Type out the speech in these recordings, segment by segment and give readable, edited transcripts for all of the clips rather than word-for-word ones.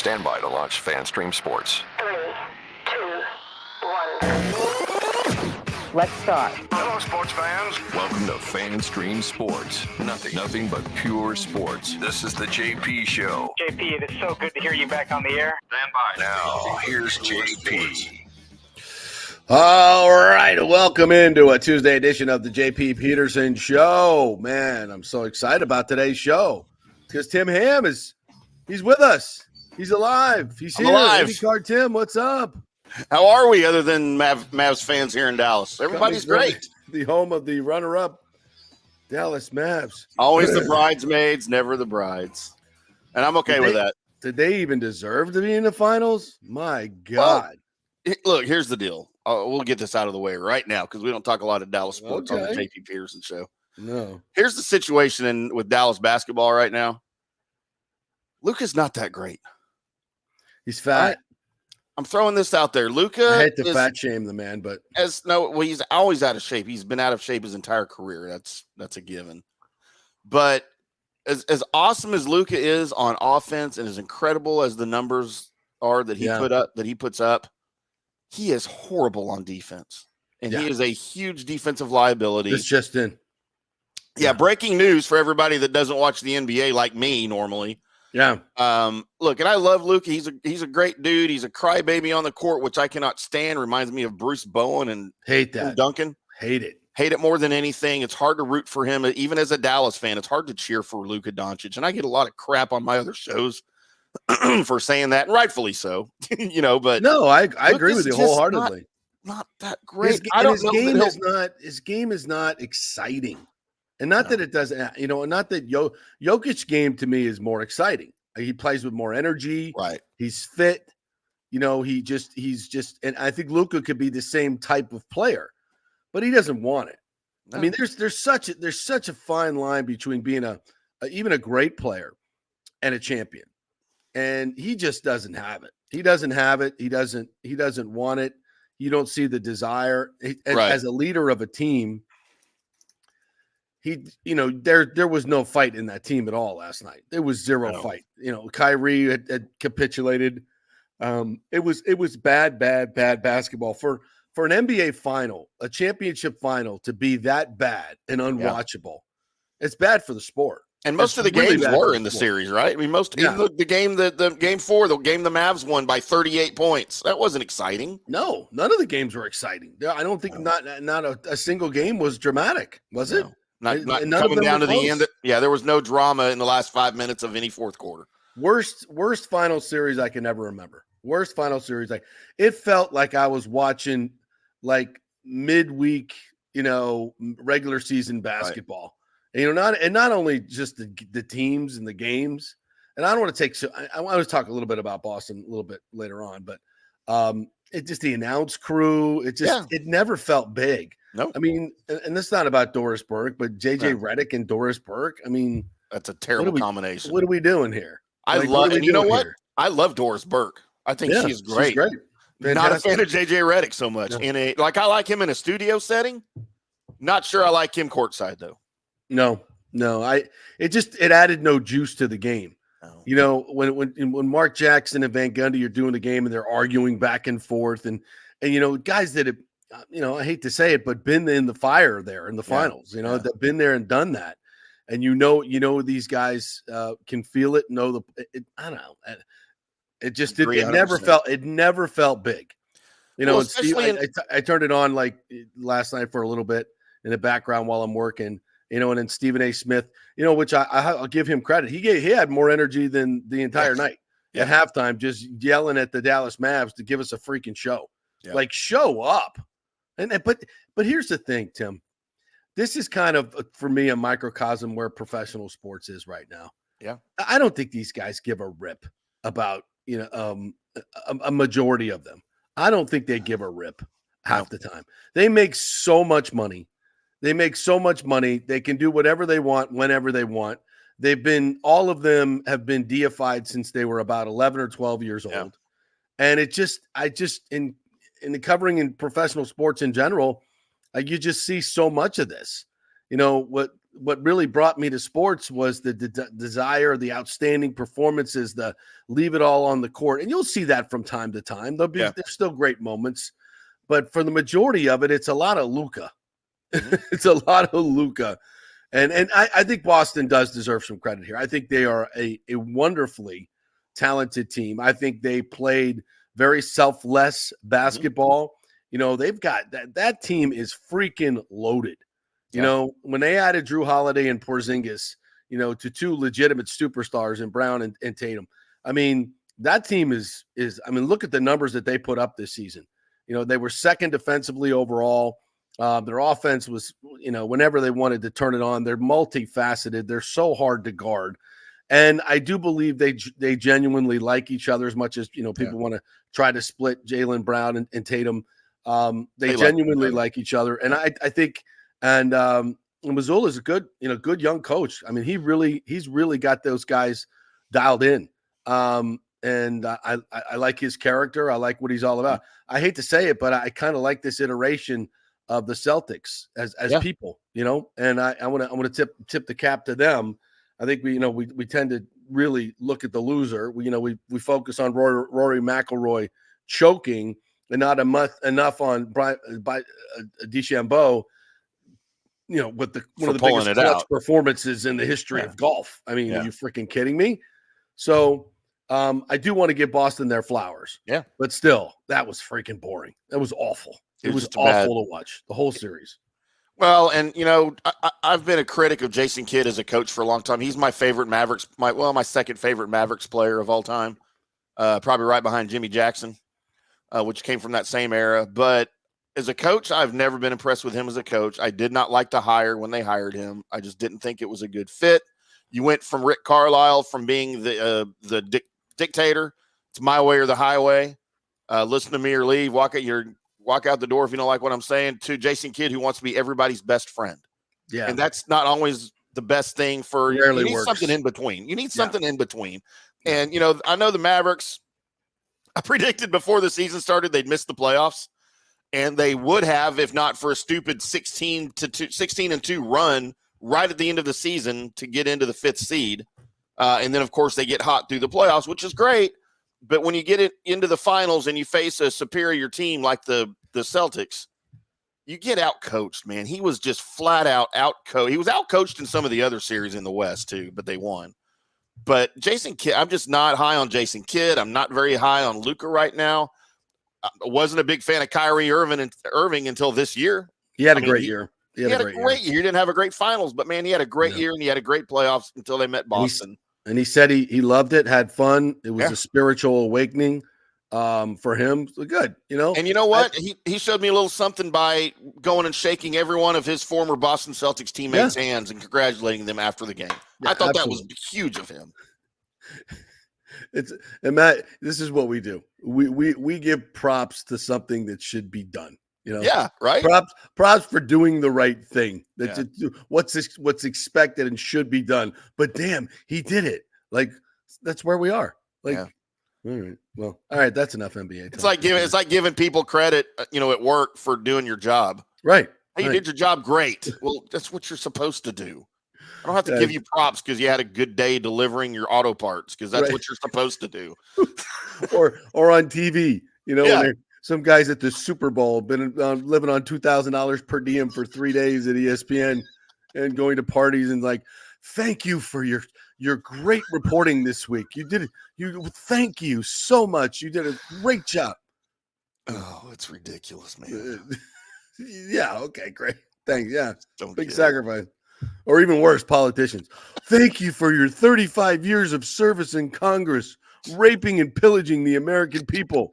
Stand by to launch FanStream Sports. 3, 2, 1. Let's start. Hello, sports fans. Welcome to FanStream Sports. Nothing but pure sports. This is the JP Show. JP, it is so good to hear you back on the air. Stand by. Now, here's JP. All right, welcome into a Tuesday edition of the JP Peterson Show. Man, I'm so excited about today's show because Tim Ham he's with us. He's alive. He's here. Alive. IndyCar Tim, what's up? How are we other than Mavs fans here in Dallas? Everybody's great. The home of the runner-up Dallas Mavs. Always the bridesmaids, never the brides. And I'm okay with that. Did they even deserve to be in the finals? My God. Well, look, here's the deal. We'll get this out of the way right now because we don't talk a lot of Dallas sports on the JP Peterson Show. No. Here's the situation with Dallas basketball right now. Luka's not that great. He's fat. I'm throwing this out there. Luka, I hate to fat shame the man, but he's always out of shape. He's been out of shape his entire career. That's a given. But as awesome as Luka is on offense and as incredible as the numbers are that he puts up, he is horrible on defense. And he is a huge defensive liability. It's just in. Yeah, breaking news for everybody that doesn't watch the NBA like me normally. Yeah. Look, and I love Luka. He's a great dude. He's a crybaby on the court, which I cannot stand. Reminds me of Bruce Bowen and hate that. Duncan. Hate it more than anything. It's hard to root for him. Even as a Dallas fan, it's hard to cheer for Luka Doncic. And I get a lot of crap on my other shows for saying that, and rightfully so. But no, I agree with you wholeheartedly. Not that great. His game is not exciting. And not that it doesn't, not that Jokic's game to me is more exciting. He plays with more energy. Right. He's fit. He's just, and I think Luka could be the same type of player, but he doesn't want it. No. I mean, there's such a fine line between being even a great player and a champion. And he just doesn't have it. He doesn't have it. He doesn't want it. You don't see the desire as a leader of a team. There was no fight in that team at all last night. There was zero fight. Kyrie had capitulated. It was bad basketball for an NBA final, a championship final to be that bad and unwatchable. Yeah. It's bad for the sport. And most of the games were in the series, right? I mean, even the game the game 4, the game the Mavs won by 38 points. That wasn't exciting. No, none of the games were exciting. I don't think not a single game was dramatic, was it? Not coming down to the end. There was no drama in the last 5 minutes of any fourth quarter. Worst final series I can ever remember. Worst final series. It felt like I was watching like midweek, regular season basketball. Right. And not only just the teams and the games. And I don't want to I want to talk a little bit about Boston a little bit later on, but it just the announce crew. It never felt big. No, I mean, and that's not about Doris Burke, but JJ Redick and Doris Burke. I mean, that's a terrible combination. What are we doing here? I love Doris Burke. I think she's great. She's great. Not a fan of JJ Redick so much. Yeah. I like him in a studio setting. Not sure I like him courtside though. No. It added no juice to the game. No. When Mark Jackson and Van Gundy are doing the game and they're arguing back and forth and guys that have, I hate to say it, but been in the fire there in the finals, that been there and done that. And these guys can feel it, I don't know. It just did. It never felt big, and Steve, I turned it on like last night for a little bit in the background while I'm working, and then Stephen A. Smith, which I'll give him credit. He had more energy than the entire night at halftime, just yelling at the Dallas Mavs to give us a freaking show. Yeah. Like show up. But here's the thing, Tim. This is kind of, for me, a microcosm where professional sports is right now. Yeah. I don't think these guys give a rip about, a majority of them. I don't think they give a rip half the time. They make so much money. They can do whatever they want, whenever they want. All of them have been deified since they were about 11 or 12 years old. And in the covering in professional sports in general, you just see so much of this. What what really brought me to sports was the desire, the outstanding performances, the leave it all on the court. And you'll see that from time to time. There's still great moments, but for the majority of it, it's a lot of Luka. It's a lot of Luka. And I think Boston does deserve some credit here. I think they are a wonderfully talented team. I think they played very selfless basketball. They've got that team is freaking loaded. When they added Drew Holiday and Porzingis, to two legitimate superstars in Brown and Tatum, I mean, that team is look at the numbers that they put up this season. They were second defensively overall. Their offense was, whenever they wanted to turn it on, they're multifaceted. They're so hard to guard. And I do believe they genuinely like each other as much as, people want to try to split Jaylen Brown and Tatum. They genuinely like each other. And I think, and Mazzulla's a good young coach. I mean, he's really got those guys dialed in. And I like his character. I like what he's all about. I hate to say it, but I kind of like this iteration of the Celtics as people, and I want to tip the cap to them. I think we tend to really look at the loser. We focus on Rory McIlroy choking and not enough on DeChambeau, with one of the biggest clutch performances in the history of golf. I mean, are you freaking kidding me? So I do want to give Boston their flowers. Yeah. But still, that was freaking boring. That was awful. It was awful to watch the whole series. Well, and I've been a critic of Jason Kidd as a coach for a long time. He's my favorite Mavericks, my second favorite Mavericks player of all time, probably right behind Jimmy Jackson, which came from that same era. But as a coach, I've never been impressed with him as a coach. I did not like the hire when they hired him. I just didn't think it was a good fit. You went from Rick Carlisle, from being the dictator, it's my way or the highway. Listen to me or leave. Walk out the door if you don't like what I'm saying, to Jason Kidd, who wants to be everybody's best friend. Yeah. And that's not always the best thing for you. You need something in between. In between. And, I know the Mavericks, I predicted before the season started, they'd miss the playoffs, and they would have, if not for a stupid 16-2 run right at the end of the season to get into the 5th seed. And then of course they get hot through the playoffs, which is great. But when you get it into the finals and you face a superior team like the Celtics, you get out-coached, man. He was just flat out-coached. He was out-coached in some of the other series in the West, too, but they won. But Jason Kidd, I'm just not high on Jason Kidd. I'm not very high on Luka right now. I wasn't a big fan of Kyrie Irving until this year. He had a great year. He had a great year. He didn't have a great finals, but, man, he had a great year, and he had a great playoffs until they met Boston. And he said he loved it, had fun. It was a spiritual awakening for him. So good, And you know what? He showed me a little something by going and shaking every one of his former Boston Celtics teammates' hands and congratulating them after the game. I thought that was huge of him. And Matt, this is what we do. We give props to something that should be done. Yeah, right. Props for doing the right thing. That's what's expected and should be done. But damn, he did it. Like, that's where we are. Like, all right. Well, all right. That's enough NBA talk. It's like giving people credit, at work for doing your job. Right. Hey, you did your job great. Well, that's what you're supposed to do. I don't have to give you props because you had a good day delivering your auto parts, because that's what you're supposed to do. or on TV, when some guys at the Super Bowl been living on $2,000 per diem for 3 days at ESPN and going to parties and like, thank you for your great reporting this week. You did it. Thank you so much. You did a great job. Oh, it's ridiculous, man. Yeah. Okay. Great. Thanks. Yeah. Big sacrifice. Or even worse, politicians. Thank you for your 35 years of service in Congress, raping and pillaging the American people.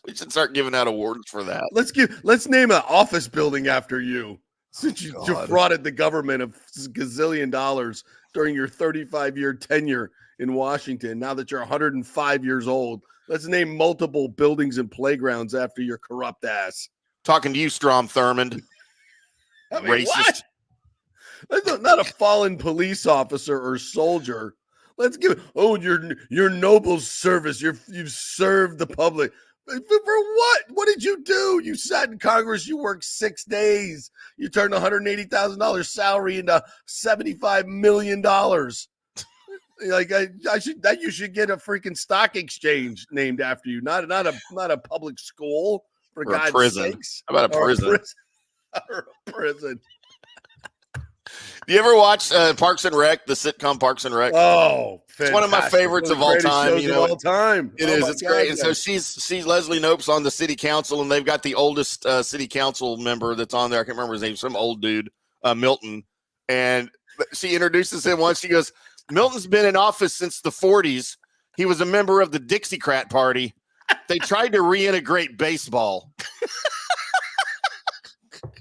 We should start giving out awards for that. Let's name an office building after you, since you defrauded the government of gazillion dollars during your 35-year tenure in Washington. Now that you're 105 years old, let's name multiple buildings and playgrounds after your corrupt ass. Talking to you, Strom Thurmond. Racist. What? That's not a fallen police officer or soldier. Let's give your noble service. You've served the public. For what? What did you do? You sat in Congress. You worked 6 days. You turned $180,000 salary into $75 million. Like you should get a freaking stock exchange named after you, not a public school for Or a God's prison. sakes. How about a prison? Or a prison. Do you ever watch Parks and Rec, the sitcom Parks and Rec? Oh, it's one of my favorites of all time. You know, all time. It is. It's great. And so she's Leslie Knope's on the city council, and they've got the oldest city council member that's on there. I can't remember his name. Some old dude, Milton. And she introduces him once. She goes, "Milton's been in office since the 40s. He was a member of the Dixiecrat Party. They tried to reintegrate baseball."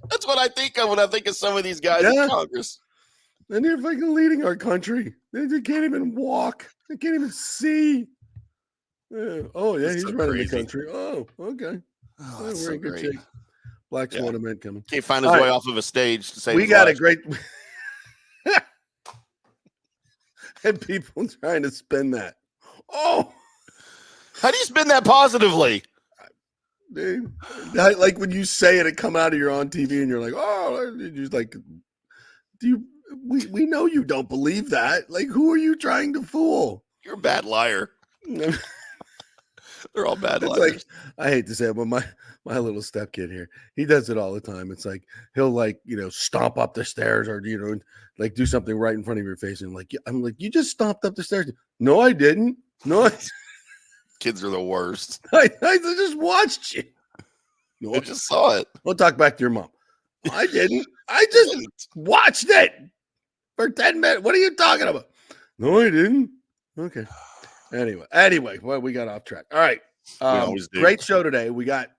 That's what I think of when I think of some of these guys in Congress. And they're fucking leading our country. They can't even walk. They can't even see. Oh, yeah, he's so running the country. Oh, okay. Oh, we're so in good great. shape. Black Swan event coming. Can't find his way off of a stage to say we got life. A great and people trying to spin that. Oh, how do you spin that positively? Dude, like when you say it come out of your on TV and you're like, oh, you're like, do you? We know you don't believe that. Like, who are you trying to fool? You're a bad liar. They're all bad liars. Like, I hate to say it, but my little stepkid here, he does it all the time. It's like he'll stomp up the stairs or like do something right in front of your face, and I'm like, you just stomped up the stairs. No, I didn't. No, kids are the worst. I just watched you. No, I just saw it. We'll talk back to your mom. I didn't. I just watched it for 10 minutes. What are you talking about? No, I didn't. Okay. Anyway, well, we got off track. All right. Great show today. We got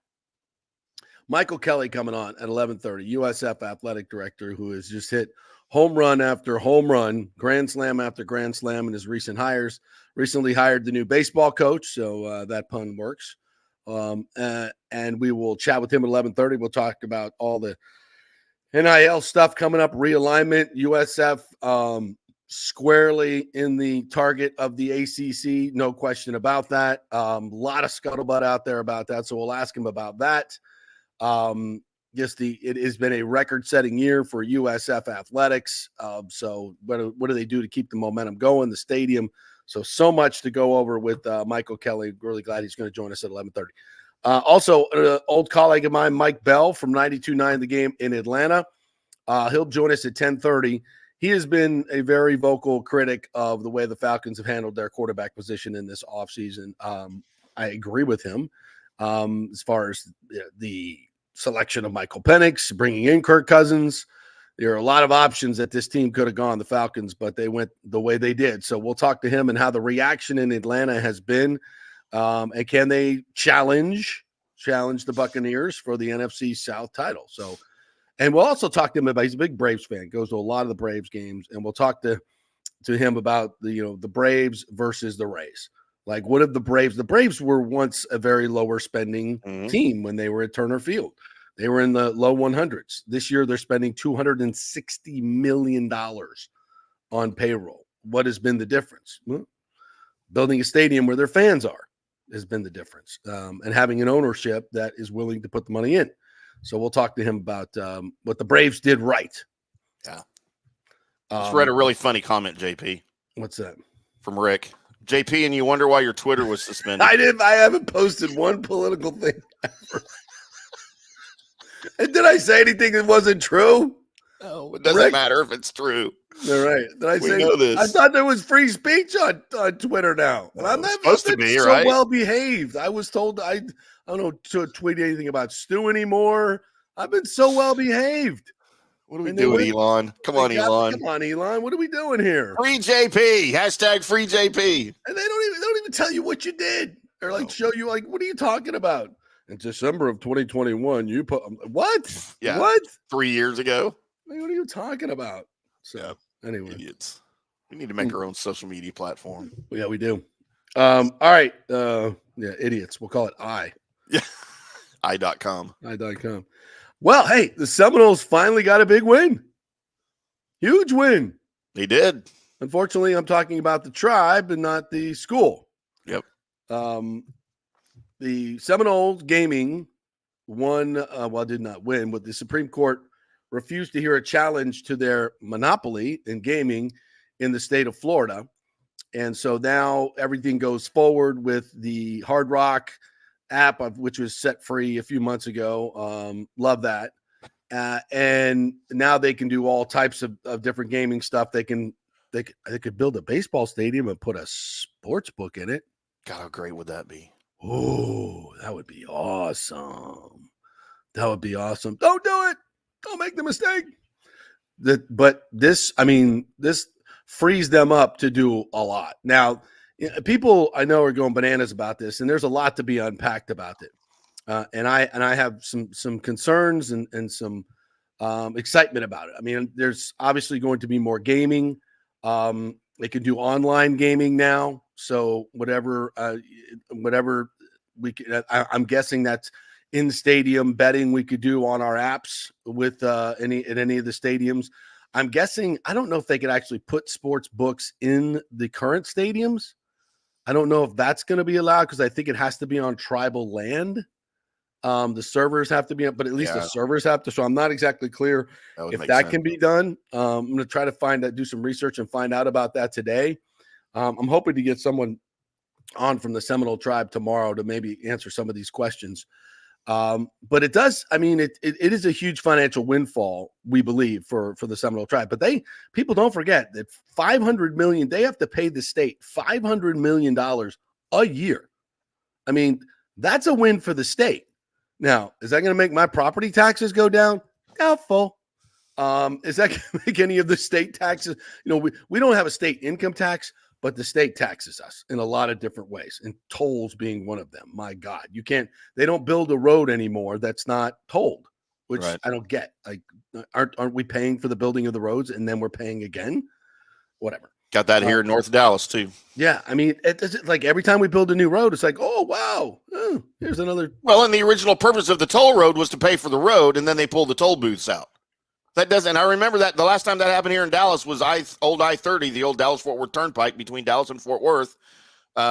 Michael Kelly coming on at 11:30, USF athletic director, who has just hit home run after home run, grand slam after grand slam in his recent hires. Recently hired the new baseball coach, so that pun works. And we will chat with him at 11:30. We'll talk about all the NIL stuff coming up, realignment, USF squarely in the target of the ACC, no question about that. A lot of scuttlebutt out there about that, so we'll ask him about that. It has been a record-setting year for USF athletics. So what do they do to keep the momentum going? The stadium. So much to go over with Michael Kelly. Really glad he's going to join us at 11:30. Also, an old colleague of mine, Mike Bell from 92.9 The Game in Atlanta. He'll join us at 10:30. He has been a very vocal critic of the way the Falcons have handled their quarterback position in this offseason. I agree with him as far as the selection of Michael Penix, bringing in Kirk Cousins. There are a lot of options that this team could have gone, the Falcons, but they went the way they did. So we'll talk to him and how the reaction in Atlanta has been. And can they challenge the Buccaneers for the NFC South title? So, and we'll also talk to him about, he's a big Braves fan, goes to a lot of the Braves games, and we'll talk to him about the Braves versus the Rays. Like, what if the Braves were once a very lower spending team when they were at Turner Field. They were in the low 100s. This year, they're spending $260 million on payroll. What has been the difference? Well, building a stadium where their fans are has been the difference, and having an ownership that is willing to put the money in. So we'll talk to him about what the Braves did right. Yeah. Just read a really funny comment, JP. What's that? From Rick. JP, and you wonder why your Twitter was suspended. I haven't posted one political thing ever. And did I say anything that wasn't true? Oh, it doesn't matter if it's true. All right. Did I say know this? I thought there was free speech on Twitter now. And I'm not supposed to be, so right? well behaved. I was told I don't know to tweet anything about Stu anymore. I've been so well behaved. What are we doing, Elon? Come on, Elon. Come on, Elon. What are we doing here? Free JP. Hashtag free JP. And they don't even tell you what you did or show you what are you talking about? In December of 2021, you put what? Yeah. What? 3 years ago. What are you talking about? So anyway, idiots. We need to make our own social media platform. Yeah, we do. All right. Idiots. We'll call it I. Yeah. I.com. I.com. Well, hey, the Seminoles finally got a big win. Huge win. They did. Unfortunately, I'm talking about the tribe and not the school. Yep. the Seminoles Gaming won. Did not win, but the Supreme Court refused to hear a challenge to their monopoly in gaming in the state of Florida. And so now everything goes forward with the Hard Rock app, which was set free a few months ago. Love that. And now they can do all types of different gaming stuff. They could build a baseball stadium and put a sports book in it. God, how great would that be? Oh, that would be awesome. That would be awesome. Don't do it. Don't make the mistake. But this frees them up to do a lot. Now, people I know are going bananas about this, and there's a lot to be unpacked about it. And I have some concerns and some excitement about it. I mean, there's obviously going to be more gaming. They can do online gaming now. So whatever we can, I'm guessing that's in stadium betting we could do on our apps with any of the stadiums. I'm guessing, I don't know if they could actually put sports books in the current stadiums. I don't know if that's going to be allowed because I think it has to be on tribal land. The servers have to be, but at least the servers have to. So I'm not exactly clear if that can be done. I'm going to try to do some research and find out about that today. I'm hoping to get someone on from the Seminole tribe tomorrow to maybe answer some of these questions. But it does, it is a huge financial windfall, we believe, for the Seminole tribe. But people don't forget that $500 million, they have to pay the state $500 million a year. I mean, that's a win for the state. Now, is that going to make my property taxes go down? Doubtful. Is that going to make any of the state taxes? We don't have a state income tax, but the state taxes us in a lot of different ways, and tolls being one of them. My God, they don't build a road anymore that's not tolled, which right. I don't get. Like, aren't we paying for the building of the roads and then we're paying again? Whatever. Got that here in North Dallas too. Yeah, it's like every time we build a new road, it's like, oh wow, here's another. Well, and the original purpose of the toll road was to pay for the road, and then they pulled the toll booths out. That doesn't. I remember that the last time that happened here in Dallas was old I-30, the old Dallas-Fort Worth Turnpike between Dallas and Fort Worth. In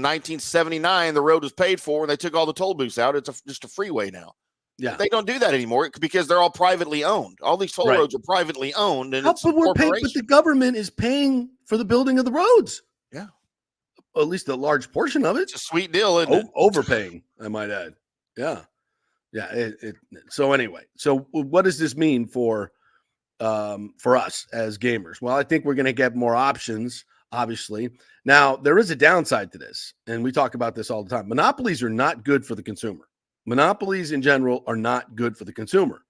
1979, the road was paid for, and they took all the toll booths out. It's just a freeway now. Yeah, but they don't do that anymore because they're all privately owned. All these toll roads are privately owned, and but the government is paying for the building of the roads. Yeah, well, at least a large portion of it. It's a sweet deal, isn't it? Overpaying, I might add. Yeah. Yeah. So anyway, so what does this mean for us as gamers? Well, I think we're going to get more options, obviously. Now, there is a downside to this, and we talk about this all the time. Monopolies are not good for the consumer. Monopolies in general are not good for the consumer.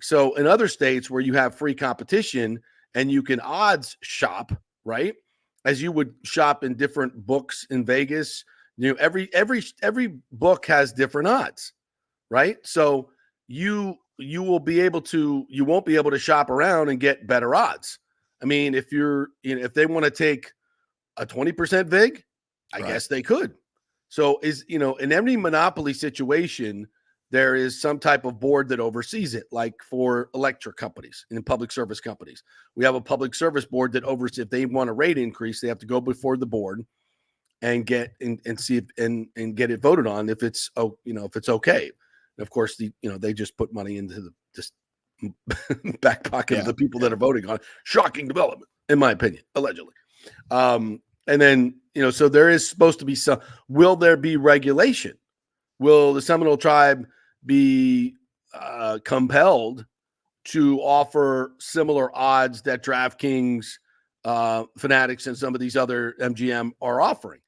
So in other states where you have free competition and you can odds shop, right? As you would shop in different books in Vegas, every book has different odds. Right. So you won't be able to shop around and get better odds. I mean, if they want to take a 20% VIG, I guess they could. So in every monopoly situation, there is some type of board that oversees it, like for electric companies and public service companies. We have a public service board that oversees, if they want a rate increase, they have to go before the board and get and see if, and get it voted on if it's okay. And of course, they just put money into the back pocket of the people that are voting on it. Shocking development, in my opinion, allegedly. And then, so there is supposed to be will there be regulation? Will the Seminole tribe be compelled to offer similar odds that DraftKings, Fanatics, and some of these other MGM are offering?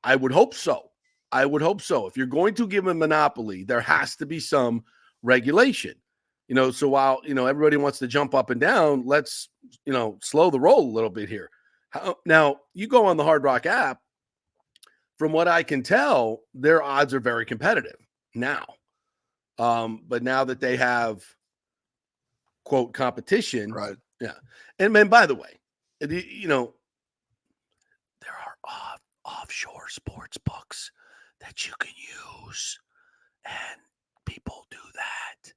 I would hope so. If you're going to give a monopoly, there has to be some regulation. So while, everybody wants to jump up and down, let's, slow the roll a little bit here. Now, you go on the Hard Rock app, from what I can tell, their odds are very competitive now. But now that they have, quote, competition. Right. Yeah. And then, by the way, there are offshore sports books that you can use, and people do that.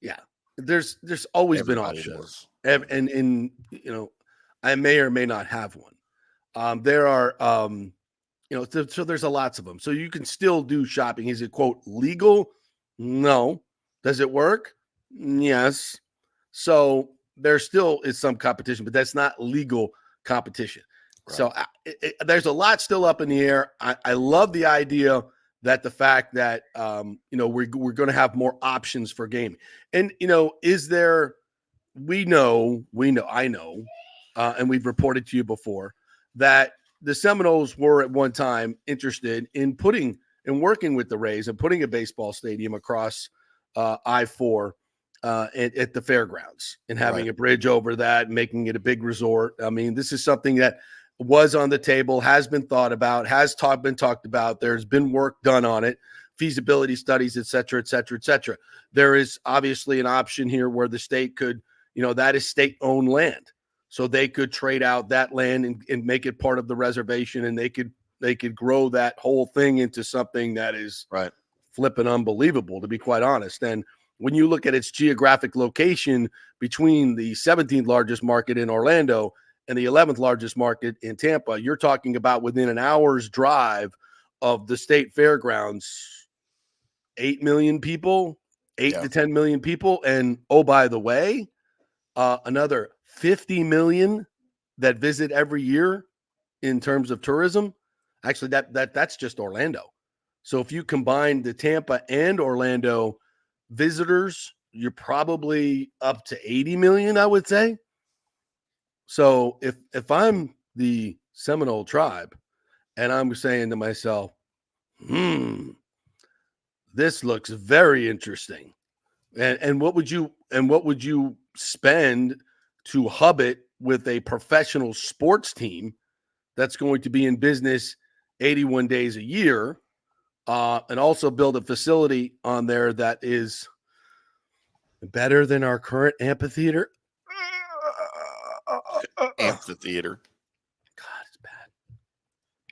Yeah. There's always Everybody been offshore. Does. And I may or may not have one. There are so there's a lots of them. So you can still do shopping. Is it, quote, legal? No. Does it work? Yes. So there still is some competition, but that's not legal competition. Right. So there's a lot still up in the air. I love the idea that the fact that, we're going to have more options for gaming. And, is there, I know, and we've reported to you before that the Seminoles were at one time interested in working with the Rays and putting a baseball stadium across I-4 at the fairgrounds and having a bridge over that, making it a big resort. I mean, this is something that was on the table, has been thought about, been talked about. There's been work done on it, feasibility studies, et cetera, et cetera, et cetera. There is obviously an option here where the state could, that is state-owned land. So they could trade out that land and make it part of the reservation, and they could grow that whole thing into something that is flipping unbelievable, to be quite honest. And when you look at its geographic location between the 17th largest market in Orlando and the 11th largest market in Tampa, you're talking about within an hour's drive of the state fairgrounds, 8 million people, 8 to 10 million people. And oh, by the way, another 50 million that visit every year in terms of tourism. Actually, that's just Orlando. So if you combine the Tampa and Orlando visitors, you're probably up to 80 million, I would say. So if I'm the Seminole tribe and I'm saying to myself, this looks very interesting. And what would you spend to hub it with a professional sports team that's going to be in business 81 days a year, and also build a facility on there that is better than our current amphitheater? Amphitheater. God, it's bad.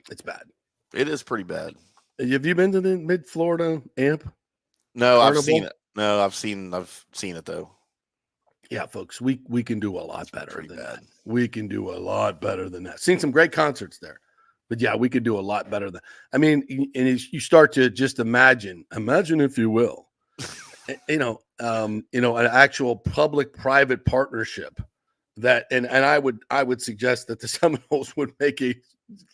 It's bad. It is pretty bad. Have you been to the Mid-Florida Amp? No, Carnival? I've seen it. No, I've seen it though. Yeah, folks, we can do a lot better than that. We can do a lot better than that. Seen some great concerts there. But yeah, we could do a lot better than. I mean, and you start to just imagine if you will, an actual public-private partnership that, and I would suggest that the Seminoles would make a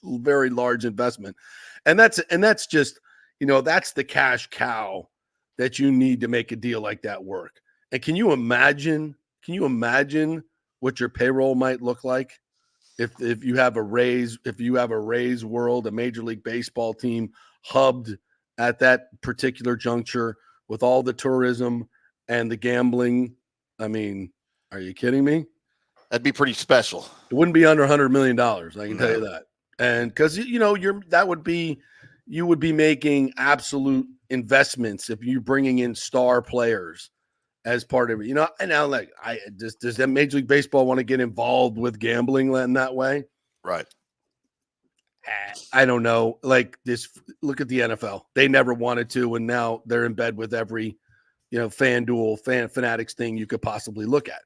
very large investment, and that's just, that's the cash cow that you need to make a deal like that work. And can you imagine what your payroll might look like if you have a Rays world, a Major League Baseball team hubbed at that particular juncture with all the tourism and the gambling? I mean, are you kidding me? That'd be pretty special. It wouldn't be under $100 million. I can tell you that. And because you would be making absolute investments if you're bringing in star players as part of it, and now does that Major League Baseball want to get involved with gambling in that way? Right. I don't know. Like this, look at the NFL. They never wanted to, and now they're in bed with every, FanDuel, Fanatics thing you could possibly look at.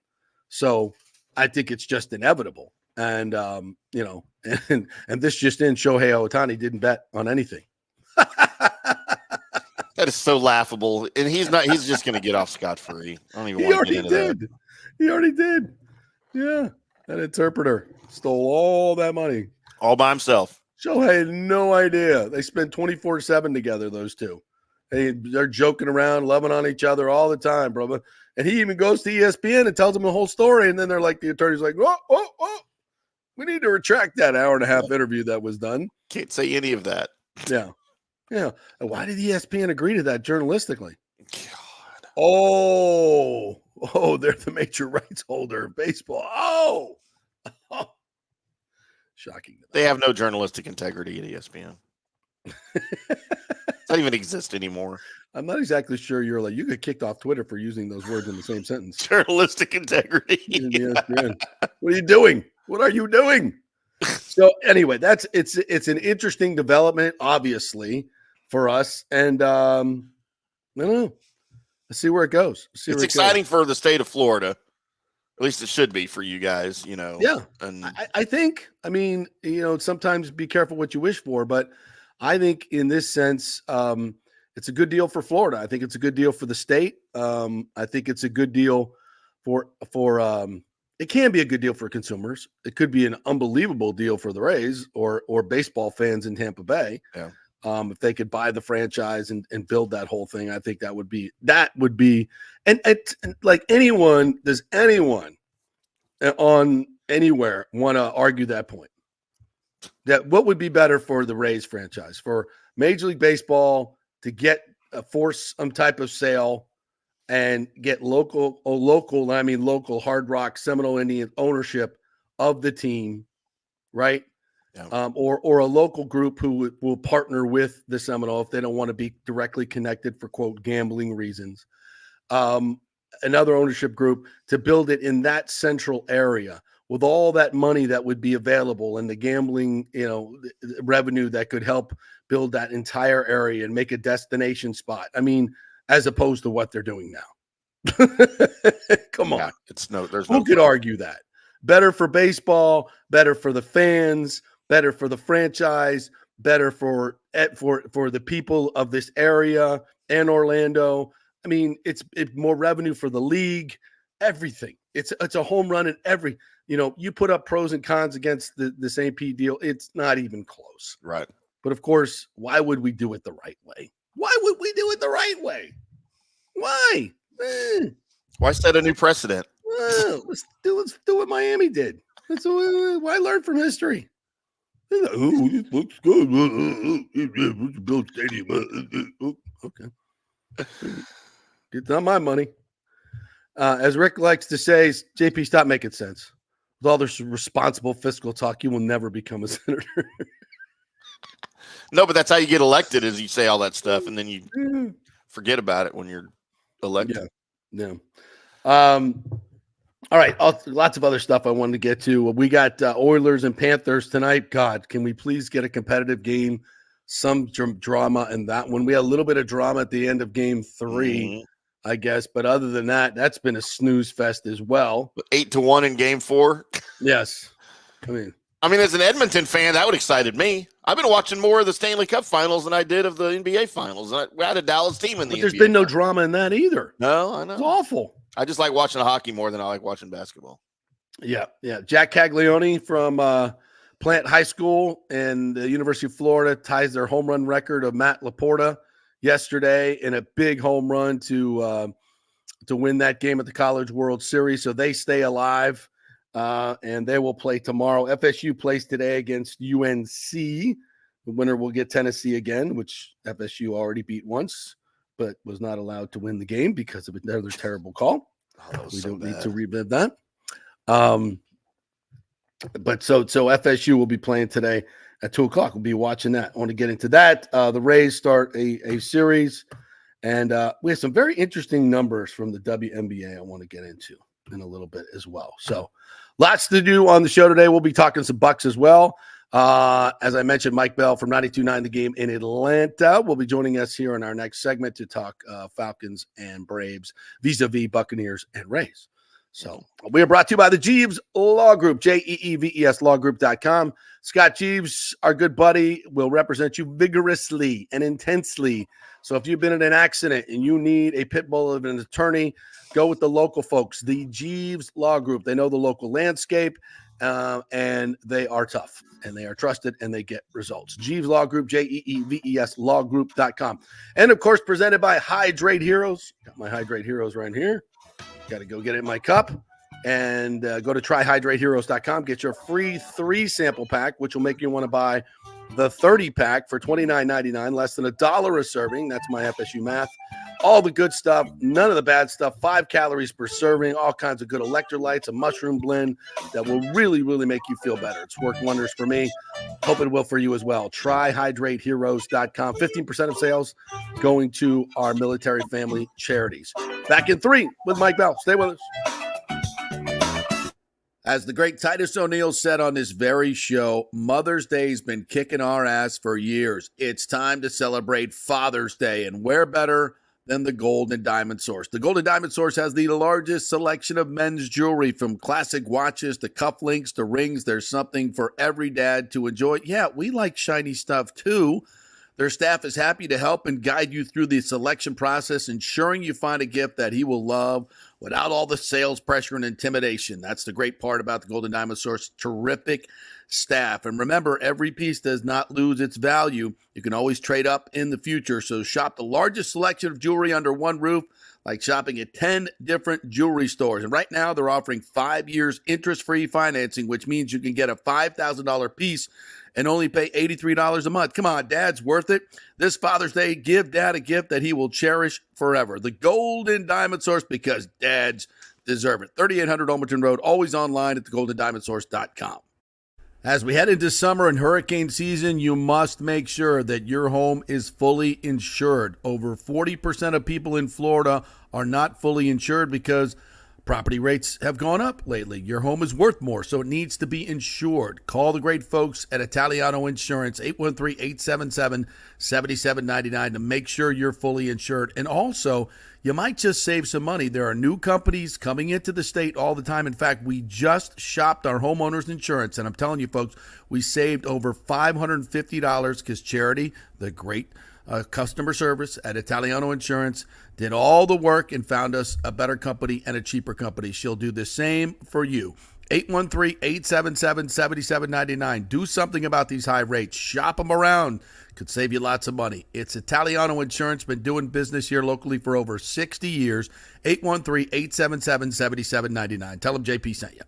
So I think it's just inevitable. And, and this just in, Shohei Ohtani didn't bet on anything. That is so laughable. And he's just going to get off scot-free. I don't even want to get into that. He already did. Yeah. That interpreter stole all that money. All by himself. Shohei had no idea. They spend 24/7 together, those two. They're joking around, loving on each other all the time, bro. And he even goes to ESPN and tells them the whole story. And then they're like, the attorney's like, oh, we need to retract that hour-and-a-half interview that was done. Can't say any of that. Yeah. Yeah. And why did ESPN agree to that journalistically? God. Oh, they're the major rights holder of baseball. Oh. Shocking. They have no journalistic integrity at ESPN. It doesn't even exist anymore. I'm not exactly sure you get kicked off Twitter for using those words in the same sentence. Journalistic integrity. ESPN. What are you doing? What are you doing? So anyway, it's an interesting development, obviously, for us. And I don't know. Let's see where it goes. It's exciting for the state of Florida. At least it should be for you guys, Yeah. And I think, sometimes be careful what you wish for, but I think in this sense, it's a good deal for Florida. I think it's a good deal for the state. I think it's a good deal for it can be a good deal for consumers. It could be an unbelievable deal for the Rays or baseball fans in Tampa Bay. Yeah. If they could buy the franchise and build that whole thing, I think that would be and like does anyone on anywhere want to argue that point? That what would be better for the Rays franchise, for Major League Baseball to get force some type of sale and get local Hard Rock Seminole Indian ownership of the team, right? Yeah. Or a local group who will partner with the Seminole if they don't want to be directly connected for quote gambling reasons. Another ownership group to build it in that central area with all that money that would be available and the gambling, revenue that could help build that entire area and make a destination spot. I mean, as opposed to what they're doing now. Come on. Who could argue that? Better for baseball, better for the fans, better for the franchise, better for the people of this area and Orlando. I mean, it's more revenue for the league, everything. It's a home run in every, you put up pros and cons against the St. Pete deal. It's not even close. Right. But of course, why would we do it the right way? Why would we do it the right way? Why? Why set a new precedent? Let's do what Miami did. Why learn from history? This looks good. Build stadium. Okay. It's not my money. As Rick likes to say, JP, stop making sense. With all this responsible fiscal talk, you will never become a senator. No, but that's how you get elected, is you say all that stuff, and then you forget about it when you're elected. Yeah. All right. Lots of other stuff I wanted to get to. We got Oilers and Panthers tonight. God, can we please get a competitive game? Some drama in that one. We had a little bit of drama at the end of game 3, I guess. But other than that, that's been a snooze fest as well. 8-1 in game 4. Yes. I mean, as an Edmonton fan, that would excited me. I've been watching more of the Stanley Cup Finals than I did of the NBA Finals. We had a Dallas team in the NBA. There's been no drama in that either. No, I know. It's awful. I just like watching hockey more than I like watching basketball. Yeah. Jack Caglianone from Plant High School and the University of Florida ties their home run record of Matt Laporta yesterday in a big home run to win that game at the College World Series. So they stay alive. And they will play tomorrow. FSU plays today against UNC. The winner will get Tennessee again, which FSU already beat once, but was not allowed to win the game because of another terrible call. We don't need to relive that. But so FSU will be playing today at 2:00. We'll be watching that. I want to get into that. The Rays start a series, and we have some very interesting numbers from the WNBA I want to get into in a little bit as well. So lots to do on the show today. We'll be talking some Bucks as well. As I mentioned, Mike Bell from 92.9 The Game in Atlanta will be joining us here in our next segment to talk Falcons and Braves vis-a-vis Buccaneers and Rays. So we are brought to you by the Jeeves Law Group, JEEVES lawgroup.com. Scott Jeeves, our good buddy, will represent you vigorously and intensely. So if you've been in an accident and you need a pit bull of an attorney, go with the local folks, the Jeeves Law Group. They know the local landscape, and they are tough, and they are trusted, and they get results. Jeeves Law Group, JEEVES lawgroup.com. And, of course, presented by Hydrate Heroes. Got my Hydrate Heroes right here. Got to go get it in my cup. And go to tryhydrateheroes.com. Get your free 3-sample pack, which will make you want to buy the 30-pack for $29.99, less than $1 a serving. That's my FSU math. All the good stuff, none of the bad stuff, 5 calories per serving, all kinds of good electrolytes, a mushroom blend that will really, really make you feel better. It's worked wonders for me. Hope it will for you as well. Tryhydrateheroes.com. 15% of sales going to our military family charities. Back in 3 with Mike Bell. Stay with us. As the great Titus O'Neil said on this very show, Mother's Day's been kicking our ass for years. It's time to celebrate Father's Day, and where better than the Gold and Diamond Source. The Gold and Diamond Source has the largest selection of men's jewelry, from classic watches to cufflinks to rings. There's something for every dad to enjoy. Yeah, we like shiny stuff too. Their staff is happy to help and guide you through the selection process, ensuring you find a gift that he will love without all the sales pressure and intimidation. That's the great part about the Golden Diamond Source. Terrific staff. And remember, every piece does not lose its value. You can always trade up in the future. So shop the largest selection of jewelry under one roof, like shopping at 10 different jewelry stores. And right now they're offering 5 years interest-free financing, which means you can get a $5,000 piece and only pay $83 a month. Come on, Dad's worth it. This Father's Day, give Dad a gift that he will cherish forever. The Gold and Diamond Source, because dads deserve it. 3800 Olmerton Road, always online at thegoldendiamondsource.com. As we head into summer and hurricane season, you must make sure that your home is fully insured. Over 40% of people in Florida are not fully insured because property rates have gone up lately. Your home is worth more, so it needs to be insured. Call the great folks at Italiano Insurance, 813-877-7799 to make sure you're fully insured. And also, you might just save some money. There are new companies coming into the state all the time. In fact, we just shopped our homeowners insurance, and I'm telling you, folks, we saved over $550 because Charity, the great customer service at Italiano Insurance, did all the work and found us a better company and a cheaper company. She'll do the same for you. 813-877-7799. Do something about these high rates. Shop them around. Could save you lots of money. It's Italiano Insurance. Been doing business here locally for over 60 years. 813-877-7799. Tell them JP sent you.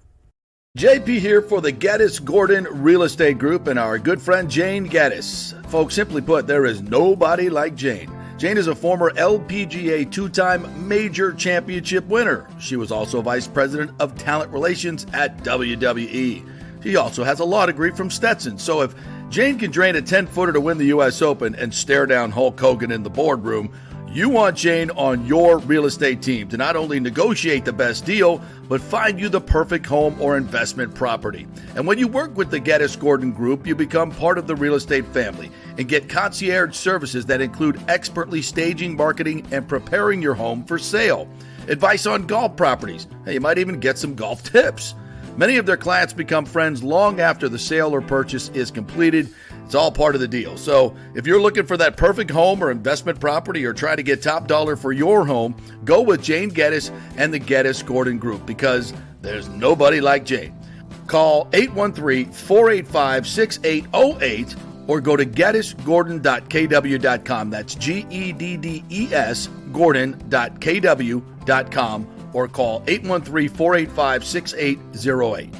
JP here for the Geddes Gordon Real Estate Group and our good friend Jane Geddes. Folks, simply put, there is nobody like Jane. Jane is a former LPGA two-time major championship winner. She was also vice president of talent relations at WWE. She also has a law degree from Stetson. So if Jane can drain a 10-footer to win the U.S. Open and stare down Hulk Hogan in the boardroom, you want Jane on your real estate team to not only negotiate the best deal, but find you the perfect home or investment property. And when you work with the Geddes Gordon Group, you become part of the real estate family and get concierge services that include expertly staging, marketing, and preparing your home for sale. Advice on golf properties. Hey, you might even get some golf tips. Many of their clients become friends long after the sale or purchase is completed. It's all part of the deal. So if you're looking for that perfect home or investment property or try to get top dollar for your home, go with Jane Geddes and the Geddes Gordon Group, because there's nobody like Jane. Call 813-485-6808 or go to geddesgordon.kw.com. That's GEDDES Gordon.kw.com or call 813-485-6808.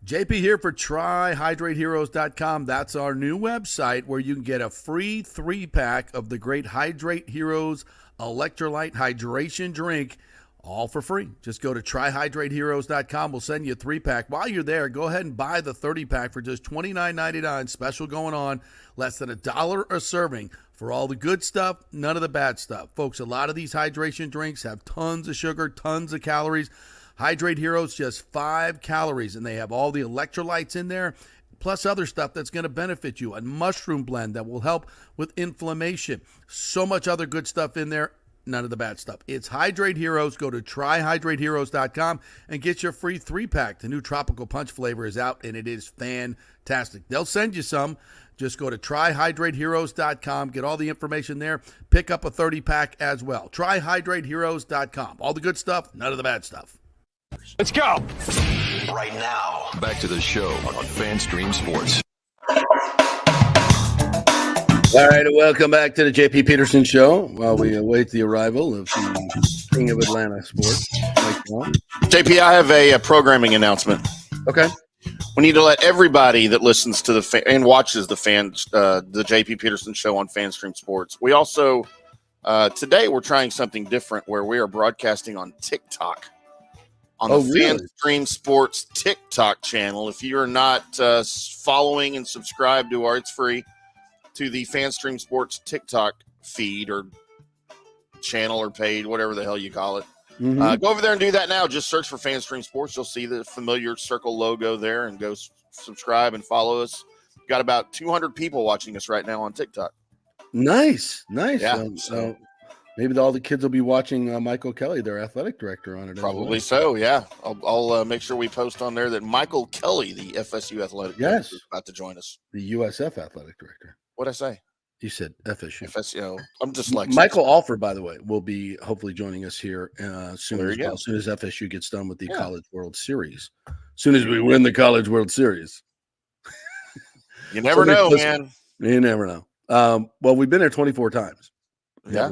JP here for TryHydrateHeroes.com. That's our new website where you can get a free 3-pack of the great Hydrate Heroes Electrolyte Hydration Drink, all for free. Just go to TryHydrateHeroes.com. We'll send you a 3-pack. While you're there, go ahead and buy the 30-pack for just $29.99. Special going on, less than $1 a serving. For all the good stuff, none of the bad stuff. Folks, a lot of these hydration drinks have tons of sugar, tons of calories. Hydrate Heroes, just 5 calories, and they have all the electrolytes in there, plus other stuff that's going to benefit you. A mushroom blend that will help with inflammation. So much other good stuff in there, none of the bad stuff. It's Hydrate Heroes. Go to TryHydrateHeroes.com and get your free 3-pack. The new Tropical Punch flavor is out, and it is fantastic. They'll send you some. Just go to TryHydrateHeroes.com. Get all the information there. Pick up a 30-pack as well. TryHydrateHeroes.com. All the good stuff, none of the bad stuff. Let's go. Right now, back to the show on FanStream Sports. All right, welcome back to the JP Peterson Show while we await the arrival of the King of Atlanta Sports. JP, I have a programming announcement. Okay. We need to let everybody that listens to and watches the JP Peterson Show on FanStream Sports. We also, today we're trying something different where we are broadcasting on TikTok. On the FanStream Sports TikTok channel. If you're not following and subscribed to it's free, to the FanStream Sports TikTok feed or channel or paid, whatever the hell you call it. Mm-hmm. Go over there and do that now. Just search for FanStream Sports. You'll see the familiar circle logo there and go subscribe and follow us. We've got about 200 people watching us right now on TikTok. Nice. Yeah. So Maybe all the kids will be watching Michael Kelly, their athletic director, on it. Probably so. Yeah, I'll make sure we post on there that Michael Kelly, the FSU athletic director, is about to join us. The USF athletic director. What'd I say? You said FSU. FSU. I'm dyslexic. Michael Alford, by the way, will be hopefully joining us here soon as well. As soon as FSU gets done with the College World Series. As soon as we win the College World Series. You never know, man. You never know. Well, we've been there 24 times. Yeah.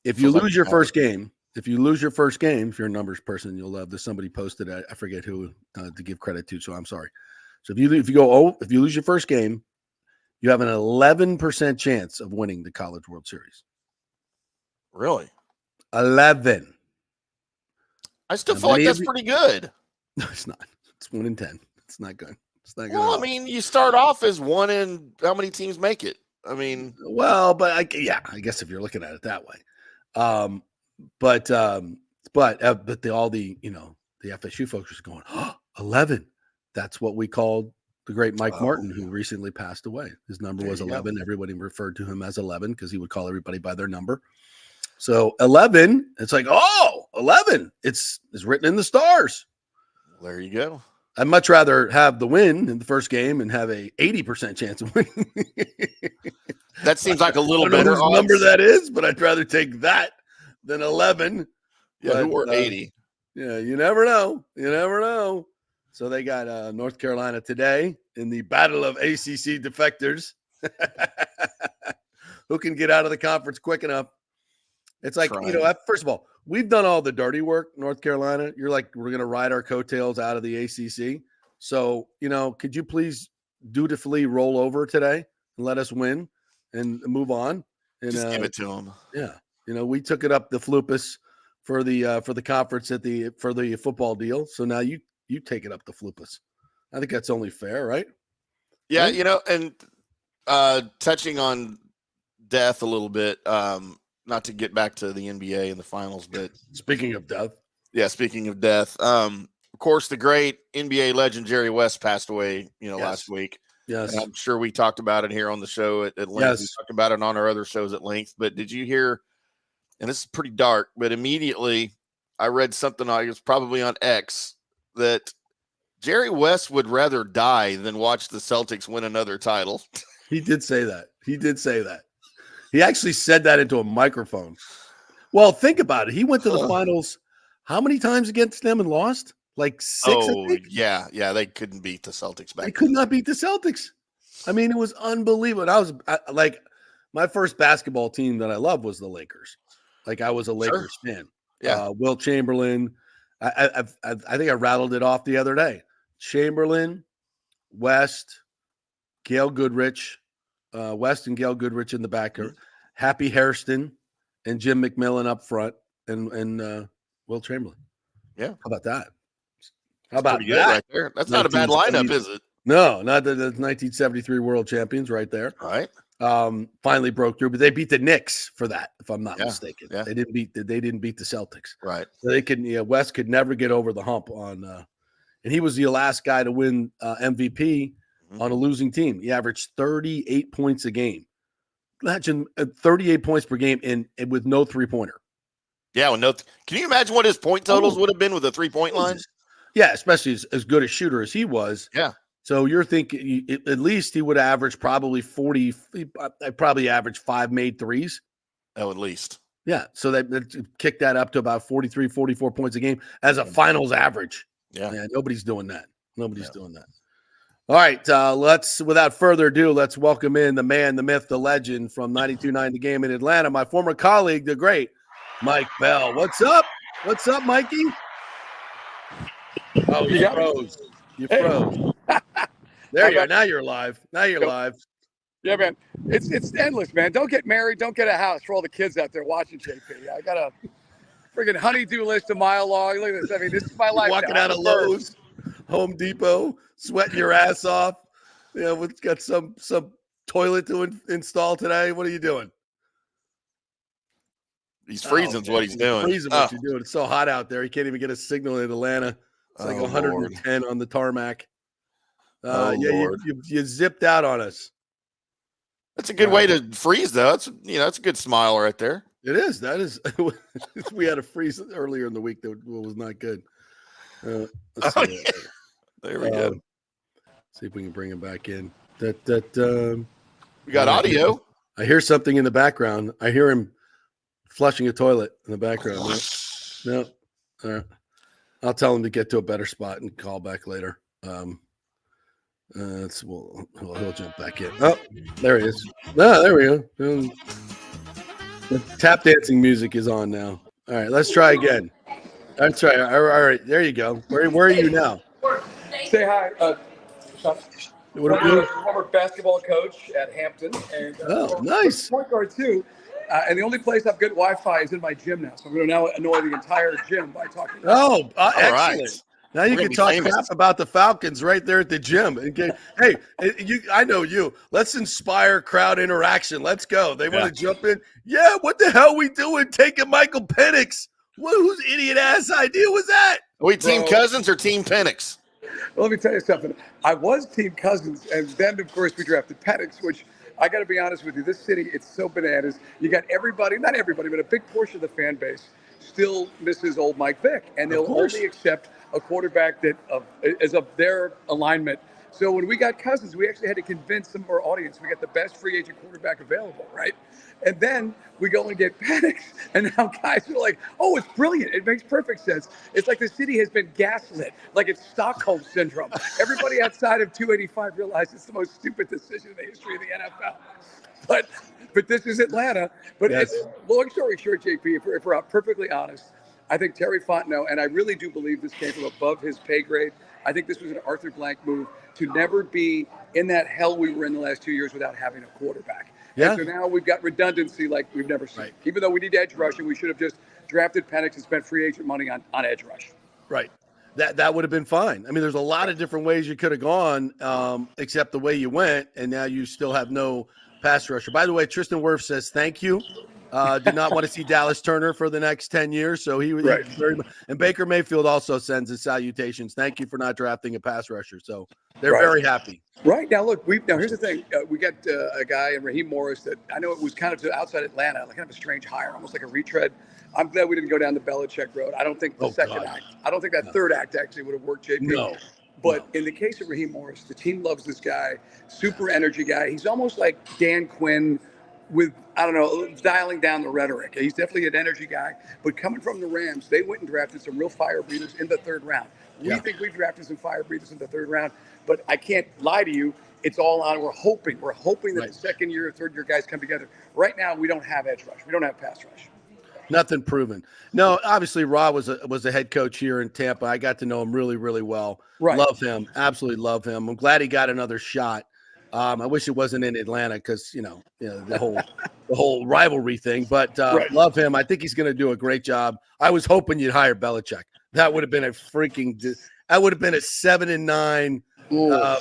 If you lose your first game, if you're a numbers person, you'll love this. Somebody posted, I forget who to give credit to, so I'm sorry. So if you lose your first game, you have an 11% chance of winning the College World Series. Really? 11. I still feel like that's pretty good. No, it's not. It's 1 in 10. It's not good. It's not good. Well, I mean, you start off as one in how many teams make it? I mean, well, but I guess if you're looking at it that way. But the FSU folks are going, 11. That's what we called the great Mike Martin, who recently passed away. His number was 11. Everybody referred to him as 11 because he would call everybody by their number. So 11, it's like, 11. It's written in the stars. There you go. I'd much rather have the win in the first game and have a 80% chance of winning. That seems like a little better better number that is, but I'd rather take that than 11. Yeah, who were 80? Yeah, you never know. You never know. So they got North Carolina today in the battle of ACC defectors. Who can get out of the conference quick enough? It's like, first of all, we've done all the dirty work, North Carolina. You're like, we're going to ride our coattails out of the ACC. So, could you please dutifully roll over today and let us win and move on? And just give it to them. Yeah. We took it up the floopus for the conference for the football deal. So now you take it up the floopus. I think that's only fair, right? Yeah, and touching on death a little bit, not to get back to the NBA and the finals, but speaking of death. Yeah, speaking of death. Of course, the great NBA legend Jerry West passed away, last week. Yes. And I'm sure we talked about it here on the show at length. Yes. We talked about it on our other shows at length. But did you hear, and this is pretty dark, but immediately I read something, it was probably on X, that Jerry West would rather die than watch the Celtics win another title. He did say that. He actually said that into a microphone. Well, think about it. He went to the finals how many times against them and lost? Like 6, I think? Yeah. They couldn't beat the Celtics back then. They could not beat the Celtics. I mean, it was unbelievable. My first basketball team that I loved was the Lakers. Like, I was a Lakers fan. Yeah. Wilt Chamberlain. I think I rattled it off the other day. Chamberlain, West, Gail Goodrich, West and Gail Goodrich in the back, Happy Hairston and Jim McMillan up front, and Wilt Chamberlain. Yeah. How about that? How about that? Right there. That's not a bad lineup, is it? No, not the 1973 world champions right there. Right. Finally broke through, but they beat the Knicks for that, if I'm not mistaken. Yeah. They didn't beat the Celtics. Right. So they could, West could never get over the hump on, and he was the last guy to win MVP on a losing team. He averaged 38 points a game. Imagine 38 points per game and with no 3-pointer. Yeah, can you imagine what his point totals would have been with a 3-point line? Yeah, especially as good a shooter as he was. Yeah. So you're thinking at least he would average probably 40. I probably averaged 5 made threes. Oh, at least. Yeah. So that kicked that up to about 43, 44 points a game as a finals average. Yeah. Nobody's doing that. Nobody's doing that. All right. Without further ado, let's welcome in the man, the myth, the legend from 92.9 The Game in Atlanta, my former colleague, the great Mike Bell. What's up? What's up, Mikey? Oh, you froze. You froze. There you are. Now you're live. Live. Yeah, man. It's endless, man. Don't get married. Don't get a house for all the kids out there watching JP. I got a friggin' honey-do list a mile long. Look at this. I mean, this is my life. Walking out of Lowe's, Home Depot, sweating your ass off. We've got some toilet to install today. What are you doing? He's freezing is what he's doing. Freezing what you're doing. It's so hot out there. You can't even get a signal in Atlanta. It's like 110 Lord. On the tarmac. You zipped out on us. That's a good way to freeze, though. That's a good smile right there. It is. That is. We had a freeze earlier in the week that was not good. Let's see. There we go. See if we can bring him back in. We got audio. I hear something in the background. I hear him flushing a toilet in the background. No. All right. I'll tell him to get to a better spot and call back later. He'll jump back in. Oh, there he is. There we go. The tap dancing music is on now. All right, let's try again. Let's try. All right, there you go. Where are you now? Say hi. What are you? Former basketball coach at Hampton, and nice. Point guard too. And the only place I've good Wi-Fi is in my gym now, so I'm going to now annoy the entire gym by talking. Excellent. Right. Now you can talk crap about the Falcons right there at the gym. Hey, I know you. Let's inspire crowd interaction. Let's go. They want to jump in. Yeah, what the hell we doing taking Michael Penix? Whose idiot ass idea was that? Are we Team Cousins or Team Penix? Well, let me tell you something. I was Team Cousins, and then, of course, we drafted Penix, which I got to be honest with you. This city, it's so bananas. You got everybody, not everybody, but a big portion of the fan base still misses old Mike Vick, and they'll only accept a quarterback that is of their alignment. So when we got Cousins, we actually had to convince some of our audience we got the best free agent quarterback available, right? And then we go and get Penix, and now guys are like, oh, it's brilliant. It makes perfect sense. It's like the city has been gaslit, like it's Stockholm Syndrome. Everybody outside of 285 realized it's the most stupid decision in the history of the NFL. But this is Atlanta. But it's, long story short, JP, if we're perfectly honest, I think Terry Fontenot, and I really do believe this came from above his pay grade. I think this was an Arthur Blank move to never be in that hell we were in the last 2 years without having a quarterback. Yeah. And so now we've got redundancy like we've never seen. Right. Even though we need edge rushing, we should have just drafted Penix and spent free agent money on edge rush. Right. That would have been fine. I mean, there's a lot of different ways you could have gone, except the way you went, and now you still have no pass rusher. By the way, Tristan Wirth says thank you. Did not want to see Dallas Turner for the next 10 years. So he was very much, and Baker Mayfield also sends his salutations. Thank you for not drafting a pass rusher. So they're very happy. Right. Now, look, here's the thing. We got a guy in Raheem Morris that I know it was kind of to outside Atlanta, like kind of a strange hire, almost like a retread. I'm glad we didn't go down the Belichick road. I don't think the second act, I don't think that third act actually would have worked, JP. No. But in the case of Raheem Morris, the team loves this guy, super energy guy. He's almost like Dan Quinn with, I don't know, dialing down the rhetoric. He's definitely an energy guy. But coming from the Rams, they went and drafted some real fire breathers in the third round. We think we've drafted some fire breathers in the third round. But I can't lie to you. It's all on. We're hoping that the second year, third year guys come together. Right now, we don't have edge rush. We don't have pass rush. Nothing proven. No, obviously, Ra was a head coach here in Tampa. I got to know him really, really well. Right. Love him. Absolutely love him. I'm glad he got another shot. I wish it wasn't in Atlanta because, the whole rivalry thing. But love him. I think he's going to do a great job. I was hoping you'd hire Belichick. That would have been a 7-9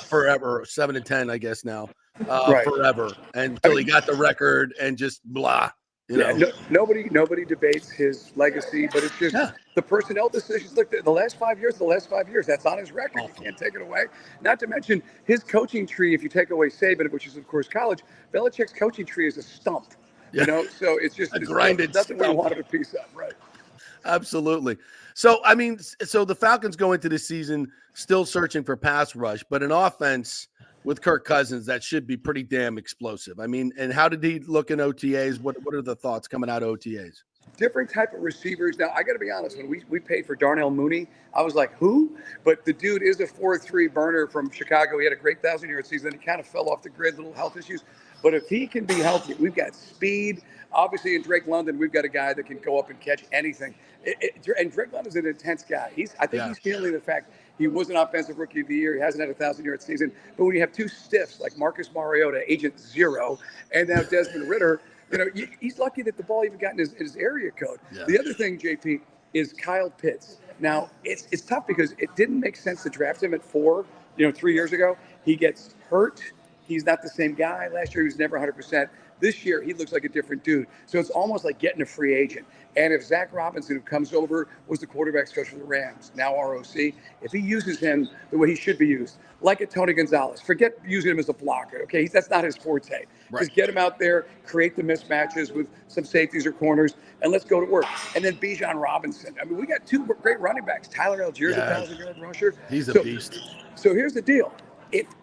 forever. 7-10, I guess now. Forever. Until he got the record and just blah. Nobody debates his legacy, but it's just the personnel decisions. Look, the last 5 years, that's on his record. You can't take it away. Not to mention his coaching tree, if you take away Saban, which is, of course, college, Belichick's coaching tree is a stump. So it's just grinded nothing we wanted a piece of, right? Absolutely. So, so the Falcons go into this season still searching for pass rush, but an offense with Kirk Cousins that should be pretty damn explosive. And how did he look in OTAs? What are the thoughts coming out of OTAs? Different type of receivers. Now, I got to be honest, when we paid for Darnell Mooney, I was like, who? But the dude is a 4.3 burner from Chicago. He had a great 1,000-yard season. He kind of fell off the grid, little health issues. But if he can be healthy, we've got speed. Obviously, in Drake London, we've got a guy that can go up and catch anything. And Drake London's an intense guy. I think he's feeling the fact he was an offensive rookie of the year. He hasn't had a 1,000-yard season. But when you have two stiffs like Marcus Mariota, Agent Zero, and now Desmond Ridder, he's lucky that the ball even got in his area code. Yeah. The other thing, JP, is Kyle Pitts. Now, it's tough because it didn't make sense to draft him at 4, 3 years ago. He gets hurt. He's not the same guy. Last year, he was never 100%. This year, he looks like a different dude. So it's almost like getting a free agent. And if Zach Robinson, who comes over, was the quarterback coach for the Rams, now ROC, if he uses him the way he should be used, like a Tony Gonzalez, forget using him as a blocker, okay? That's not his forte. Right. Just get him out there, create the mismatches with some safeties or corners, and let's go to work. And then Bijan Robinson. I mean, we got two great running backs. Tyler Algier, the 1,000-yard rusher. He's a beast. So here's the deal.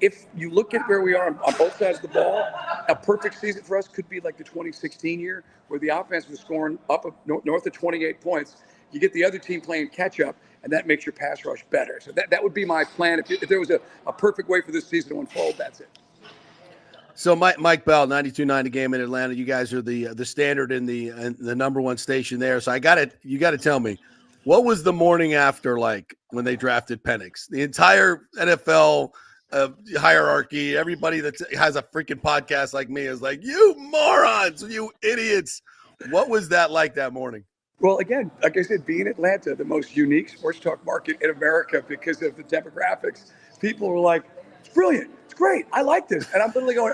If you look at where we are on both sides of the ball, a perfect season for us could be like the 2016 year where the offense was scoring up north of 28 points. You get the other team playing catch up, and that makes your pass rush better. So that would be my plan. If there was a perfect way for this season to unfold, that's it. So Mike Bell, 92.9 The Game in Atlanta. You guys are the standard in the number one station there. So you got to tell me, what was the morning after like when they drafted Penix? The entire NFL hierarchy, everybody that has a freaking podcast like me is like, you morons, you idiots. What was that like that morning? Well, again, like I said, being Atlanta, the most unique sports talk market in America because of the demographics, people were like, it's brilliant. It's great. I like this. And I'm literally going,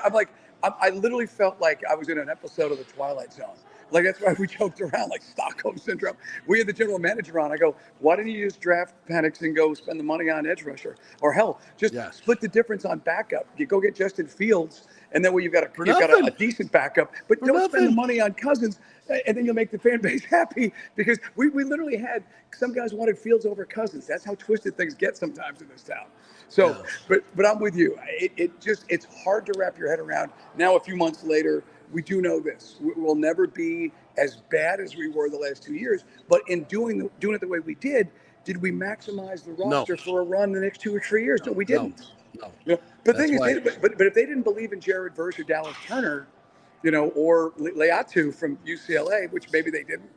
I literally felt like I was in an episode of The Twilight Zone. Like, that's why we joked around, like Stockholm Syndrome. We had the general manager on. I go, why didn't you just draft Penix and go spend the money on edge rusher? Or hell, just split the difference on backup. You go get Justin Fields, and then you've got a decent backup. But don't spend the money on Cousins, and then you'll make the fan base happy because we literally had some guys wanted Fields over Cousins. That's how twisted things get sometimes in this town. So, but I'm with you. It's hard to wrap your head around. Now, a few months later, we do know this. We'll never be as bad as we were the last 2 years. But in doing it the way we did we maximize the roster for a run the next 2 or 3 years? No, we didn't. No. You know, but the thing is, but if they didn't believe in Jared Verse or Dallas Turner, or Leatu from UCLA, which maybe they didn't,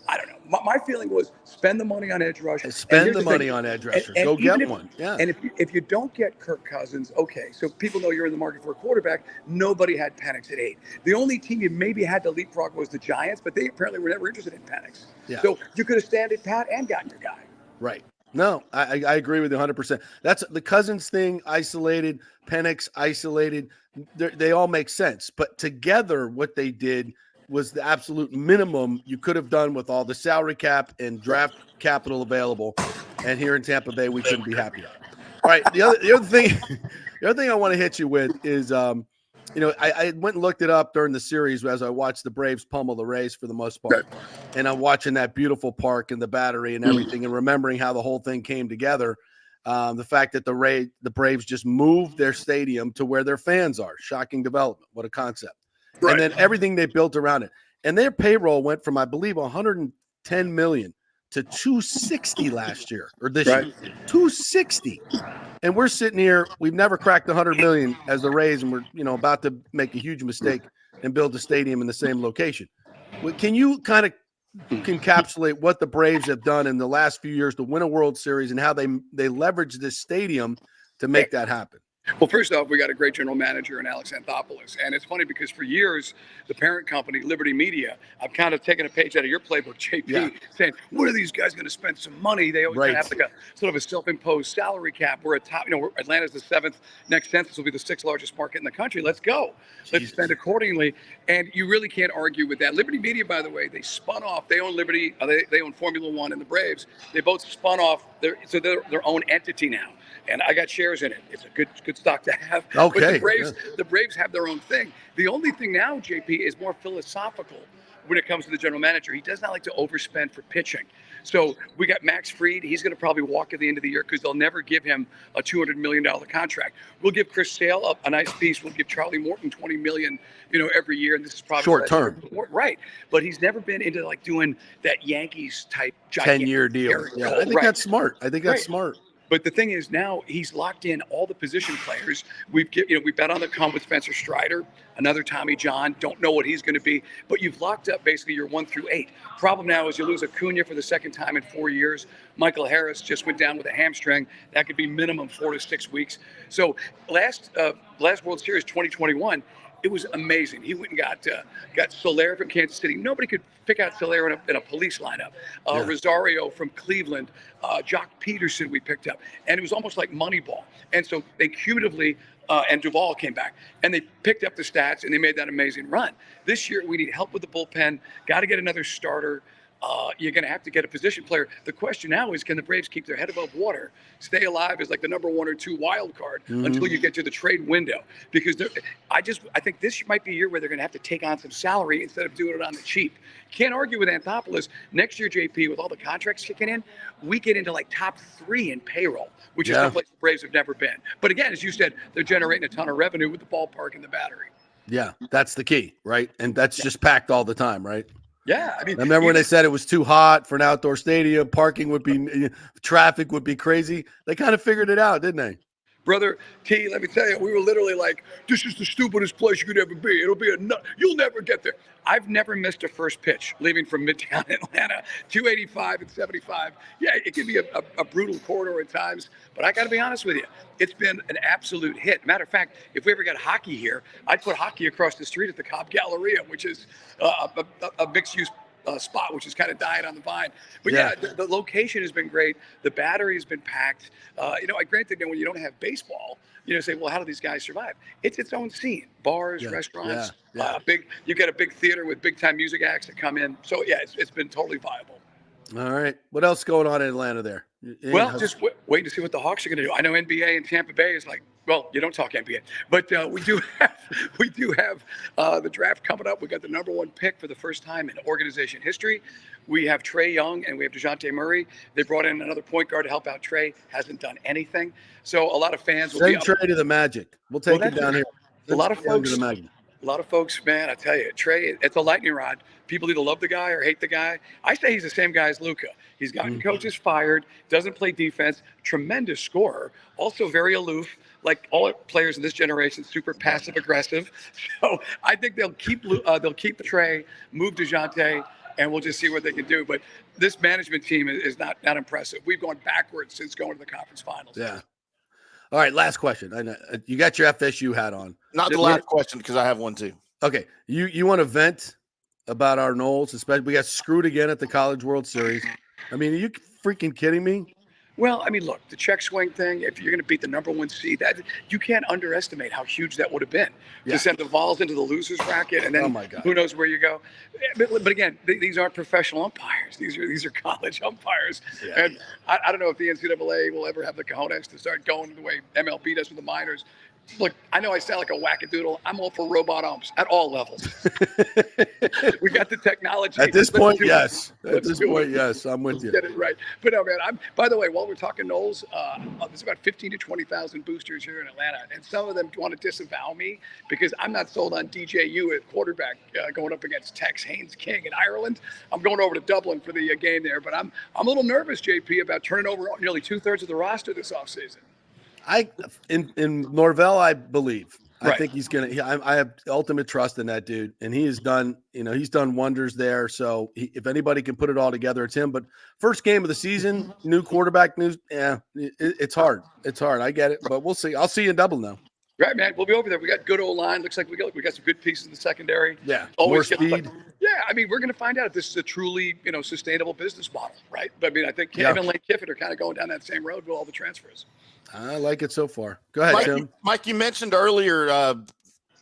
I don't know. My feeling was spend the money on edge rushers. Spend the money on edge rushers. Go get one. Yeah. And if you don't get Kirk Cousins, okay, so people know you're in the market for a quarterback. Nobody had Penix at 8. The only team you maybe had to leapfrog was the Giants, but they apparently were never interested in Penix. Yeah. So you could have standed pat and gotten your guy. Right. No, I agree with you 100%. That's the Cousins thing, isolated, Penix isolated. They all make sense. But together, what they did was the absolute minimum you could have done with all the salary cap and draft capital available. And here in Tampa Bay, we couldn't be happier. All right. The other thing I want to hit you with is, I went and looked it up during the series as I watched the Braves pummel the Rays for the most part. And I'm watching that beautiful park and the Battery and everything and remembering how the whole thing came together. The fact that the Braves just moved their stadium to where their fans are. Shocking development. What a concept. Right. And then everything they built around it. And their payroll went from, I believe, $110 million to $260 last year or this year. $260. And we're sitting here, we've never cracked $100 million as the Rays, and we're about to make a huge mistake and build a stadium in the same location. Can you kind of encapsulate what the Braves have done in the last few years to win a World Series and how they leverage this stadium to make that happen? Well, first off, we got a great general manager in Alex Anthopoulos. And it's funny because for years, the parent company, Liberty Media, I've kind of taken a page out of your playbook, JP, saying, what are these guys going to spend some money? They always have like a sort of a self-imposed salary cap. We're Atlanta's the 7th. Next census will be the 6th largest market in the country. Let's go. Let's spend accordingly. And you really can't argue with that. Liberty Media, by the way, they spun off. They own Liberty. They own Formula One and the Braves. They both spun off. They're their own entity now. And I got shares in it. It's a good stock to have. Okay. But the Braves have their own thing. The only thing now, JP, is more philosophical when it comes to the general manager. He does not like to overspend for pitching. So we got Max Fried. He's going to probably walk at the end of the year because they'll never give him a $200 million contract. We'll give Chris Sale a nice piece. We'll give Charlie Morton $20 million, every year. And this is probably short term. Right. But he's never been into like doing that Yankees type 10-year deal. Yeah, I think that's smart. Smart. But the thing is now he's locked in all the position players. We bet on the come with Spencer Strider, another Tommy John. Don't know what he's going to be, but you've locked up basically your 1 through 8. Problem now is you lose Acuna for the second time in 4 years. Michael Harris just went down with a hamstring. That could be minimum 4 to 6 weeks. So last World Series 2021. It was amazing. He went and got Soler from Kansas City. Nobody could pick out Soler in a police lineup. Rosario from Cleveland, Jock Peterson we picked up, and it was almost like Moneyball. And so they cumulatively, and Duvall came back, and they picked up the stats, and they made that amazing run. This year we need help with the bullpen. Got to get another starter. You're going to have to get a position player. The question now is, can the Braves keep their head above water, stay alive as like the number 1 or 2 wild card until you get to the trade window? Because I think this might be a year where they're going to have to take on some salary instead of doing it on the cheap. Can't argue with Anthopoulos. Next year, JP, with all the contracts kicking in, we get into like top 3 in payroll, which is someplace the Braves have never been. But again, as you said, they're generating a ton of revenue with the ballpark and the Battery. Yeah, that's the key, right? And that's just packed all the time, right? Yeah, I mean, remember when they said it was too hot for an outdoor stadium, parking would be, traffic would be crazy. They kind of figured it out, didn't they? Brother T, let me tell you, we were literally like, this is the stupidest place you could ever be. It'll be you'll never get there. I've never missed a first pitch leaving from Midtown Atlanta, 285 and 75. Yeah, it can be a brutal corridor at times, but I got to be honest with you. It's been an absolute hit. Matter of fact, if we ever got hockey here, I'd put hockey across the street at the Cobb Galleria, which is a mixed-use spot, which is kind of dying on the vine. But the location has been great. The Battery has been packed. I granted that when you don't have baseball, say, well, how do these guys survive? It's its own scene. Bars, restaurants, you get a big theater with big time music acts that come in. So it's been totally viable. All right. What else going on in Atlanta there? Well, just waiting to see what the Hawks are going to do. I know NBA and Tampa Bay is like, well, you don't talk NBA, but we do have the draft coming up. We got the number 1 pick for the first time in organization history. We have Trae Young and we have DeJounte Murray. They brought in another point guard to help out Trae. Hasn't done anything. So a lot of fans will send Trae to the Magic. We'll take it down here. A lot of folks, man, I tell you, Trae, it's a lightning rod. People either love the guy or hate the guy. I say he's the same guy as Luka. He's gotten coaches fired, doesn't play defense, tremendous scorer, also very aloof, like all players in this generation, super passive aggressive. So I think they'll keep Trae, move DeJounte, and we'll just see what they can do. But this management team is not impressive. We've gone backwards since going to the conference finals. Yeah. All right, last question. I know you got your FSU hat on. Not the last question, because I have one too. Okay, you want to vent about our Knowles? Especially, we got screwed again at the College World Series. I mean, are you freaking kidding me? Well, I mean, look, the check swing thing, if you're going to beat the number 1 seed, that you can't underestimate how huge that would have been to send the Vols into the losers bracket, and then who knows where you go. But again, these aren't professional umpires. These are college umpires. Yeah, and I don't know if the NCAA will ever have the cojones to start going the way MLB does with the minors. Look, I know I sound like a wackadoodle. I'm all for robot umps at all levels. We got the technology. At this point, yes. At this point, yes. I'm with you. Get it right. But no, man, by the way, while we're talking Knowles, there's about 15 to 20,000 boosters here in Atlanta, and some of them want to disavow me because I'm not sold on DJU at quarterback going up against Tex Haynes King in Ireland. I'm going over to Dublin for the game there, but I'm a little nervous, JP, about turning over nearly 2/3 of the roster this offseason. In Norvell, I believe. Right. I think he's gonna. I have ultimate trust in that dude, and he has done. He's done wonders there. So if anybody can put it all together, it's him. But first game of the season, new quarterback news. Yeah, it's hard. It's hard. I get it, but we'll see. I'll see you in Dublin though. Right, man. We'll be over there. We got good old line. Looks like we got some good pieces in the secondary. Yeah, always more speed. I mean, we're going to find out if this is a truly sustainable business model, right? But I mean, I think Kevin and Lane Kiffin are kind of going down that same road with all the transfers. I like it so far. Go ahead, Tim. Mike, you mentioned earlier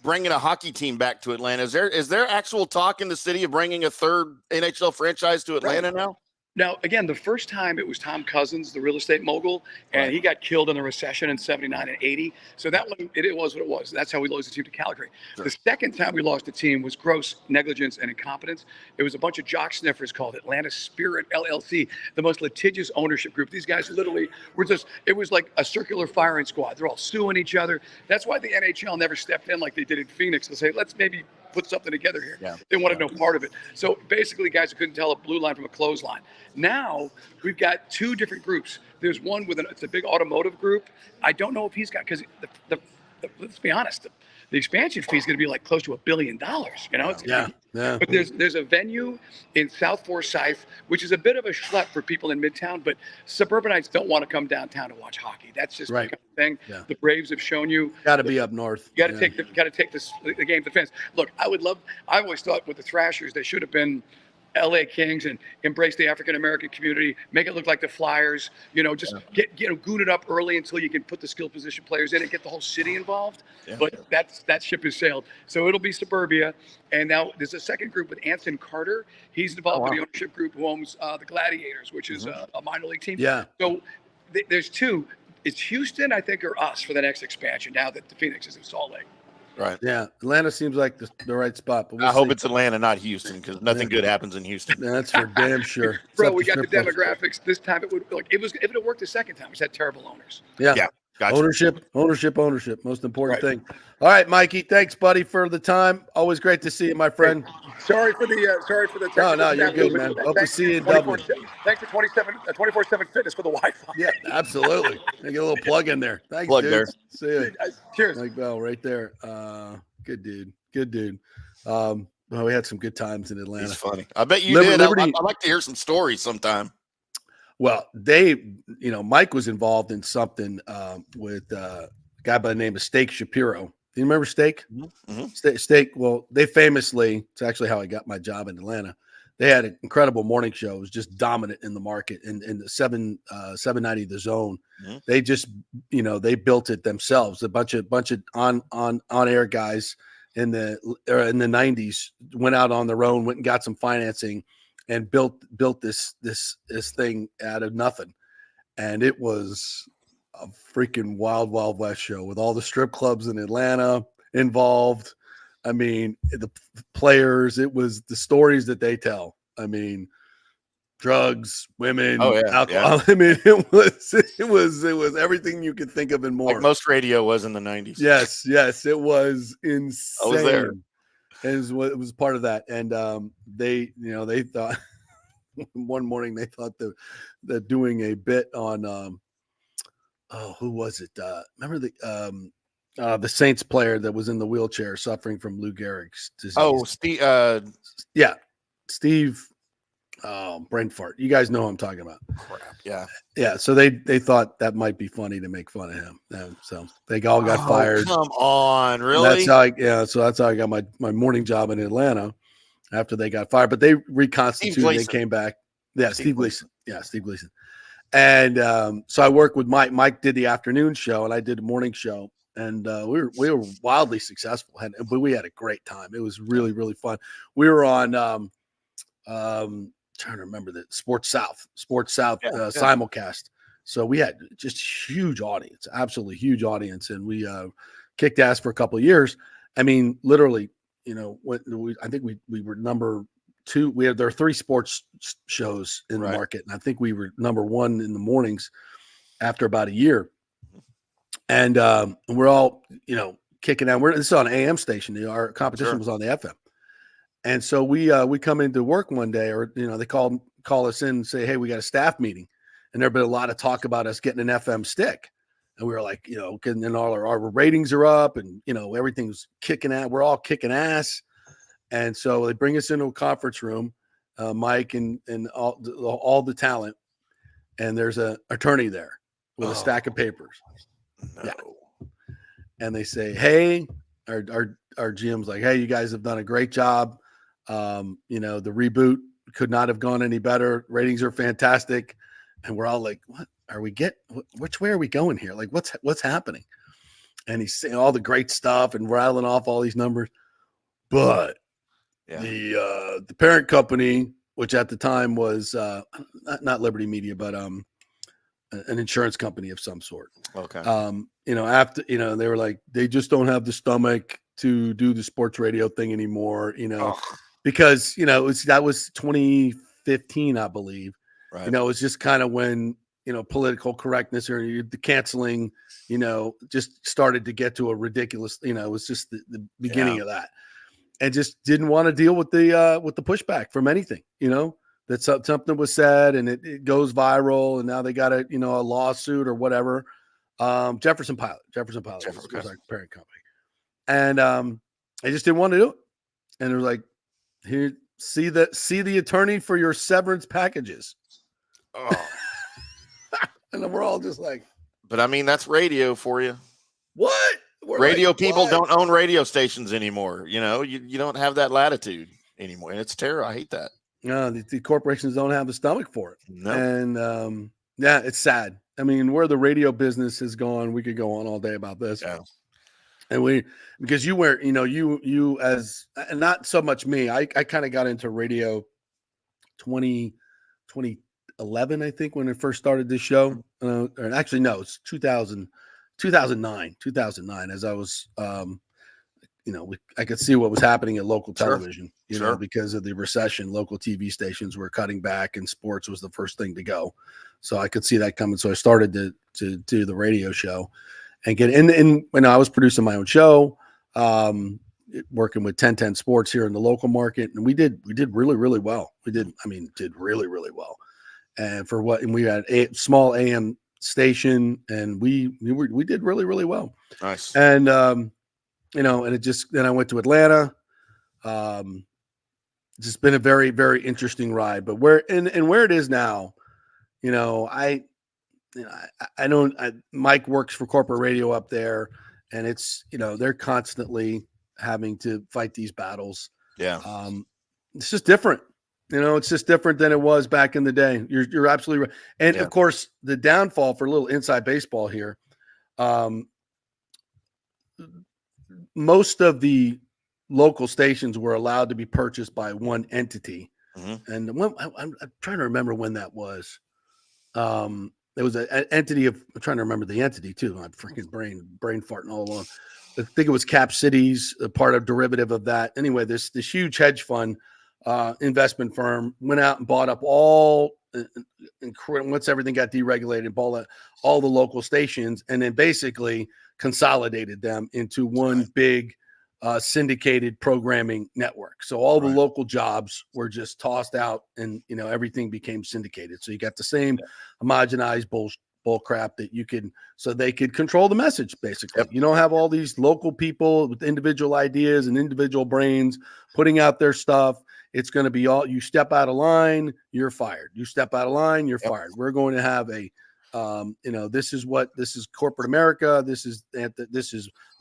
bringing a hockey team back to Atlanta. Is there actual talk in the city of bringing a third NHL franchise to Atlanta now? Now, again, the first time it was Tom Cousins, the real estate mogul, and he got killed in the recession in 79 and 80. So that one, it was what it was. That's how we lost the team to Calgary. Sure. The second time we lost the team was gross negligence and incompetence. It was a bunch of jock sniffers called Atlanta Spirit LLC, the most litigious ownership group. These guys literally were it was like a circular firing squad. They're all suing each other. That's why the NHL never stepped in like they did in Phoenix to say, let's maybe put something together here. Yeah. They wanted no part of it. So basically, guys who couldn't tell a blue line from a clothesline. Now we've got 2 different groups. There's one it's a big automotive group. I don't know if he's got, because the let's be honest, the expansion fee is going to be like close to $1 billion. You know, it's Yeah. But there's a venue in South Forsyth, which is a bit of a schlep for people in Midtown, but suburbanites don't want to come downtown to watch hockey. That's just Right. the kind of thing. Yeah. The Braves have shown you. Got to be up north. You got to take the game to the fans. Look, I always thought with the Thrashers, they should have been LA Kings and embrace the African American community, make it look like the Flyers, just goon it up early until you can put the skill position players in and get the whole city involved. Yeah. But that ship has sailed. So it'll be suburbia. And now there's a second group with Anson Carter. He's involved with the ownership group who owns the Gladiators, which is a minor league team. Yeah. So there's two. It's Houston, I think, or us for the next expansion now that the Phoenix is in Salt Lake. Right. Yeah. Atlanta seems like the right spot. But I hope it's Atlanta, not Houston, because nothing good happens in Houston. That's for damn sure. Bro, we got the demographics. This time it would if it had worked the second time, we had terrible owners. Yeah. Gotcha. Ownership. Most important thing. All right, Mikey. Thanks, buddy, for the time. Always great to see you, my friend. Sorry for the. No, you're good, man. Hope to see you in Dublin. Thanks for 24/7 fitness for the Wi-Fi. Yeah, absolutely. Get a little plug in there. Thanks, plug dude. there. See you. Cheers. Like Bell right there. Good dude. Well, we had some good times in Atlanta. He's funny. I bet you did. I'd like to hear some stories sometime. Well, Mike was involved in something with a guy by the name of Steak Shapiro. Do you remember Steak? Mm-hmm. Steak. Well, they famously, it's actually how I got my job in Atlanta. They had an incredible morning show. It was just dominant in the market. In the 790 The Zone, they just, they built it themselves. A bunch of on air guys in the 90s went out on their own, went and got some financing, and built this thing out of nothing. And it was a freaking wild west show with all the strip clubs in Atlanta involved. I mean, the players, it was the stories that they tell. I mean, drugs, women, alcohol. Yeah. I mean, it was everything you could think of and more. Like most radio was in the 90s. Yes, it was insane. I was there. It was part of that. And they thought one morning they thought that doing a bit on who was it? Remember the Saints player that was in the wheelchair suffering from Lou Gehrig's disease. Oh, Steve. Steve. Brain fart. You guys know who I'm talking about. Crap. Yeah. Yeah. So they thought that might be funny to make fun of him. So they all got fired. Come on, really? So that's how I got my morning job in Atlanta after they got fired. But they reconstituted. They came back. Yeah, Steve Gleason. Yeah, Steve Gleason. And so I worked with Mike. Mike did the afternoon show, and I did the morning show. And we were wildly successful, but we had a great time. It was really, really fun. We were on trying to remember the Sports South simulcast. So we had just huge audience, absolutely huge audience, and we kicked ass for a couple of years. I mean, literally, I think we were number 2. There are 3 sports shows in the market, and I think we were number 1 in the mornings after about a year. And we're all, kicking out. This is on an AM station. Our competition was on the FM. And so we come into work one day, or they call us in and say, hey, we got a staff meeting, and there'd been a lot of talk about us getting an FM stick, and we were like, and then all our ratings are up, and everything's kicking out. We're all kicking ass, and so they bring us into a conference room, Mike and all the talent, and there's an attorney there with a stack of papers. No. Yeah. And they say, hey, our GM's like, hey, you guys have done a great job. The reboot could not have gone any better. Ratings are fantastic. And we're all like, what are we which way are we going here? Like, what's happening? And he's saying all the great stuff and rattling off all these numbers. But the parent company, which at the time was not Liberty Media, but an insurance company of some sort. Okay. After, they were like, they just don't have the stomach to do the sports radio thing anymore, because, that was 2015, I believe. Right. It was just kind of when, political correctness or the canceling, just started to get to a ridiculous, it was just the beginning of that, and just didn't want to deal with the pushback from anything, that something was said and it goes viral, and now they got a lawsuit or whatever. Jefferson Pilot was Okay. our parent company. And I just didn't want to do it. And it was like, here, see the attorney for your severance packages. Oh, And then we're all just like, but I mean, that's radio for you. what? We're Radio like, people what? don't own radio stations anymore. You know, you don't have that latitude anymore. And it's terrible. I hate that. No, the corporations don't have the stomach for it. No. And yeah, it's sad. I mean, where the radio business has gone, we could go on all day about this. Yeah. And because you were, you as, and not so much me, I kind of got into radio 2011, I think, when I first started this show. Or actually, no, it's 2009, as I was, I could see what was happening at local television, because of the recession. Local TV stations were cutting back and sports was the first thing to go. So I could see that coming. So I started to do the radio show and get in when I was producing my own show, working with 1010 Sports here in the local market. And we did really, really well. Did really, really well. And we had a small AM station, and we did really, really well. Nice. And, and then I went to Atlanta. Just been a very, very interesting ride, but where it is now, Mike works for corporate radio up there, and it's, they're constantly having to fight these battles. Yeah. It's just different. It's just different than it was back in the day. You're absolutely right. And of course, the downfall, for a little inside baseball here, most of the local stations were allowed to be purchased by one entity. Mm-hmm. And I'm trying to remember when that was. There was an entity I'm trying to remember the entity too. My freaking brain farting all along. I think it was Cap Cities, a part of derivative of that. Anyway, this huge hedge fund investment firm went out and bought up all, once everything got deregulated, bought all the local stations, and then basically consolidated them into one big syndicated programming network. So all the local jobs were just tossed out, and everything became syndicated. So you got the same homogenized bull crap that so they could control the message. Basically, you don't have all these local people with individual ideas and individual brains putting out their stuff. It's going to be all, you step out of line, you're fired. You step out of line, you're fired. We're going to have this is corporate America. This is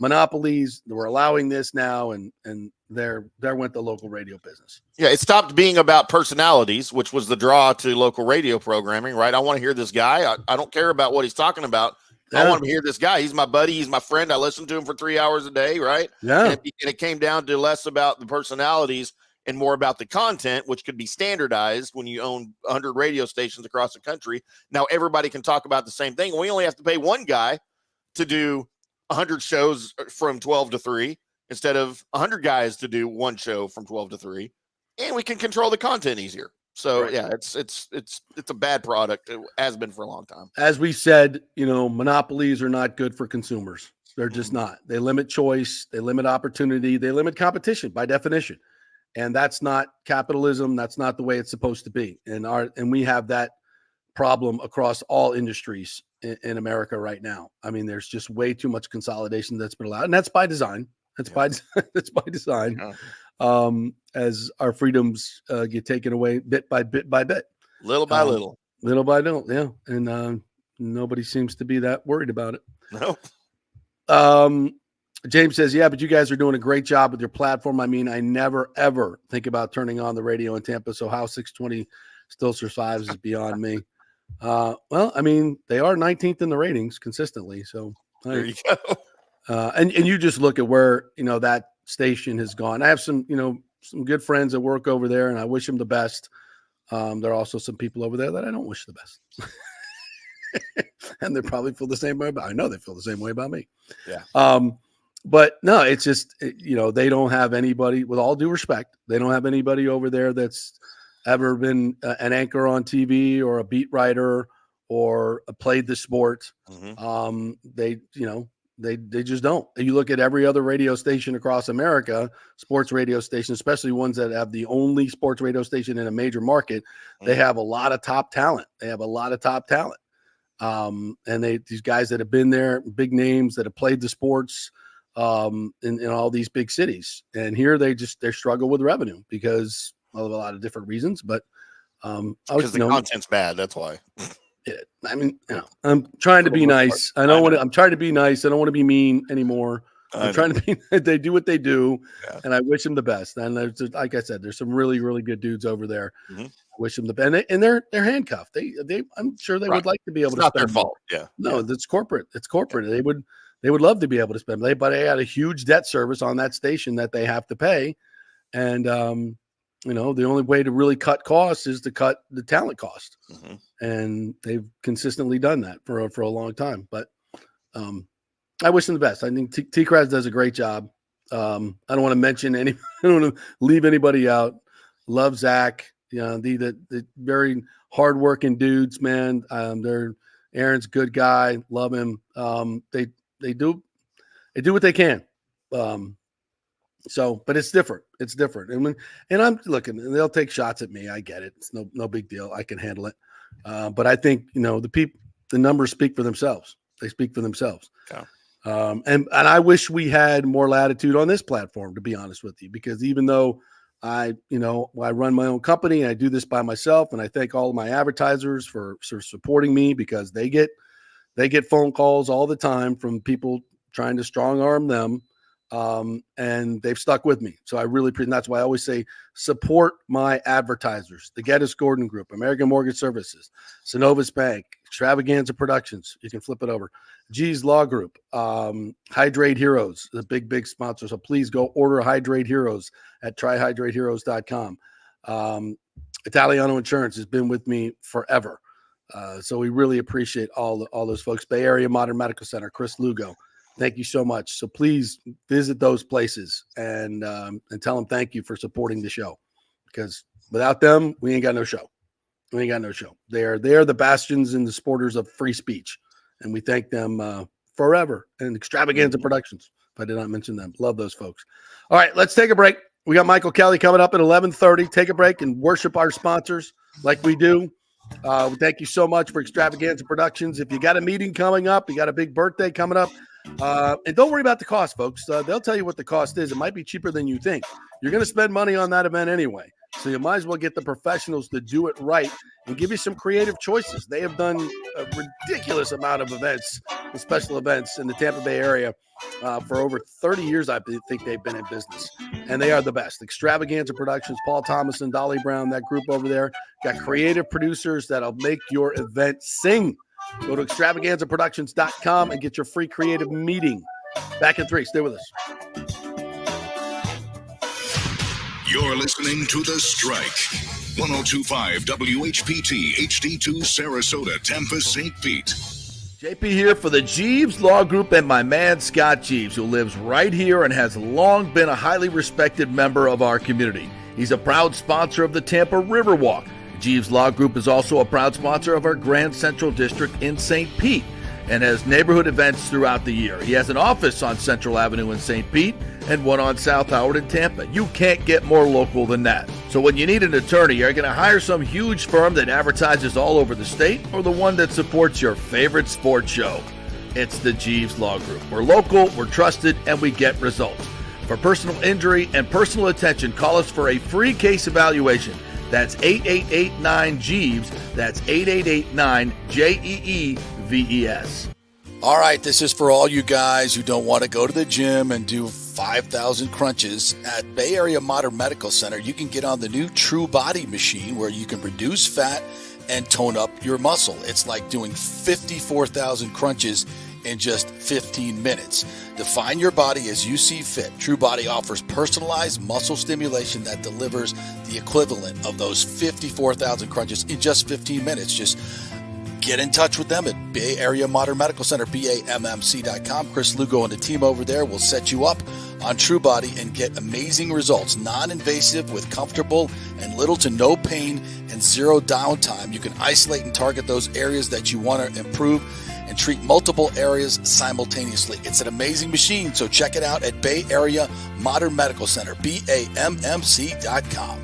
monopolies. We're allowing this now. And there went the local radio business. Yeah. It stopped being about personalities, which was the draw to local radio programming, right? I want to hear this guy. I don't care about what he's talking about. I want to hear this guy. He's my buddy. He's my friend. I listen to him for 3 hours a day. Right. Yeah. And it came down to less about the personalities and more about the content, which could be standardized when you own 100 radio stations across the country. Now everybody can talk about the same thing. We only have to pay one guy to do 100 shows from 12 to 3 instead of 100 guys to do one show from 12 to 3, and we can control the content easier. So it's a bad product. It has been for a long time. As we said, monopolies are not good for consumers. They're just not. They limit choice, they limit opportunity, they limit competition by definition. And that's not capitalism. That's not the way it's supposed to be. And we have that problem across all industries in America right now. I mean, there's just way too much consolidation that's been allowed, and that's by design. That's by design. Yeah. As our freedoms get taken away bit by bit, little by little. Yeah. And nobody seems to be that worried about it. Nope. James says, yeah, but you guys are doing a great job with your platform. I mean, I never, ever think about turning on the radio in Tampa. So how 620 still survives is beyond me. Well, I mean, they are 19th in the ratings consistently. So there you go. And you just look at where, that station has gone. I have some good friends that work over there, and I wish them the best. There are also some people over there that I don't wish the best. And they probably feel the same way I know they feel the same way about me. Yeah. But no, it's just, they don't have anybody, with all due respect, they don't have anybody over there that's ever been an anchor on TV or a beat writer or played the sport. Mm-hmm. They just don't. You look at every other radio station across America, sports radio stations, especially ones that have the only sports radio station in a major market, they have a lot of top talent. And these guys that have been there, big names that have played the sports in all these big cities. And here they struggle with revenue because of a lot of different reasons. But because the content's bad. That's why. I mean, I'm trying to be nice. I'm trying to be nice. I don't want to be mean anymore. I'm trying to be. They do what they do, and I wish them the best. And like I said, there's some really, really good dudes over there. Mm-hmm. I wish them the best. And they're handcuffed. I'm sure they would like to be able to. Not spend their fault. Yeah. No, it's corporate. It's corporate. They would love to be able to spend. But they had a huge debt service on that station that they have to pay, and the only way to really cut costs is to cut the talent cost. Mm-hmm. And they've consistently done that for a long time. But I wish them the best. I think T-Kraz does a great job. I don't want to mention I don't want to leave anybody out. Love Zach. The very hardworking dudes, man. Aaron's a good guy. Love him. They do what they can. But it's different. It's different. And I'm looking, and they'll take shots at me. I get it. It's no big deal. I can handle it. But I think, the numbers speak for themselves. They speak for themselves. Yeah. And I wish we had more latitude on this platform, to be honest with you, because even though I run my own company and I do this by myself, and I thank all of my advertisers for supporting me, because they get phone calls all the time from people trying to strong arm them. And they've stuck with me. So I really appreciate, that's why I always say support my advertisers, the Geddes Gordon Group, American Mortgage Services, Synovus Bank, Extravaganza Productions. You can flip it over. G's Law Group, Hydrate Heroes, the big sponsor. So please go order Hydrate Heroes at tryhydrateheroes.com. Italiano Insurance has been with me forever. So we really appreciate all those folks. Bay Area Modern Medical Center, Chris Lugo. Thank you so much. So please visit those places and tell them thank you for supporting the show, because without them, we ain't got no show. We ain't got no show. They're the bastions and the supporters of free speech, and we thank them forever. And Extravaganza Productions, if I did not mention them. Love those folks. All right, let's take a break. We got Michael Kelly coming up at 11:30. Take a break and worship our sponsors like we do. Thank you so much for Extravaganza Productions. If you got a meeting coming up, you got a big birthday coming up, and don't worry about the cost, folks. They'll tell you what the cost is. It might be cheaper than you think. You're going to spend money on that event anyway, so you might as well get the professionals to do it right and give you some creative choices. They have done a ridiculous amount of events, special events in the Tampa Bay area for over 30 years. I think they've been in business, and they are the best. Extravaganza Productions, Paul Thomas and Dolly Brown, that group over there, got creative producers that'll make your event sing. Go to extravaganzaproductions.com and get your free creative meeting. Back in 3. Stay with us. You're listening to The Strike. 102.5 WHPT HD2 Sarasota, Tampa, St. Pete. JP here for the Jeeves Law Group and my man Scott Jeeves, who lives right here and has long been a highly respected member of our community. He's a proud sponsor of the Tampa Riverwalk. Jeeves Law Group is also a proud sponsor of our Grand Central District in St. Pete and has neighborhood events throughout the year. He has an office on Central Avenue in St. Pete and one on South Howard in Tampa. You can't get more local than that. So when you need an attorney, you're going to hire some huge firm that advertises all over the state, or the one that supports your favorite sports show. It's the Jeeves Law Group. We're local, we're trusted, and we get results. For personal injury and personal attention, call us for a free case evaluation. That's 8889-JEEVES. That's 8889-JEEVES. All right, this is for all you guys who don't want to go to the gym and do 5,000 crunches. At Bay Area Modern Medical Center, you can get on the new True Body machine where you can reduce fat and tone up your muscle. It's like doing 54,000 crunches in just 15 minutes. Define your body as you see fit. True Body offers personalized muscle stimulation that delivers the equivalent of those 54,000 crunches in just 15 minutes. Just get in touch with them at Bay Area Modern Medical Center, BAMMC.com. Chris Lugo and the team over there will set you up on True Body and get amazing results. Non-invasive with comfortable and little to no pain and zero downtime. You can isolate and target those areas that you want to improve and treat multiple areas simultaneously. It's an amazing machine, so check it out at Bay Area Modern Medical Center, BAMMC.com.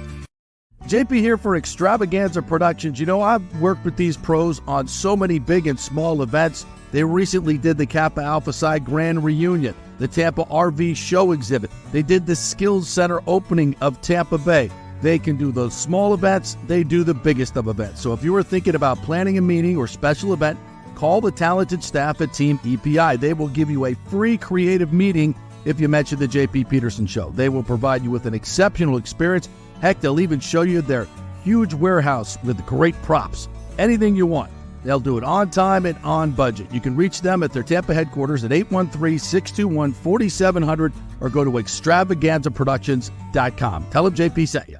JP here for Extravaganza Productions. You know, I've worked with these pros on so many big and small events. They recently did the Kappa Alpha Psi Grand Reunion, the Tampa RV Show Exhibit. They did the Skills Center opening of Tampa Bay. They can do those small events. They do the biggest of events. So if you were thinking about planning a meeting or special event, call the talented staff at Team EPI. They will give you a free creative meeting if you mention the JP Peterson Show. They will provide you with an exceptional experience. Heck, they'll even show you their huge warehouse with great props. Anything you want. They'll do it on time and on budget. You can reach them at their Tampa headquarters at 813-621-4700 or go to extravaganzaproductions.com. Tell them JP sent you.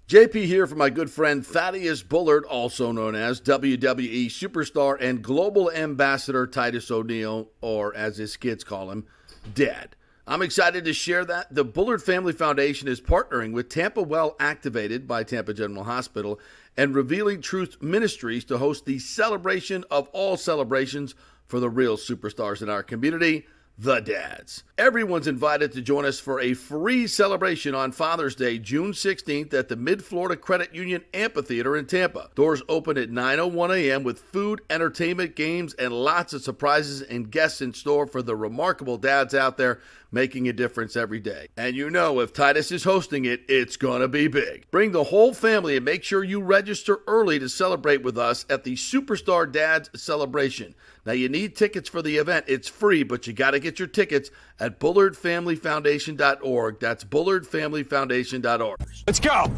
JP here for my good friend Thaddeus Bullard, also known as WWE superstar and global ambassador Titus O'Neil, or as his kids call him, Dad. I'm excited to share that the Bullard Family Foundation is partnering with Tampa Well Activated by Tampa General Hospital and Revealing Truth Ministries to host the celebration of all celebrations for the real superstars in our community, the Dads. Everyone's invited to join us for a free celebration on Father's Day, June 16th at the Mid-Florida Credit Union Amphitheater in Tampa. Doors open at 9:01 a.m. with food, entertainment, games, and lots of surprises and guests in store for the remarkable dads out there making a difference every day. And you know, if Titus is hosting it, it's gonna be big. Bring the whole family and make sure you register early to celebrate with us at the Superstar Dads Celebration. Now, you need tickets for the event. It's free, but you got to get your tickets at bullardfamilyfoundation.org. That's bullardfamilyfoundation.org. Let's go.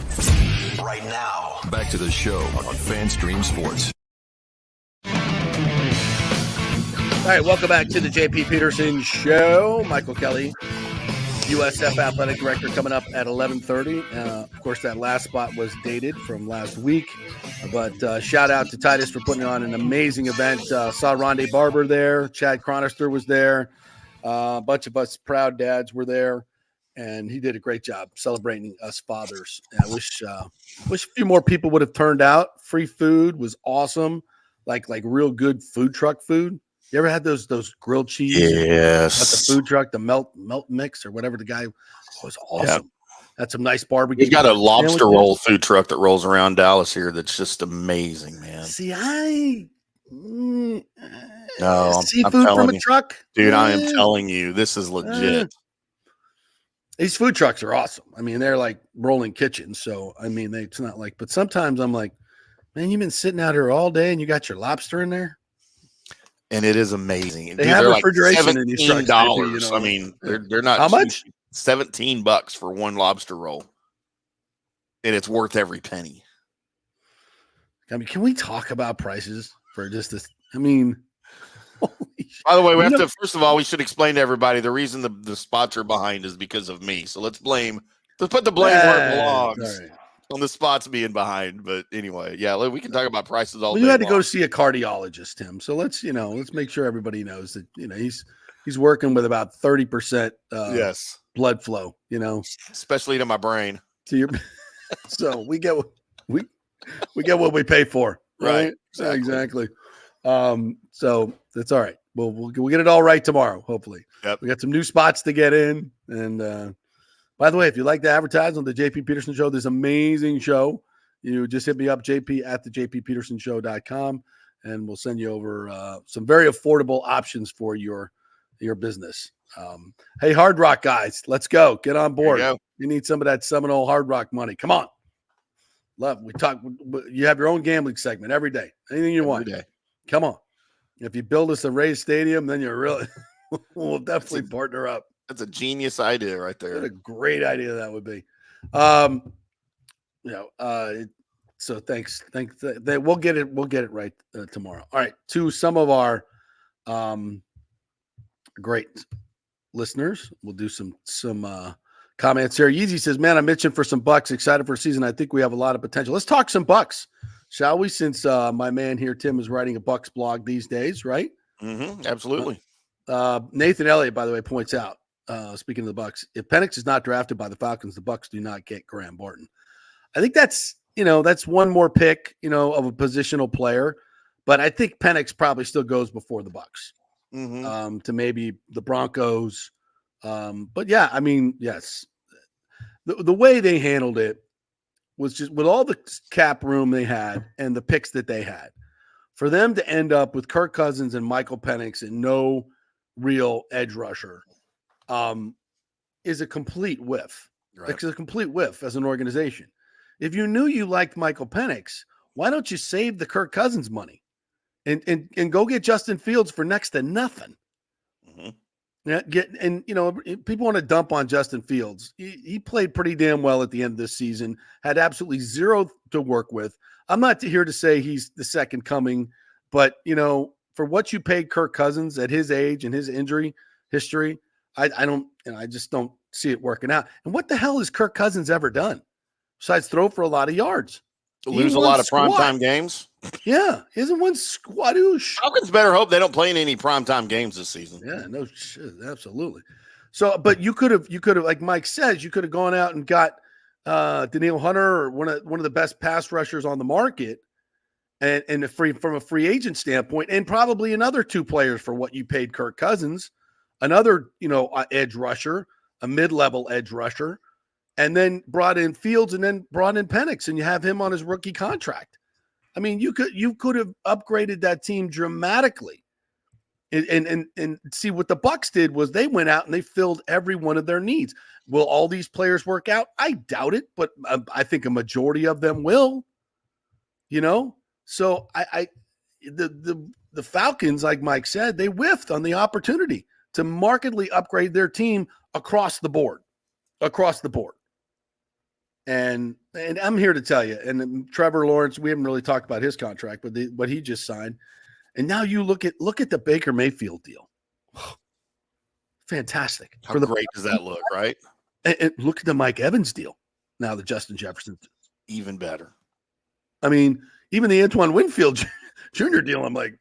Right now. Back to the show on FanStream Sports. All right, welcome back to the JP Peterson Show. Michael Kelly, USF Athletic Director, coming up at 11:30. Of course, that last spot was dated from last week. But shout out to Titus for putting on an amazing event. Saw Rondé Barber there. Chad Chronister was there. A bunch of us proud dads were there. And he did a great job celebrating us fathers. And I wish a few more people would have turned out. Free food was awesome. Like real good food truck food. You ever had those grilled cheese? Yes. At the food truck, the melt mix or whatever the guy was awesome. Yeah. Had some nice barbecue. He's got a lobster roll food truck that rolls around Dallas here. That's just amazing, man. See, seafood from a truck, dude. I am telling you, this is legit. These food trucks are awesome. I mean, they're like rolling kitchens. So I mean, it's not like. But sometimes I'm like, man, you've been sitting out here all day and you got your lobster in there. And it is amazing. They have refrigeration in these trucks. $17. I mean, they're not how much? $17 for one lobster roll, and it's worth every penny. I mean, can we talk about prices for just this? I mean, by the way, we have to. First of all, we should explain to everybody the reason the spots are behind is because of me. So let's put the blame where it belongs. Right. On the spots being behind. But anyway, yeah, we can talk about prices all day. You had to go see a cardiologist, Tim. So let's make sure everybody knows that he's working with about 30% yes blood flow, especially to my brain. To your so we get what we we pay for, right? Exactly. So that's all right. We'll get it all right tomorrow, hopefully. Yep. We got some new spots to get in. And by the way, if you'd like to advertise on the JP Peterson Show, this amazing show, you just hit me up, JP at the jpppetersonshow.com, and we'll send you over some very affordable options for your business. Hey, Hard Rock guys, let's go. Get on board. You need some of that Seminole Hard Rock money. Come on. We talk. You have your own gambling segment every day. Anything you want. Come on. If you build us a Rays stadium, then you're really we'll definitely partner up. That's a genius idea right there. What a great idea that would be. So thanks. We'll get it right tomorrow. All right. To some of our great listeners, we'll do some comments here. Yeezy says, man, I'm itching for some Bucks. Excited for a season. I think we have a lot of potential. Let's talk some Bucks, shall we? Since my man here, Tim, is writing a Bucks blog these days, right? Mm-hmm, absolutely. Nathan Elliott, by the way, points out, speaking of the Bucks, if Penix is not drafted by the Falcons, the Bucks do not get Graham Barton. I think that's one more pick, of a positional player, but I think Penix probably still goes before the Bucks, to maybe the Broncos. But yeah, I mean, yes, the way they handled it was just with all the cap room they had and the picks that they had, for them to end up with Kirk Cousins and Michael Penix and no real edge rusher is a complete whiff. Right. It's a complete whiff as an organization. If you knew you liked Michael Penix, why don't you save the Kirk Cousins money and go get Justin Fields for next to nothing? Mm-hmm. People want to dump on Justin Fields. He played pretty damn well at the end of this season, had absolutely zero to work with. I'm not here to say he's the second coming, but, for what you paid Kirk Cousins at his age and his injury history, I just don't see it working out. And what the hell has Kirk Cousins ever done besides throw for a lot of yards? Lose a lot of primetime games. Yeah, he hasn't won squadoosh. Falcons better hope they don't play in any primetime games this season. Yeah, no shit, absolutely. So, but you could have, like Mike says, you could have gone out and got Daniil Hunter or one of the best pass rushers on the market, and from a free agent standpoint, and probably another two players for what you paid Kirk Cousins, another edge rusher, a mid-level edge rusher, and then brought in Fields and then brought in Penix, and you have him on his rookie contract. I mean, you could have upgraded that team dramatically, and see what the Bucs did was they went out and they filled every one of their needs. Will all these players work out? I doubt it, but I think a majority of them will. So the Falcons, like Mike said, they whiffed on the opportunity to markedly upgrade their team across the board. And I'm here to tell you, and Trevor Lawrence, we haven't really talked about his contract, but what he just signed. And now you look at the Baker Mayfield deal. Fantastic. How great does that look, right? And look at the Mike Evans deal. Now the Justin Jefferson. Even better. I mean, even the Antoine Winfield Jr. deal, I'm like,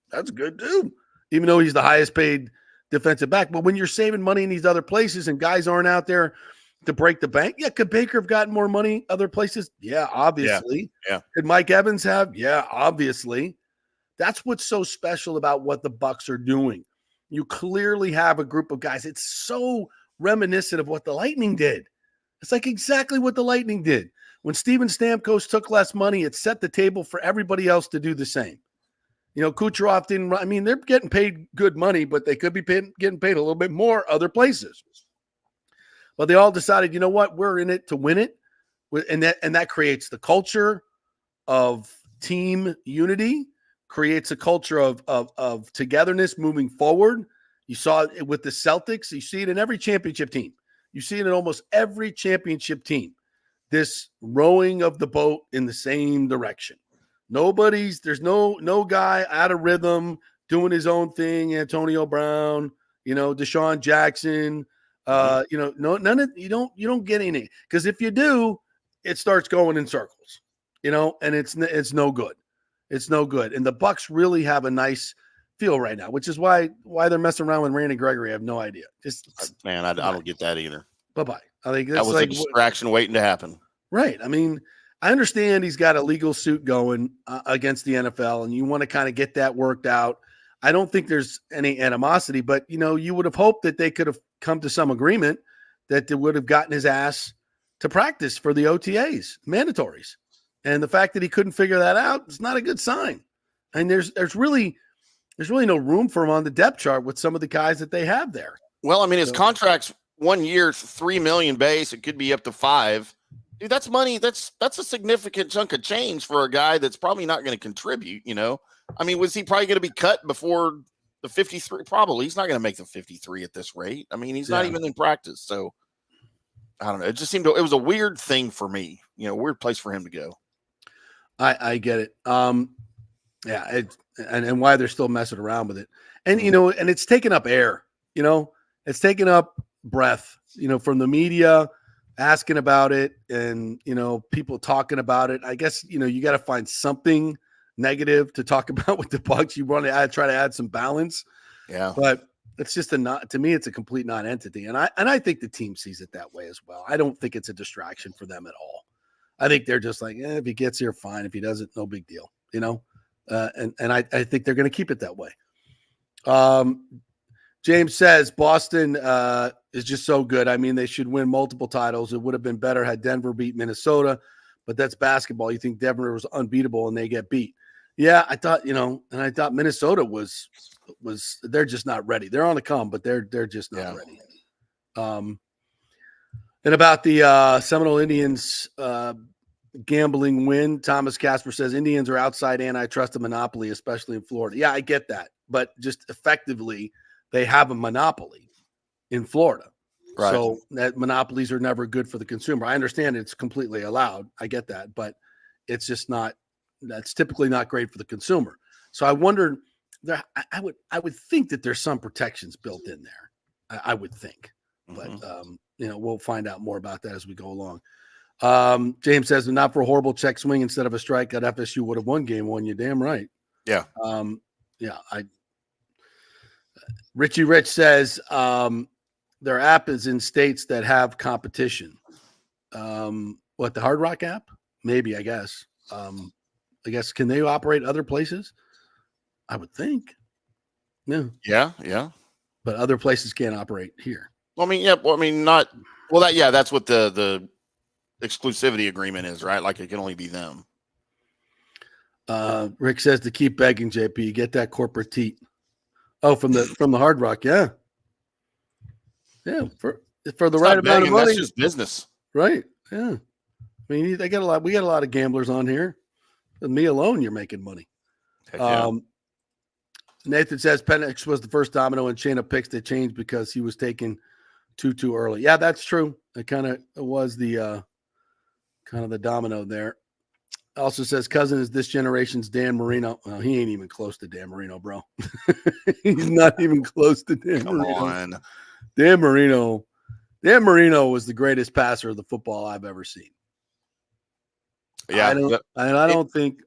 that's good too. Even though he's the highest paid defensive back. But when you're saving money in these other places and guys aren't out there to break the bank, could Baker have gotten more money other places? Yeah, obviously. Yeah. Could Mike Evans have? Yeah, obviously. That's what's so special about what the Bucs are doing. You clearly have a group of guys. It's so reminiscent of what the Lightning did. It's like exactly what the Lightning did. When Steven Stamkos took less money, it set the table for everybody else to do the same. Kucherov didn't run. I mean, they're getting paid good money, but they could be getting paid a little bit more other places. But they all decided, you know what? We're in it to win it. And that creates the culture of team unity, creates a culture of togetherness moving forward. You saw it with the Celtics. You see it in every championship team. You see it in almost every championship team. This rowing of the boat in the same direction. There's no guy out of rhythm doing his own thing. Antonio Brown, Deshaun Jackson, none of you don't get any, because if you do, it starts going in circles, and it's no good. It's no good. And the Bucs really have a nice feel right now, which is why they're messing around with Randy Gregory. I have no idea. I don't get that either. Bye-bye. I think that was a distraction waiting to happen. Right. I mean, I understand he's got a legal suit going against the NFL, and you want to kind of get that worked out. I don't think there's any animosity, but, you would have hoped that they could have come to some agreement that they would have gotten his ass to practice for the OTAs, mandatories. And the fact that he couldn't figure that out is not a good sign. And there's really no room for him on the depth chart with some of the guys that they have there. Well, I mean, his contract's 1 year, $3 million base. It could be up to $5 million. Dude, that's money. That's a significant chunk of change for a guy that's probably not going to contribute. I mean, was he probably going to be cut before the 53? Probably. He's not going to make the 53 at this rate. I mean, he's not even in practice. So I don't know. It just seemed it was a weird thing for me. Weird place for him to go. I get it. And why they're still messing around with it. And, and it's taking up air, it's taking up breath, from the media asking about it and, people talking about it. I guess, you got to find something negative to talk about with the Bucs. You want to try to add some balance. Yeah. But it's just to me, it's a complete non-entity. And I think the team sees it that way as well. I don't think it's a distraction for them at all. I think they're just like, if he gets here, fine. If he doesn't, no big deal, And I think they're going to keep it that way. James says Boston is just so good. I mean, they should win multiple titles. It would have been better had Denver beat Minnesota, but that's basketball. You think Denver was unbeatable and they get beat. Yeah, I thought, and I thought Minnesota was they're just not ready. They're on the come, but they're just not ready. And about the Seminole Indians gambling win, Thomas Casper says Indians are outside antitrust monopoly, especially in Florida. Yeah, I get that, but just effectively, they have a monopoly in Florida. Right. So that monopolies are never good for the consumer. I understand it's completely allowed. I get that, but it's just not. That's typically not great for the consumer. So I wondered. I would think that there's some protections built in there. I would think, but we'll find out more about that as we go along. James says, not for a horrible check swing instead of a strikeout, FSU would have won game one. You're damn right. Yeah. Richie Rich says their app is in states that have competition. What, the Hard Rock app? Maybe, I guess. Can they operate other places? I would think. Yeah. But other places can't operate here. Well, I mean, yeah. Well, I mean, not. Well, that's what the exclusivity agreement is, right? Like it can only be them. Rick says to keep begging, JP, get that corporate teat. Oh, from the Hard Rock, yeah. For the right amount of money. That's just business, right? Yeah. I mean, we got a lot of gamblers on here. With me alone, you're making money. Heck yeah. Nathan says Penix was the first domino in chain of picks that changed because he was taken too early. Yeah, that's true. It kind of was the the domino there. Also says cousin is this generation's Dan Marino. Well, he ain't even close to Dan Marino, bro. He's not even close to Dan Marino. On. Dan Marino was the greatest passer of the football I've ever seen. Yeah, I don't think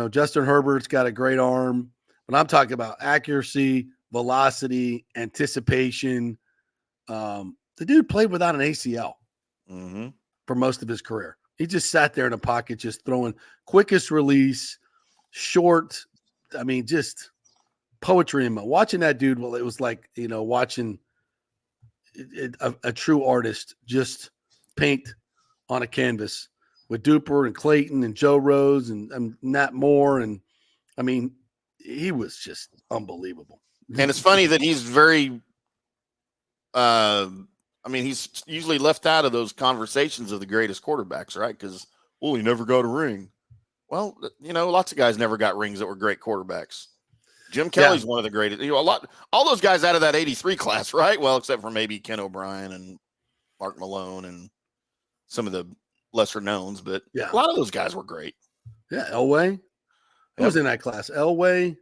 Justin Herbert's got a great arm, but I'm talking about accuracy, velocity, anticipation. The dude played without an ACL for most of his career. He just sat there in a pocket, just throwing quickest release, short. I mean, just poetry in my watching that dude. Well, it was like, watching a true artist just paint on a canvas with Duper and Clayton and Joe Rose and Nat Moore. And I mean, he was just unbelievable. And it's funny that he's very, he's usually left out of those conversations of the greatest quarterbacks, right? Because, he never got a ring. Well, lots of guys never got rings that were great quarterbacks. Jim Kelly's one of the greatest. All those guys out of that 83 class, right? Well, except for maybe Ken O'Brien and Mark Malone and some of the lesser knowns, but a lot of those guys were great. Yeah, Elway. Who was in that class? Elway,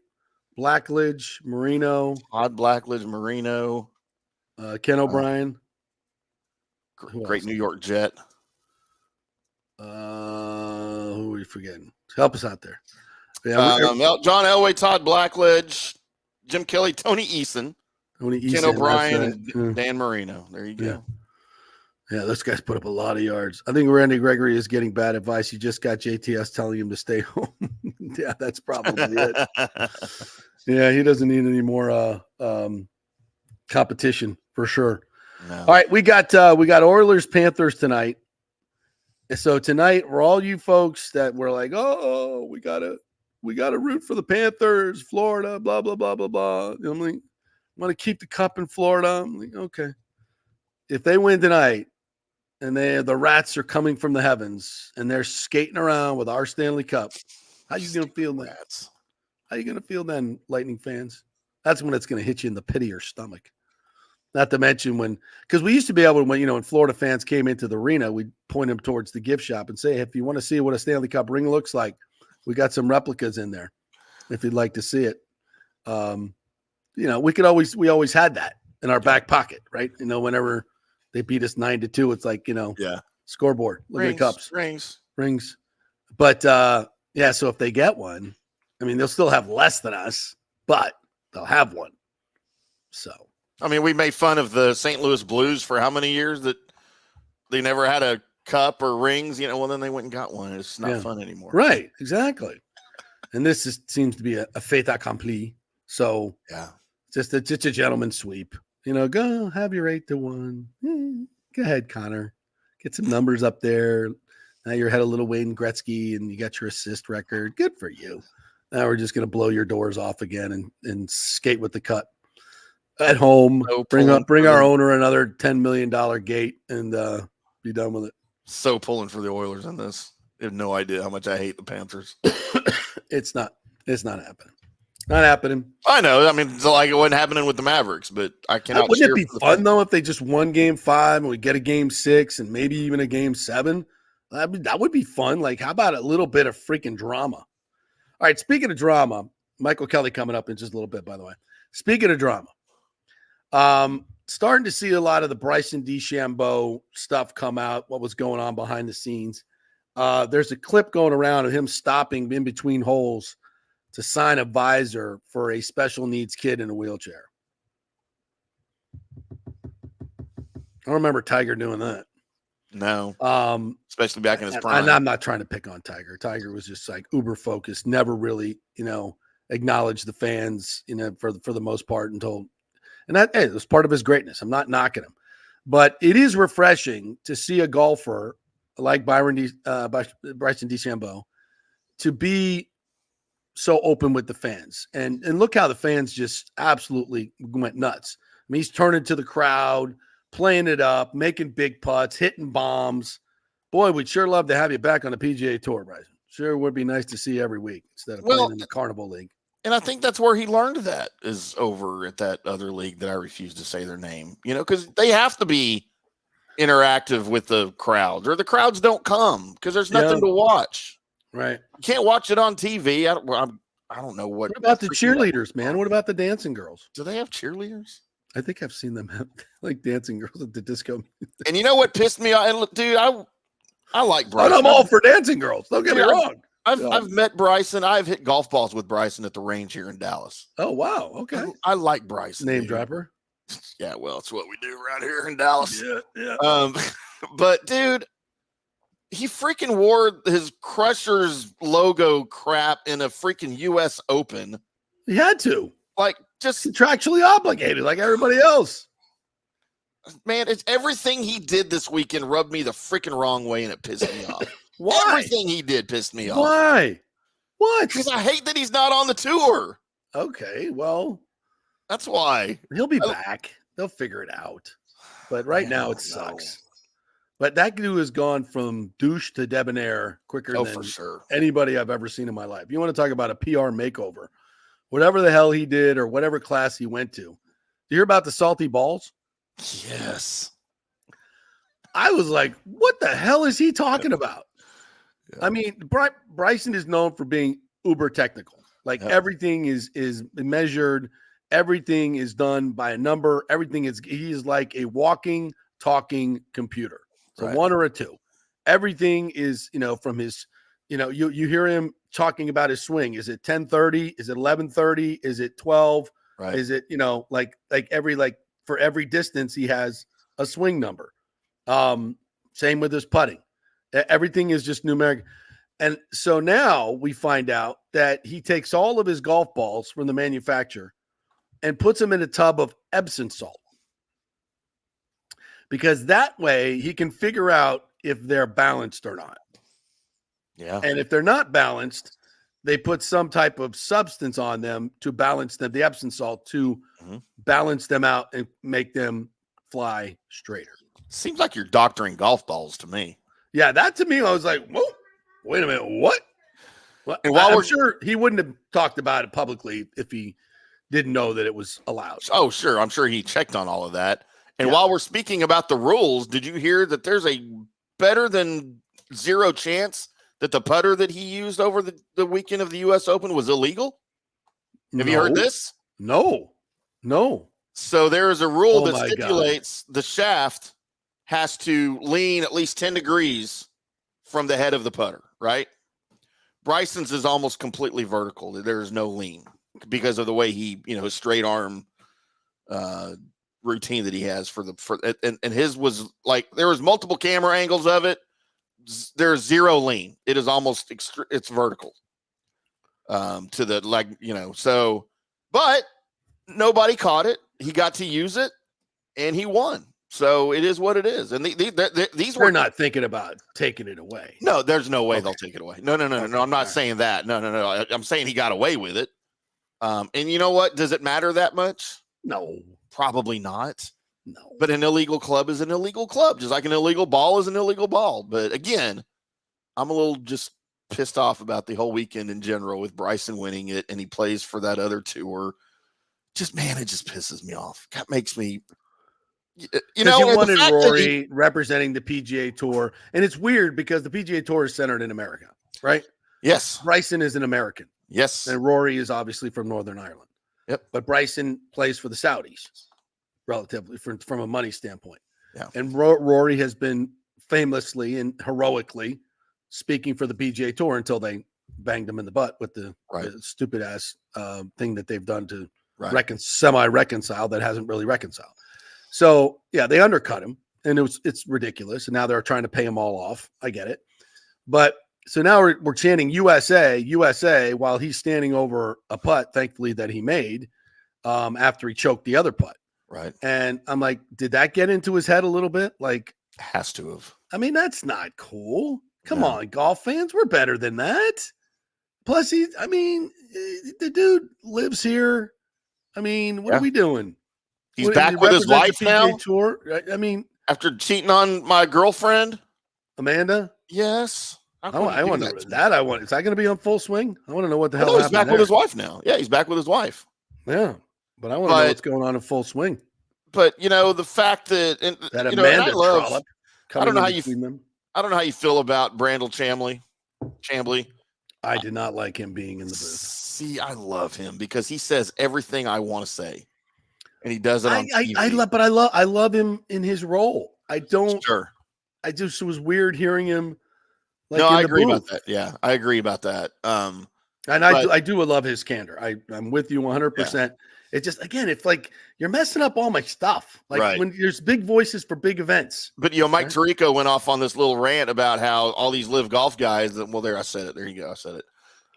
Blackledge, Marino. Todd Blackledge, Marino. Ken O'Brien. Great New York Jet. Who are we forgetting? Help us out there. Yeah, John Elway, Todd Blackledge, Jim Kelly, Tony Eason, Ken O'Brien, and Dan Marino. There you go. Yeah, those guys put up a lot of yards. I think Randy Gregory is getting bad advice. He just got JTS telling him to stay home. Yeah, that's probably it. Yeah, he doesn't need any more competition for sure. No. All right, we got Oilers Panthers tonight. So tonight, for all you folks that were like, "Oh, we gotta root for the Panthers, Florida, blah blah blah blah blah." I'm like, want to keep the cup in Florida. I'm like, okay, if they win tonight, and the Rats are coming from the heavens, and they're skating around with our Stanley Cup, how you gonna feel then? How you gonna feel then, Lightning fans? That's when it's gonna hit you in the pit of your stomach. Not to mention because we used to be able to, when Florida fans came into the arena, we'd point them towards the gift shop and say, if you want to see what a Stanley Cup ring looks like, we got some replicas in there if you'd like to see it. We always had that in our back pocket, right? Whenever they beat us 9-2, it's like, scoreboard, look at the cups. Rings. But, so if they get one, they'll still have less than us, but they'll have one. So. We made fun of the St. Louis Blues for how many years that they never had a cup or rings, well, then they went and got one. It's not fun anymore. Right. Exactly. And this seems to be a fait accompli. So Just a gentleman's sweep. Go have your 8-1. Go ahead, Connor. Get some numbers up there. Now you're ahead of little Wayne Gretzky, and you got your assist record. Good for you. Now we're just going to blow your doors off again and skate with the cut at home. Bring our owner another $10 million gate and be done with it. So pulling for the Oilers on this. I have no idea how much I hate the Panthers. It's not happening. Not happening. I know. I mean, it's like it wasn't happening with the Mavericks, but I cannot. Wouldn't it be fun though if they just won Game 5 and we get a Game 6 and maybe even a Game 7? That would be fun. Like, how about a little bit of freaking drama? All right. Speaking of drama, Michael Kelly coming up in just a little bit. By the way, speaking of drama, starting to see a lot of the Bryson DeChambeau stuff come out. What was going on behind the scenes? There's a clip going around of him stopping in between holes to sign a visor for a special needs kid in a wheelchair. I don't remember Tiger doing that. No. Especially back in his prime. And I'm not trying to pick on Tiger. Tiger was just like uber focused, never really, acknowledged the fans, for the most part and that it was part of his greatness. I'm not knocking him. But it is refreshing to see a golfer like Bryson DeChambeau to be so open with the fans. And look how the fans just absolutely went nuts. I mean, he's turning to the crowd, playing it up, making big putts, hitting bombs. Boy, we'd sure love to have you back on the PGA Tour, Bryson. Sure would be nice to see you every week instead of playing in the Carnival League. And I think that's where he learned that is over at that other league that I refuse to say their name, because they have to be interactive with the crowds or the crowds don't come because there's nothing to watch. Right. You can't watch it on TV. I don't know what. What about the cheerleaders, man? What about the dancing girls? Do they have cheerleaders? I think I've seen them have like dancing girls at the disco. And you know what pissed me off? And look, dude, I like Bryson. I'm all for dancing girls. Don't get me wrong. I've met Bryson. I've hit golf balls with Bryson at the range here in Dallas. Oh, wow. Okay. I like Bryson. Name dropper. Yeah, well, it's what we do around here in Dallas. Yeah. But dude, he freaking wore his Crushers logo crap in a freaking US Open. He had to. Like, just contractually obligated like everybody else. Man, it's everything he did this weekend rubbed me the freaking wrong way and it pissed me off. Why? Everything he did pissed me off. Why? What? Because I hate that he's not on the tour. Okay, well. That's why. He'll be back. They'll figure it out. But right now it sucks. But that dude has gone from douche to debonair quicker than for sure. Anybody I've ever seen in my life. You want to talk about a PR makeover. Whatever the hell he did or whatever class he went to. Did you hear about the salty balls? Yes. I was like, what the hell is he talking about? Yeah. I mean, Bryson is known for being uber technical. Like everything is measured. Everything is done by a number. He's like a walking, talking computer. So one or a two. Everything is, from his, you hear him talking about his swing. Is it 10:30? Is it 11:30? Is it 12? Right. Is it, for every distance he has a swing number. Same with his putting. Everything is just numeric. And so now we find out that he takes all of his golf balls from the manufacturer and puts them in a tub of Epsom salt. Because that way he can figure out if they're balanced or not. Yeah. And if they're not balanced, they put some type of substance on them to balance them, the Epsom salt, to balance them out and make them fly straighter. Seems like you're doctoring golf balls to me. Yeah, that to me, I was like, whoa, wait a minute, what? Well, and while I'm sure he wouldn't have talked about it publicly if he didn't know that it was allowed. Oh, sure. I'm sure he checked on all of that. And while we're speaking about the rules, did you hear that there's a better than zero chance that the putter that he used over the weekend of the U.S. Open was illegal? Have you heard this? No. So there is a rule that stipulates the shaft has to lean at least 10 degrees from the head of the putter, right? Bryson's is almost completely vertical. There is no lean because of the way he, his straight arm routine that he has and his was like, there was multiple camera angles of it. There's zero lean. It is almost it's vertical to the so, but nobody caught it. He got to use it, and he won. So it is what it is. And these We're not thinking about taking it away. No, there's no way they'll take it away. No. I'm not saying that. No. I'm saying he got away with it. And you know what? Does it matter that much? No, probably not. No. But an illegal club is an illegal club, just like an illegal ball is an illegal ball. But again, I'm a little just pissed off about the whole weekend in general with Bryson winning it, and he plays for that other tour. It just pisses me off. That makes me. You wanted Rory representing the PGA Tour, and it's weird because the PGA Tour is centered in America, right? Yes. Bryson is an American. Yes. And Rory is obviously from Northern Ireland. Yep. But Bryson plays for the Saudis, relatively from a money standpoint. Yeah. And Rory has been famously and heroically speaking for the PGA Tour until they banged him in the butt with the stupid ass thing that they've done to semi-reconcile that hasn't really reconciled. So yeah, they undercut him, and it's ridiculous. And now they're trying to pay him all off. I get it, but so now we're chanting USA, USA while he's standing over a putt, thankfully that he made after he choked the other putt. Right. And I'm like, did that get into his head a little bit? Like, has to have. I mean, that's not cool. Come on, golf fans, we're better than that. Plus, the dude lives here. I mean, what are we doing? He's back with his wife now. Tour? I mean, after cheating on my girlfriend, Amanda. Yes, I want to know that. Is that going to be on full swing? I want to know what the hell. He's back with his wife now. Yeah, he's back with his wife. Yeah, but I want to know what's going on in full swing. But the fact that Amanda trollop. I don't know how you. I don't know how you feel about Brandel Chambly. I did not like him being in the booth. See, I love him because he says everything I want to say. And he does it on TV. I love him in his role. I don't. Sure. I just was weird hearing him. I agree about that. Yeah, I agree about that. And I do love his candor. I'm with you 100%. Yeah. It's just, again, it's like you're messing up all my stuff. Like when there's big voices for big events. But Mike Tirico went off on this little rant about how all these live golf guys. I said it. There you go. I said it.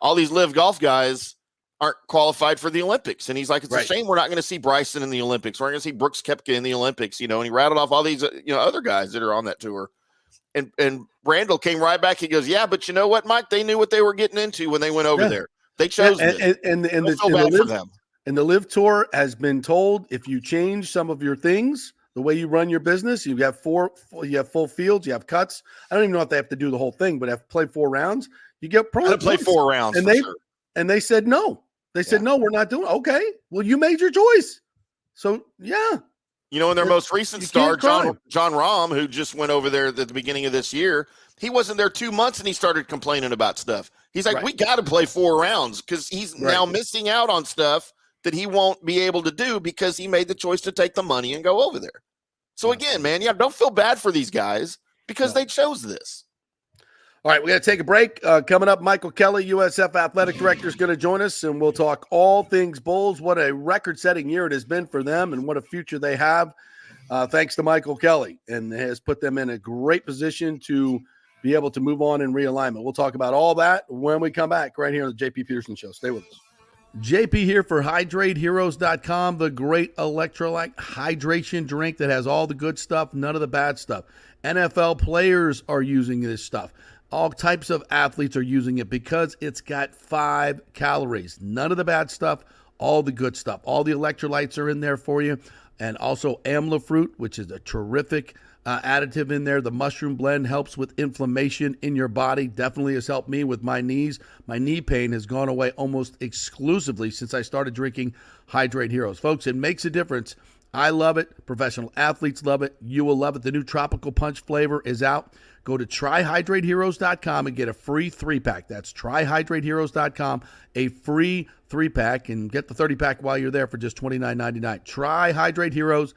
All these live golf guys aren't qualified for the Olympics. And he's like, it's a shame we're not going to see Bryson in the Olympics. We're going to see Brooks Koepka in the Olympics, and he rattled off all these, other guys that are on that tour. And Randall came right back. He goes, yeah, but you know what, Mike? They knew what they were getting into when they went over there. They chose it. And the Live Tour has been told, if you change some of your things, the way you run your business, you have full fields, you have cuts. I don't even know if they have to do the whole thing, but have to play 4 rounds. You get pro. Play 4 rounds, and they said no. They said, no, we're not doing it. Okay. Well, you made your choice. So, yeah. In their most recent star, John Rahm, who just went over there at the beginning of this year, he wasn't there 2 months and he started complaining about stuff. He's like, we got to play 4 rounds because he's now missing out on stuff that he won't be able to do because he made the choice to take the money and go over there. So, again, man, don't feel bad for these guys because they chose this. All right, we got to take a break. Coming up, Michael Kelly, USF Athletic Director, is going to join us, and we'll talk all things Bulls. What a record-setting year it has been for them and what a future they have, thanks to Michael Kelly, and has put them in a great position to be able to move on in realignment. We'll talk about all that when we come back right here on the JP Peterson Show. Stay with us. JP here for HydrateHeroes.com, the great electrolyte hydration drink that has all the good stuff, none of the bad stuff. NFL players are using this stuff. All types of athletes are using it because it's got 5 calories. None of the bad stuff, all the good stuff. All the electrolytes are in there for you. And also amla fruit, which is a terrific additive in there. The mushroom blend helps with inflammation in your body. Definitely has helped me with my knees. My knee pain has gone away almost exclusively since I started drinking Hydrate Heroes. Folks, it makes a difference. I love it. Professional athletes love it. You will love it. The new Tropical Punch flavor is out. Go to tryhydrateheroes.com and get a free 3-pack. That's tryhydrateheroes.com, a free 3-pack, and get the 30-pack while you're there for just $29.99. Try Hydrate Heroes.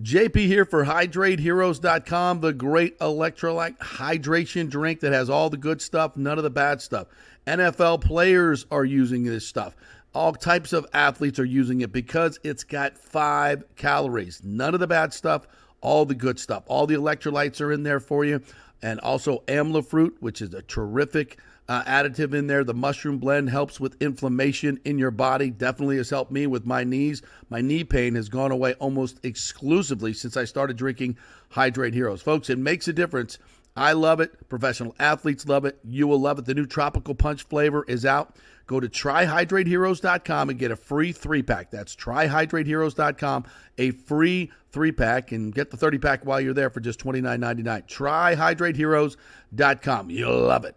JP here for HydrateHeroes.com, the great electrolyte hydration drink that has all the good stuff, none of the bad stuff. NFL players are using this stuff. All types of athletes are using it because it's got 5 calories. None of the bad stuff, all the good stuff. All the electrolytes are in there for you. and also amla fruit, which is a terrific additive in there. The mushroom blend helps with inflammation in your body. Definitely has helped me with my knees. My knee pain has gone away almost exclusively since I started drinking Hydrate Heroes. Folks, it makes a difference. I love it. Professional athletes love it. You will love it. The new Tropical Punch flavor is out. Go to tryhydrateheroes.com and get a free 3-pack. That's tryhydrateheroes.com, a free 3-pack, and get the 30-pack while you're there for just $29.99. Tryhydrateheroes.com. You'll love it.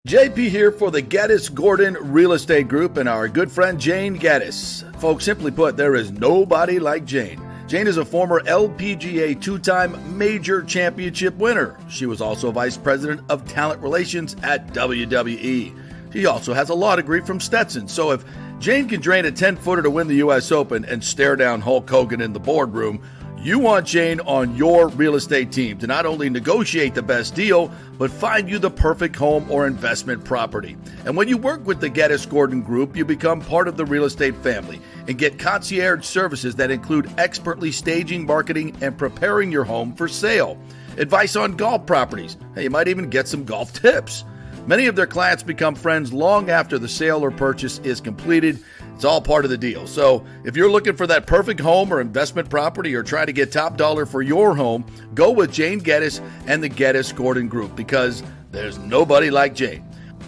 JP here for the Geddes Gordon Real Estate Group and our good friend Jane Geddes. Folks, simply put, there is nobody like Jane. Jane is a former LPGA 2-time major championship winner. She was also vice president of talent relations at WWE. She also has a law degree from Stetson. So if Jane can drain a 10-footer to win the U.S. Open and stare down Hulk Hogan in the boardroom, you want Jane on your real estate team to not only negotiate the best deal, but find you the perfect home or investment property. And when you work with the Geddes Gordon Group, you become part of the real estate family and get concierge services that include expertly staging, marketing, and preparing your home for sale. Advice on golf properties. Hey, you might even get some golf tips. Many of their clients become friends long after the sale or purchase is completed. It's all part of the deal. So if you're looking for that perfect home or investment property or trying to get top dollar for your home, go with Jane Geddes and the Geddes Gordon Group because there's nobody like Jane.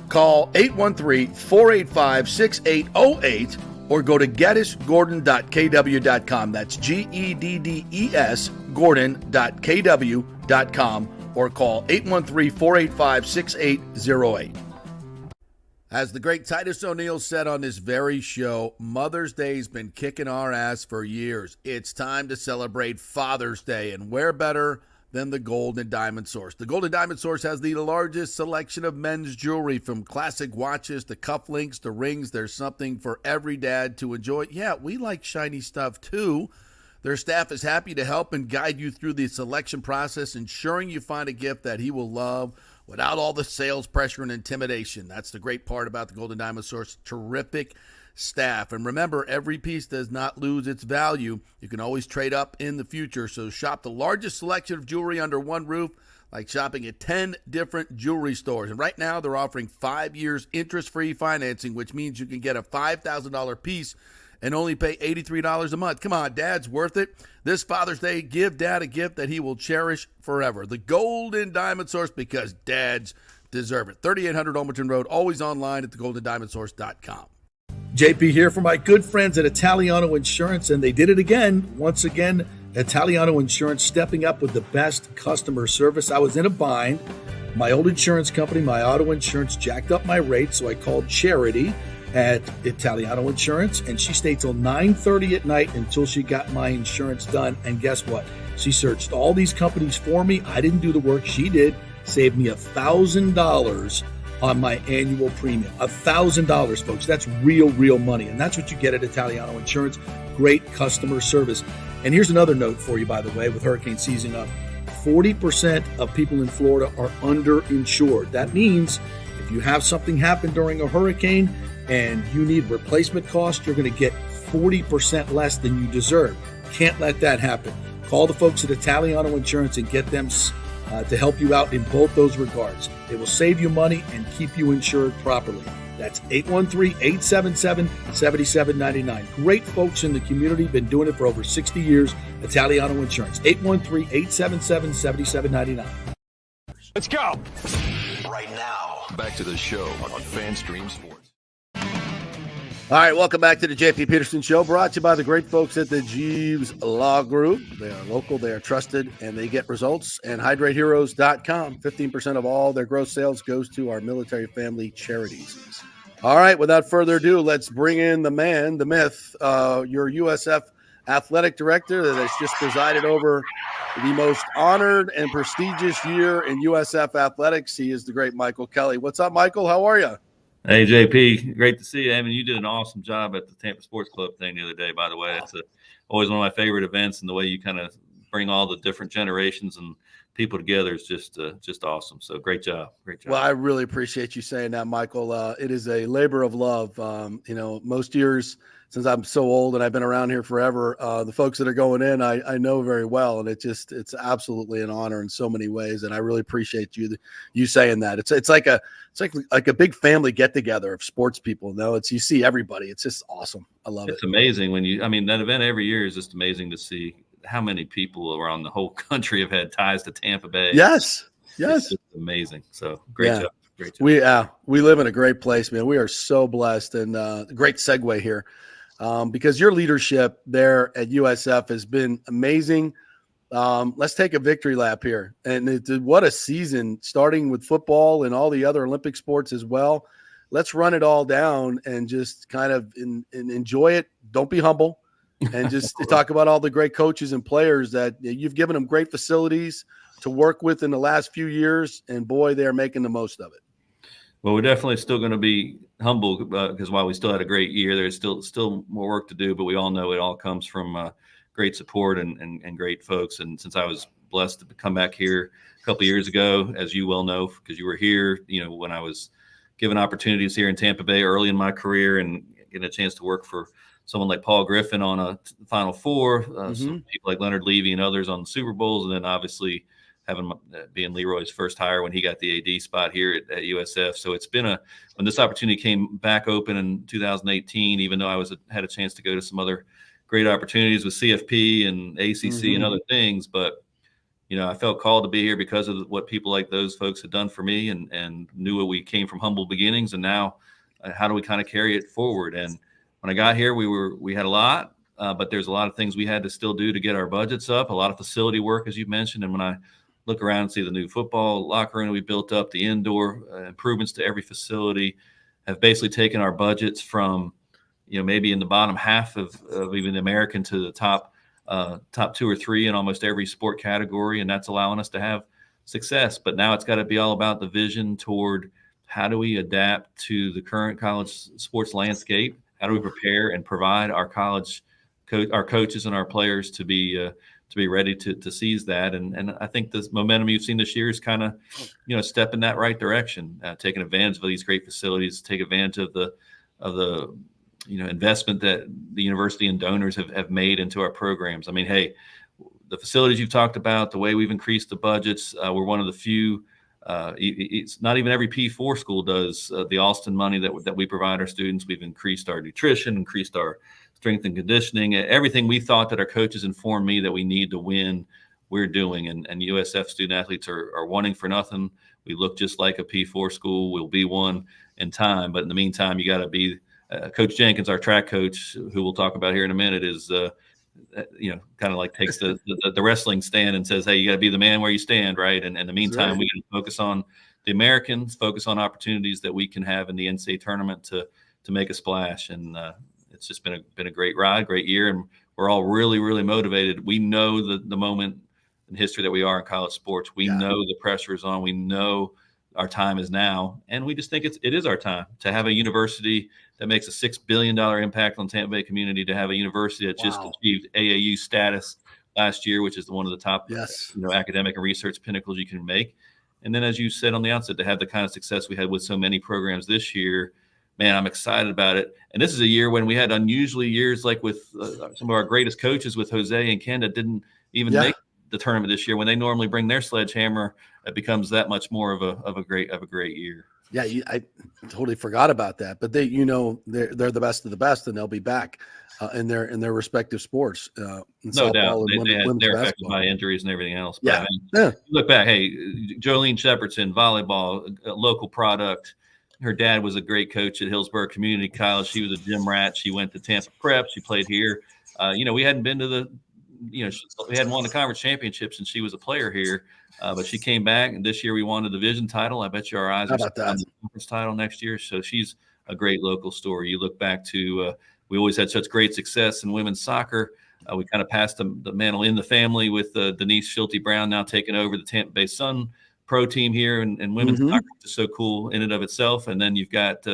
Call 813-485-6808 or go to geddesgordon.kw.com. That's GEDDES Gordon.kw.com or call 813-485-6808. As the great Titus O'Neil said on this very show, Mother's Day's been kicking our ass for years. It's time to celebrate Father's Day, and where better than the Gold and Diamond Source. The Gold and Diamond Source has the largest selection of men's jewelry, from classic watches to cufflinks to rings. There's something for every dad to enjoy. Yeah, we like shiny stuff too. Their staff is happy to help and guide you through the selection process, ensuring you find a gift that he will love without all the sales pressure and intimidation. That's the great part about the Gold and Diamond Source. Terrific staff. And remember, every piece does not lose its value. You can always trade up in the future. So shop the largest selection of jewelry under one roof, like shopping at 10 different jewelry stores. And right now, they're offering 5 years interest-free financing, which means you can get a $5,000 piece and only pay $83 a month. Come on, Dad's worth it. This Father's Day, give Dad a gift that he will cherish forever. The Gold and Diamond Source, because dads deserve it. 3800 Olmerton Road, always online at thegoldendiamondsource.com. JP here for my good friends at Italiano Insurance, and they did it again. Once again, Italiano Insurance stepping up with the best customer service. I was in a bind. My old insurance company, my auto insurance, jacked up my rates, so I called Charity at Italiano Insurance, and she stayed till 9:30 at night until she got my insurance done. And guess what? She searched all these companies for me. I didn't do the work. She did. Saved me $1,000 on my annual premium. $1,000, folks. That's real money. And that's what you get at Italiano Insurance. Great customer service. And here's another note for you, by the way, with hurricane season up. 40% of people in Florida are underinsured. That means if you have something happen during a hurricane and you need replacement costs, you're going to get 40% less than you deserve. Can't let that happen. Call the folks at Italiano Insurance and get them to help you out in both those regards. They will save you money and keep you insured properly. That's 813-877-7799. Great folks in the community, been doing it for over 60 years. Italiano Insurance, 813-877-7799. Let's go. Right now, back to the show on FanStream Sports. All right, welcome back to the JP Peterson Show, brought to you by the great folks at the Jeeves Law Group. They are local, they are trusted, and they get results. And HydrateHeroes.com, 15% of all their gross sales goes to our military family charities. All right, without further ado, let's bring in the man, the myth, your USF athletic director that has just presided over the most honored and prestigious year in USF athletics. He is the great Michael Kelly. What's up, Michael? How are you? Hey, JP, great to see you. I mean, you did an awesome job at the Tampa Sports Club thing the other day, by the way. It's always one of my favorite events, and the way you kind of bring all the different generations and people together is just awesome. So great job. Well, I really appreciate you saying that, Michael. It is a labor of love. Most years since I'm so old and I've been around here forever, the folks that are going in, I know very well, and it's absolutely an honor in so many ways. And I really appreciate you saying that. It's like a big family get together of sports people. You see everybody. It's just awesome. I love it. It's amazing that event every year is just amazing to see how many people around the whole country have had ties to Tampa Bay. Yes. It's amazing. So great job. Great job. We live in a great place, man. We are so blessed, and great segue here because your leadership there at USF has been amazing. Let's take a victory lap here, and what a season, starting with football and all the other Olympic sports as well. Let's run it all down and just kind of enjoy it. Don't be humble, and just talk about all the great coaches and players that you've given them great facilities to work with in the last few years, and boy, they're making the most of it. Well, we're definitely still going to be humble because while we still had a great year, there's still more work to do, but we all know it all comes from great support and great folks. And since I was blessed to come back here a couple of years ago, as you well know, because you were here, when I was given opportunities here in Tampa Bay early in my career and getting a chance to work for someone like Paul Griffin on a Final Four, some people like Leonard Levy and others on the Super Bowls, and then obviously being Leroy's first hire when he got the AD spot here at USF. So it's been when this opportunity came back open in 2018, even though I had a chance to go to some other great opportunities with CFP and ACC and other things, but I felt called to be here because of what people like those folks had done for me and knew we came from humble beginnings. And now how do we kind of carry it forward? And when I got here, we had a lot, but there's a lot of things we had to still do to get our budgets up, a lot of facility work, as you mentioned. And when I look around and see the new football locker room we built up, the indoor improvements to every facility have basically taken our budgets from, maybe in the bottom half of even the American to the top 2 or 3 in almost every sport category. And that's allowing us to have success. But now it's got to be all about the vision toward how do we adapt to the current college sports landscape? How do we prepare and provide our our coaches and our players to be ready to seize that? And I think the momentum you've seen this year is kind of, step in that right direction, taking advantage of these great facilities, take advantage of the investment that the university and donors have made into our programs. I mean, hey, the facilities you've talked about, the way we've increased the budgets, we're one of the few. It's not even every P4 school does the Alston money that we provide our students. We've increased our nutrition, increased our strength and conditioning, everything we thought that our coaches informed me that we need to win, we're doing. And USF student athletes are wanting for nothing. We look just like a P4 school. We'll be one in time. But in the meantime, you got to be Coach Jenkins, our track coach, who we'll talk about here in a minute, is kind of like takes the wrestling stand and says, hey, you got to be the man where you stand, right? And in the meantime, we can focus on the Americans, focus on opportunities that we can have in the NCAA tournament to make a splash. And it's just been a great ride, great year, and we're all really, really motivated. We know the moment in history that we are in college sports. We know the pressure is on. We know our time is now, and we just think it is our time to have a university that makes a $6 billion impact on the Tampa Bay community, to have a university that just achieved AAU status last year, which is one of the top academic and research pinnacles you can make. And then, as you said on the outset, to have the kind of success we had with so many programs this year, man, I'm excited about it. And this is a year when we had unusually years like with some of our greatest coaches with Jose and Ken that didn't even make the tournament this year. When they normally bring their sledgehammer, it becomes that much more of a great year. Yeah, I totally forgot about that. But they're the best of the best, and they'll be back in their respective sports. No doubt, they're affected by injuries and everything else. But look back, hey, Jolene Shepardson, volleyball, a local product. Her dad was a great coach at Hillsborough Community College. She was a gym rat. She went to Tampa Prep. She played here. We hadn't been to we hadn't won the conference championship since she was a player here. But she came back, and this year we won the division title. I bet you our eyes are on the conference title next year. So she's a great local story. You look back to we always had such great success in women's soccer. We kind of passed the mantle in the family with Denise Schulte Brown now taking over the Tampa Bay Sun pro team here, and women's soccer, which is so cool in and of itself. And then you've got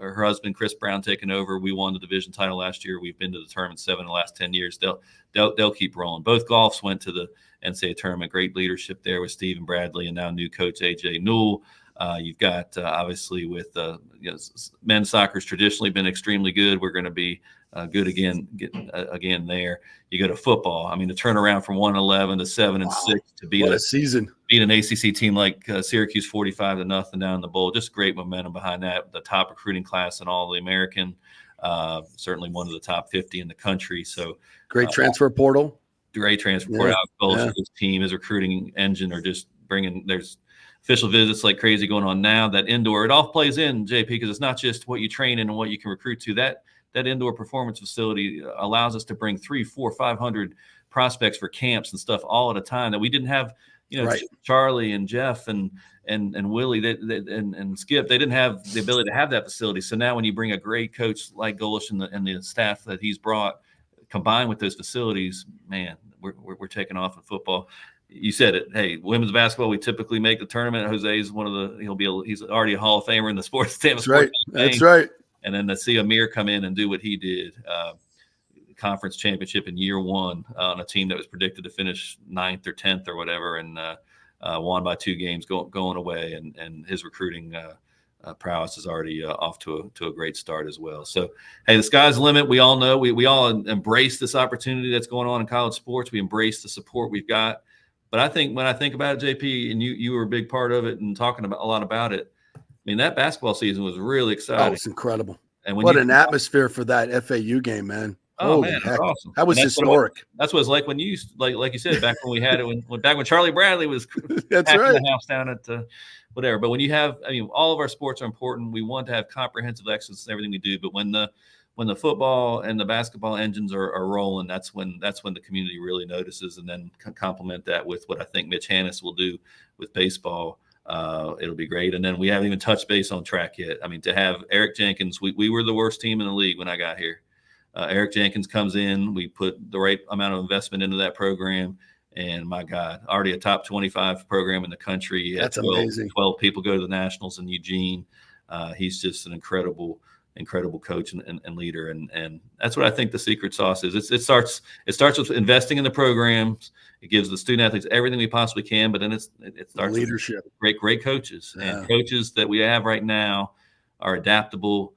her husband Chris Brown taking over. We won the division title last year. We've been to the tournament 7 in the last 10 years. They'll keep rolling. Both golfs went to the NCAA tournament. Great leadership there with Steve and Bradley, and now new coach AJ Newell. You've got obviously with men's soccer's traditionally been extremely good. We're going to be good again there. You go to football. I mean, to turn around from 1-11 to 7-6 to beat what a season. Beat an ACC team like Syracuse 45-0 down in the bowl. Just great momentum behind that. The top recruiting class in all the American, certainly one of the top 50 in the country. So great transfer portal. Great transfer portal. His team, his recruiting engine are just bringing. There's official visits like crazy going on now. That indoor, it all plays in, JP, because it's not just what you train in and what you can recruit to. That indoor performance facility allows us to bring 300, 400, 500 prospects for camps and stuff all at a time that we didn't have. Right. Charlie and Jeff and Willie and Skip, they didn't have the ability to have that facility. So now when you bring a great coach like Golish and the staff that he's brought, combined with those facilities, man, we're taking off in football. You said it. Hey, women's basketball, we typically make the tournament. Jose is he's already a Hall of Famer in the sports. That's right. That's right. And then to see Amir come in and do what he did, conference championship in year 1 on a team that was predicted to finish 9th or 10th or whatever, and won by 2 games going away. And his recruiting prowess is already off to a great start as well. So, hey, the sky's the limit. We all know we all embrace this opportunity that's going on in college sports. We embrace the support we've got. But I think when I think about it, JP, and you were a big part of it and talking about a lot about it. I mean, that basketball season was really exciting. Oh, it's incredible. And what an atmosphere for that FAU game, man. Oh, man, that's awesome. That was historic. That's what it's like when you like you said, back when we had it, back when Charlie Bradley was that's right. The house down at whatever. But when you have, all of our sports are important. We want to have comprehensive excellence in everything we do. But when the football and the basketball engines are rolling, that's when the community really notices, and then complement that with what I think Mitch Hannes will do with baseball. It'll be great. And then we haven't even touched base on track yet. I mean, to have Eric Jenkins, we were the worst team in the league when I got here. Eric Jenkins comes in. We put the right amount of investment into that program. And my God, already a top 25 program in the country. That's amazing. 12 people go to the Nationals in Eugene. He's just an incredible coach and leader. And that's what I think the secret sauce is. It starts with investing in the programs. It gives the student athletes everything we possibly can, but then it starts leadership. With great coaches. Yeah. And coaches that we have right now are adaptable,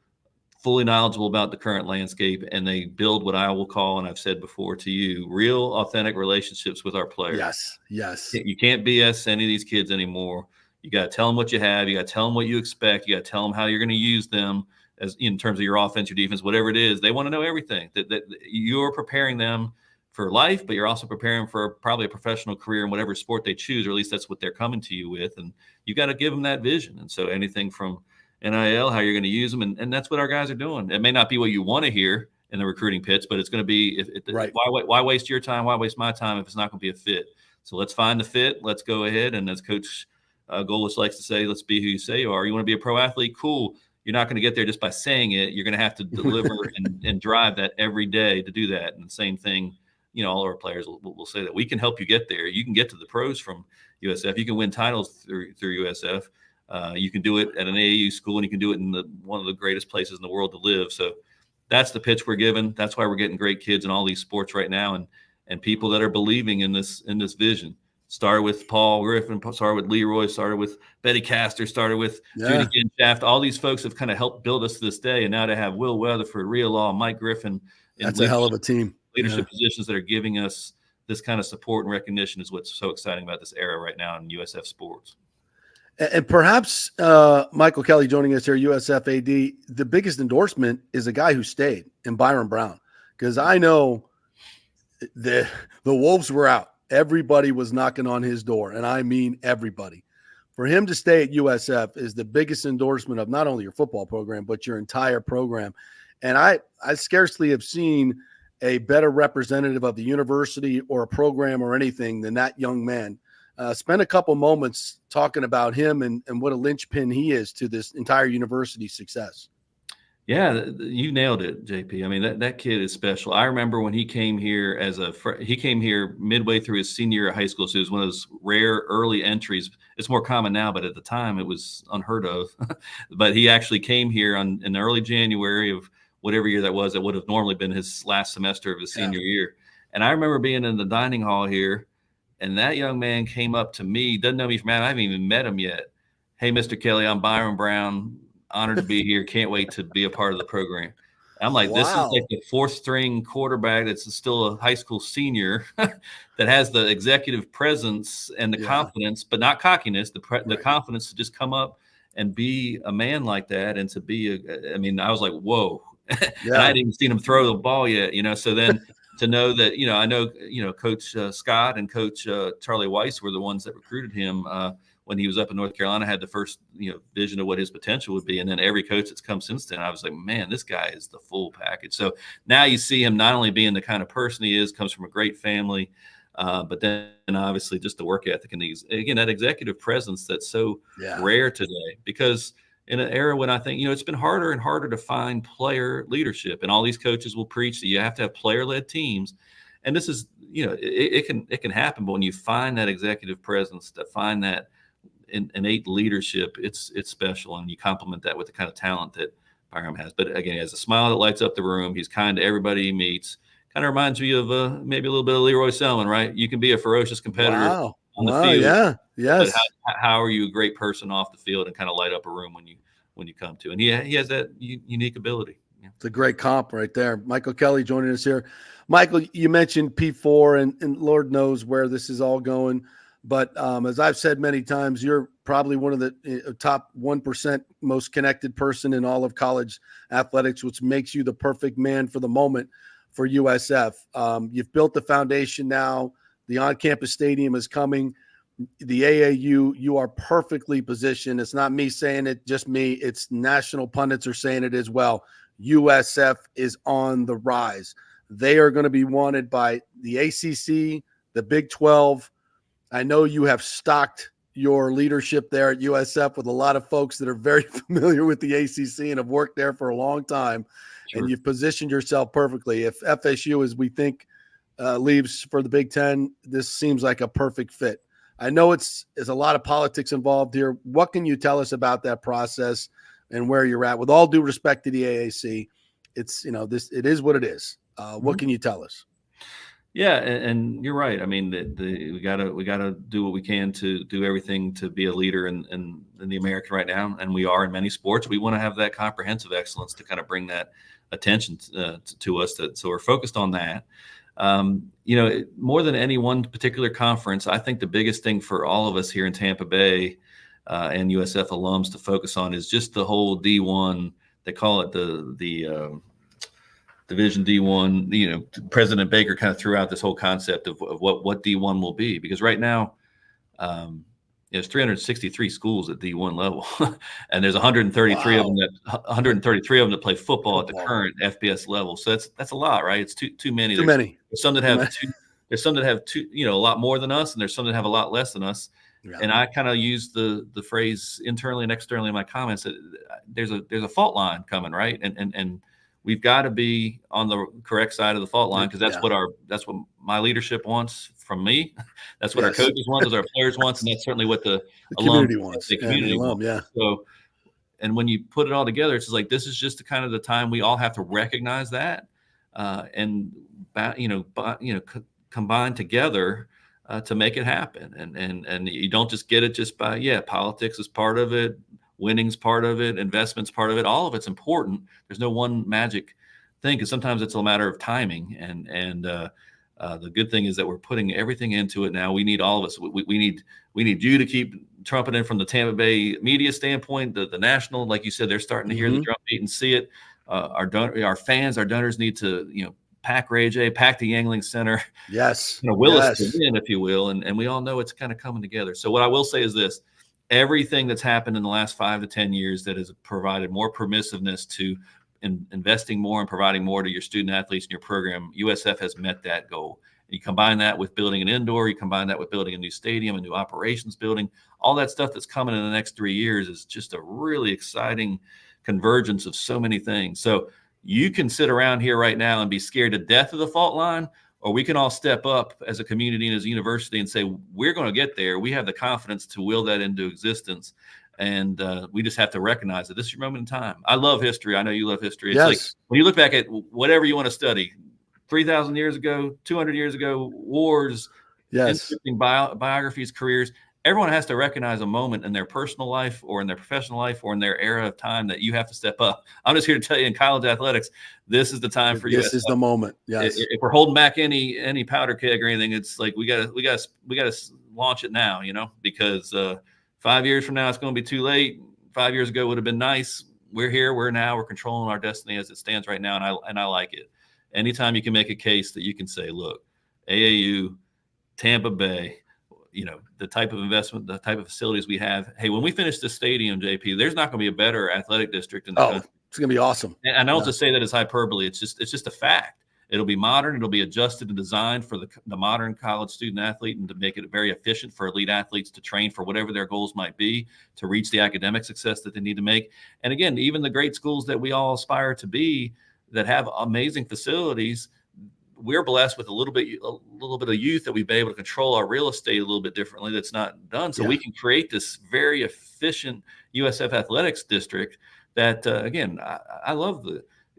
fully knowledgeable about the current landscape, and they build what I will call, and I've said before to you, real authentic relationships with our players. Yes. You can't BS any of these kids anymore. You got to tell them what you have. You got to tell them what you expect. You got to tell them how you're going to use them as in terms of your offense, your defense, whatever it is. They want to know everything. That you're preparing them for life, but you're also preparing for probably a professional career in whatever sport they choose, or at least that's what they're coming to you with. And you got to give them that vision. And so anything from NIL, how you're going to use them, and that's what our guys are doing. It may not be what you want to hear in the recruiting pitch, but it's going to be right. Why waste your time? Why waste my time if it's not going to be a fit? So let's find the fit. Let's go ahead, and as Coach Golish likes to say, let's be who you say you are. You want to be a pro athlete? Cool. You're not going to get there just by saying it. You're going to have to deliver and drive that every day to do that. And the same thing, all of our players will say that we can help you get there. You can get to the pros from USF. You can win titles through USF. You can do it at an AAU school, and you can do it in one of the greatest places in the world to live. So that's the pitch we're given. That's why we're getting great kids in all these sports right now, and people that are believing in this vision. Started with Paul Griffin, started with Leroy, started with Betty Castor, started with Judy Ginshaft. All these folks have kind of helped build us to this day. And now to have Will Weatherford, Rhea Law, Mike Griffin. That's a hell of a team. Leadership positions that are giving us this kind of support and recognition is what's so exciting about this era right now in USF sports. And perhaps Michael Kelly joining us here, USF AD, the biggest endorsement is a guy who stayed in Byron Brown. Because I know the Wolves were out. Everybody was knocking on his door, and I mean everybody. For him to stay at USF is the biggest endorsement of not only your football program, but your entire program. And I scarcely have seen a better representative of the university or a program or anything than that young man. Spend a couple moments talking about him and what a linchpin he is to this entire university's success. Yeah, you nailed it, JP. I mean, that kid is special. I remember when he came here he came here midway through his senior year of high school. So it was one of those rare early entries it's more common now, but at the time it was unheard of. But he actually came here in early January of whatever year that was. That would have normally been his last semester of his senior year. And I remember being in the dining hall here, and that young man came up to me, doesn't know me from Adam. I haven't even met him yet. Hey, Mr. Kelly, I'm Byron Brown. Honored to be here. Can't wait to be a part of the program. I'm like, This is like the fourth string quarterback that's still a high school senior that has the executive presence and the confidence, but not cockiness, the confidence to just come up and be a man like that. And to be, I was like, whoa. And I hadn't even seen him throw the ball yet, So then to know that, I know, Coach Scott and Coach Charlie Weiss were the ones that recruited him when he was up in North Carolina. Had the first, vision of what his potential would be. And then every coach that's come since then, I was like, man, this guy is the full package. So now you see him not only being the kind of person he is, comes from a great family, but then obviously just the work ethic and that executive presence that's so rare today, because in an era when I think, it's been harder and harder to find player leadership, and all these coaches will preach that you have to have player-led teams. And this is, it can happen, but when you find that executive presence, to find that innate leadership, it's special, and you complement that with the kind of talent that Byram has. But again, he has a smile that lights up the room. He's kind to everybody he meets. Kind of reminds me of maybe a little bit of Leroy Selman, right? You can be a ferocious competitor on the field. Yeah. Yes. But how are you a great person off the field and kind of light up a room when you come to? And he has that unique ability. Yeah. It's a great comp right there. Michael Kelly joining us here. Michael, you mentioned P4, and Lord knows where this is all going. But as I've said many times, you're probably one of the top 1% most connected person in all of college athletics, which makes you the perfect man for the moment for USF. You've built the foundation now. The on-campus stadium is coming. The AAU, you are perfectly positioned. It's not me saying it, just me. It's national pundits are saying it as well. USF is on the rise. They are going to be wanted by the ACC, the Big 12. I know you have stocked your leadership there at USF with a lot of folks that are very familiar with the ACC and have worked there for a long time. Sure. And you've positioned yourself perfectly. If FSU, as we think, leaves for the Big Ten, this seems like a perfect fit. I know there's a lot of politics involved here. What can you tell us about that process and where you're at? With all due respect to the AAC, it's, it is what it is. What can you tell us? Yeah, and you're right. I mean, we gotta do what we can to do everything to be a leader in the American right now, and we are in many sports. We want to have that comprehensive excellence to kind of bring that attention to us. So we're focused on that. More than any one particular conference, I think the biggest thing for all of us here in Tampa Bay and USF alums to focus on is just the whole D1. They call it the Division D1. President Baker kind of threw out this whole concept of what D1 will be, because right now there's 363 schools at D1 level, and there's 133 of them that play football at the current FBS level. So that's a lot, right? It's too many. Too many. There's some that have two. There's some that have two, a lot more than us, and there's some that have a lot less than us. Yeah. And I kind of use the phrase internally and externally in my comments that there's a fault line coming, right? And we've got to be on the correct side of the fault line, because that's what my leadership wants from me. That's what our coaches want, as our players want, and that's certainly what the community wants. The community wants. Yeah. So, and when you put it all together, it's just like, this is just the kind of the time we all have to recognize that, and combine together to make it happen. And you don't just get it just by politics is part of it. Winning's part of it, investment's part of it. All of it's important. There's no one magic thing, because sometimes it's a matter of timing. And the good thing is that we're putting everything into it now. We need all of us. We need you to keep trumpeting from the Tampa Bay media standpoint. The national, like you said, they're starting to hear the drum beat and see it. Our fans, our donors need to pack Ray J, pack the Yangling Center. Yes, will us to win, if you will. And we all know it's kind of coming together. So what I will say is this. Everything that's happened in the last 5 to 10 years that has provided more permissiveness to investing more and providing more to your student athletes in your program, USF has met that goal. You combine that with building an indoor, you combine that with building a new stadium, a new operations building, all that stuff that's coming in the next 3 years is just a really exciting convergence of so many things. So you can sit around here right now and be scared to death of the fault line, or we can all step up as a community and as a university and say, we're going to get there. We have the confidence to will that into existence. And we just have to recognize that this is your moment in time. I love history. I know you love history. It's like when you look back at whatever you want to study, 3,000 years ago, 200 years ago, wars, interesting biographies, careers, everyone has to recognize a moment in their personal life or in their professional life or in their era of time that you have to step up. I'm just here to tell you, in college athletics, this is the time for you. This is the moment. Yes. If we're holding back any powder keg or anything, it's like we gotta launch it now, because 5 years from now it's going to be too late. 5 years ago would have been nice. We're here. We're now. We're controlling our destiny as it stands right now, and I like it. Anytime you can make a case that you can say, look, AAU, Tampa Bay, the type of investment, the type of facilities we have. Hey, when we finish this stadium, JP, there's not going to be a better athletic district in the country. It's going to be awesome. And I don't just say that as hyperbole. It's just a fact. It'll be modern. It'll be adjusted and designed for the modern college student athlete, and to make it very efficient for elite athletes to train for whatever their goals might be, to reach the academic success that they need to make. And again, even the great schools that we all aspire to be that have amazing facilities, we're blessed with a little bit of youth that we've been able to control our real estate a little bit differently. That's not done. So we can create this very efficient USF athletics district that, again, I love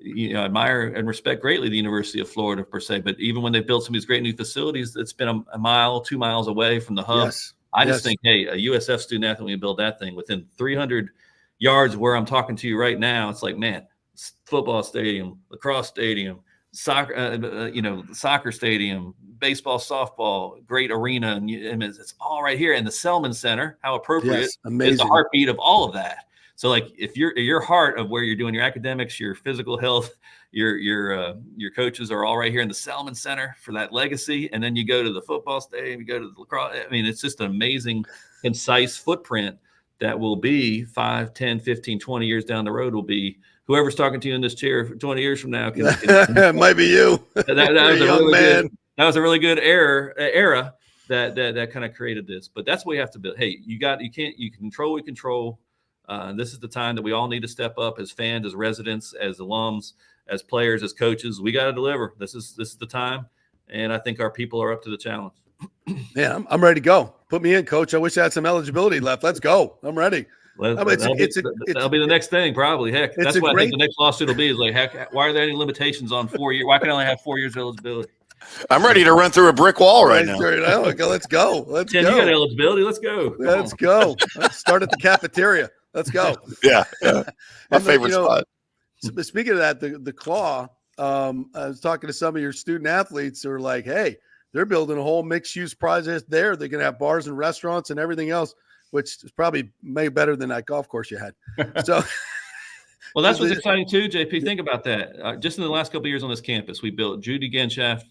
admire and respect greatly the University of Florida per se, but even when they've built some of these great new facilities, it's been a mile, 2 miles away from the hub. I just think, hey, a USF student athlete, when you build that thing within 300 yards of where I'm talking to you right now, it's like, man, football stadium, lacrosse stadium, soccer stadium, baseball, softball, great arena, and it's all right here. And the Selman Center, how appropriate, is the heartbeat of all of that. So, like, if your heart of where you're doing your academics, your physical health, your coaches are all right here in the Selman Center for that legacy, and then you go to the football stadium, you go to the lacrosse. I mean, it's just an amazing, concise footprint that will be 5, 10, 15, 20 years down the road will be whoever's talking to you in this chair 20 years from now. It might be you. That was a really good era that kind of created this. But that's what we have to build. Hey, you control what you control. This is the time that we all need to step up as fans, as residents, as alums, as players, as coaches. We got to deliver. This is the time, and I think our people are up to the challenge. Yeah, I'm ready to go. Put me in, Coach. I wish I had some eligibility left. Let's go. I'm ready. That'll be the next thing, probably. Heck, that's what I think the next lawsuit will be. Is like, heck, why are there any limitations on 4 years? Why can I only have 4 years of eligibility? I'm ready to run through a brick wall right now. Let's go. Ken, you got eligibility. Let's go. Let's go. Let's start at the cafeteria. Let's go. Yeah. My favorite spot. Speaking of that, the Claw, I was talking to some of your student athletes who are like, hey, they're building a whole mixed-use project there. They're going to have bars and restaurants and everything else, which is probably way better than that golf course you had. So, well, that's what's exciting too, JP. Think about that. Just in the last couple of years on this campus, we built Judy Genshaft,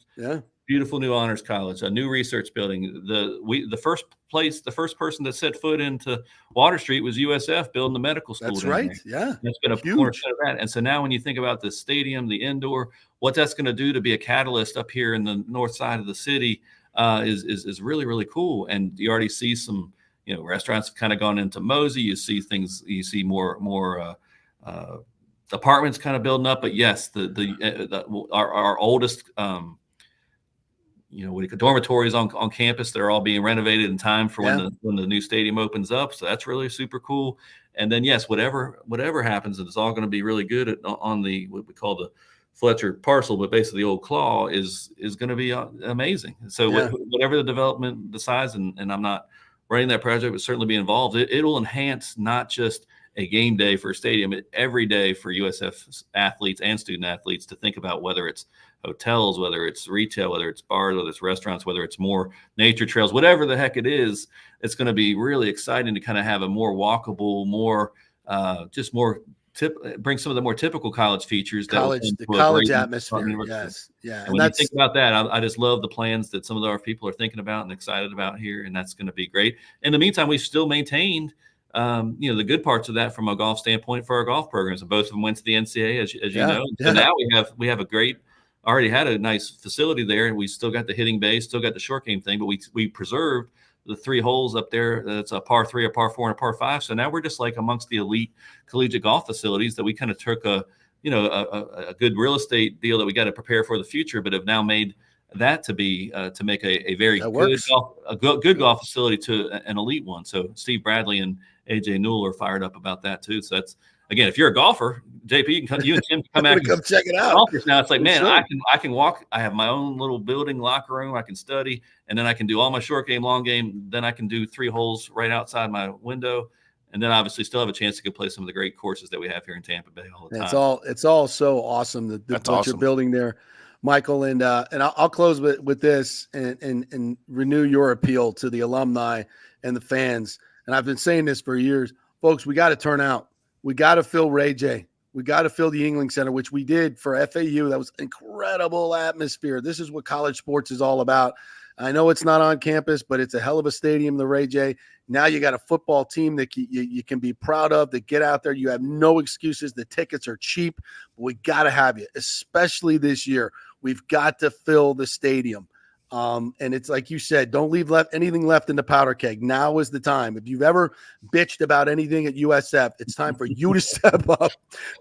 beautiful new honors college, a new research building. The first person that set foot into Water Street was USF building the medical school. That's right. Yeah, that's been a portion of that. And so now, when you think about the stadium, the indoor, what that's going to do to be a catalyst up here in the north side of the city is really, really cool. And you already see some. Restaurants have kind of gone into Mosey. You see things. You see more apartments kind of building up. But yes, our oldest, dormitories on campus. They're all being renovated in time for when the new stadium opens up. So that's really super cool. And then yes, whatever happens, it's all going to be really good on the what we call the Fletcher parcel, but basically the old Claw is going to be amazing. So whatever the development decides, and I'm not running that project, would certainly be involved. It'll enhance not just a game day for a stadium, every day for USF athletes and student athletes to think about whether it's hotels, whether it's retail, whether it's bars, whether it's restaurants, whether it's more nature trails, whatever the heck it is. It's going to be really exciting to kind of have a more walkable, bring some of the more typical college features. The college atmosphere. Yes. Yeah. And when you think about that, I just love the plans that some of our people are thinking about and excited about here. And that's going to be great. In the meantime, we've still maintained, the good parts of that from a golf standpoint for our golf programs. And both of them went to the NCAA, as you know. So now we have already had a nice facility there, and we still got the hitting base, still got the short game thing, but we preserved the 3 holes up there. That's a par 3, a par 4, and a par 5. So now we're just like amongst the elite collegiate golf facilities that we kind of took a good real estate deal that we got to prepare for the future, but have now made that to be to make a very good golf facility to an elite one. So Steve Bradley and AJ Newell are fired up about that too. So that's, again, if you're a golfer, JP, you and Tim can come out and come check it out. Golfers now, it's like, man, sure. I can walk. I have my own little building, locker room. I can study, and then I can do all my short game, long game. Then I can do 3 holes right outside my window, and then obviously still have a chance to go play some of the great courses that we have here in Tampa Bay all the time. It's all so awesome that what you're building there, Michael. And I'll close with this and renew your appeal to the alumni and the fans. And I've been saying this for years, folks. We got to turn out. We got to fill Ray J. We got to fill the Yuengling Center, which we did for FAU. That was incredible atmosphere. This is what college sports is all about. I know it's not on campus, but it's a hell of a stadium, the Ray J. Now you got a football team that you can be proud of, that get out there. You have no excuses. The tickets are cheap. But we got to have you, especially this year. We've got to fill the stadium. And it's like you said, don't leave anything left in the powder keg. Now is the time. If you've ever bitched about anything at USF, it's time for you to step up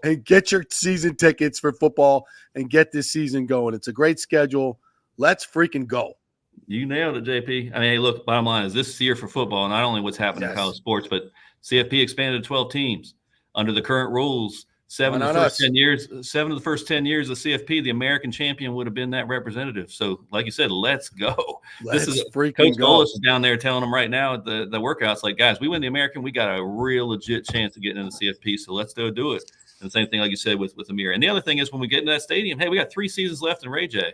and get your season tickets for football and get this season going. It's a great schedule. Let's freaking go. You nailed it, JP. I mean, hey, look, bottom line is this year for football, not only what's happening in college sports, but CFP expanded to 12 teams under the current rules. 7 of the first 10 years of CFP, the American champion would have been that representative. So, like you said, let's go. Let's this is freaking Coach go. Golis is down there telling them right now at the workouts, like, guys, we win the American, we got a real legit chance of getting into the CFP. So let's do it. And the same thing, like you said, with Amir. And the other thing is, when we get into that stadium, hey, we got 3 seasons left in Ray J.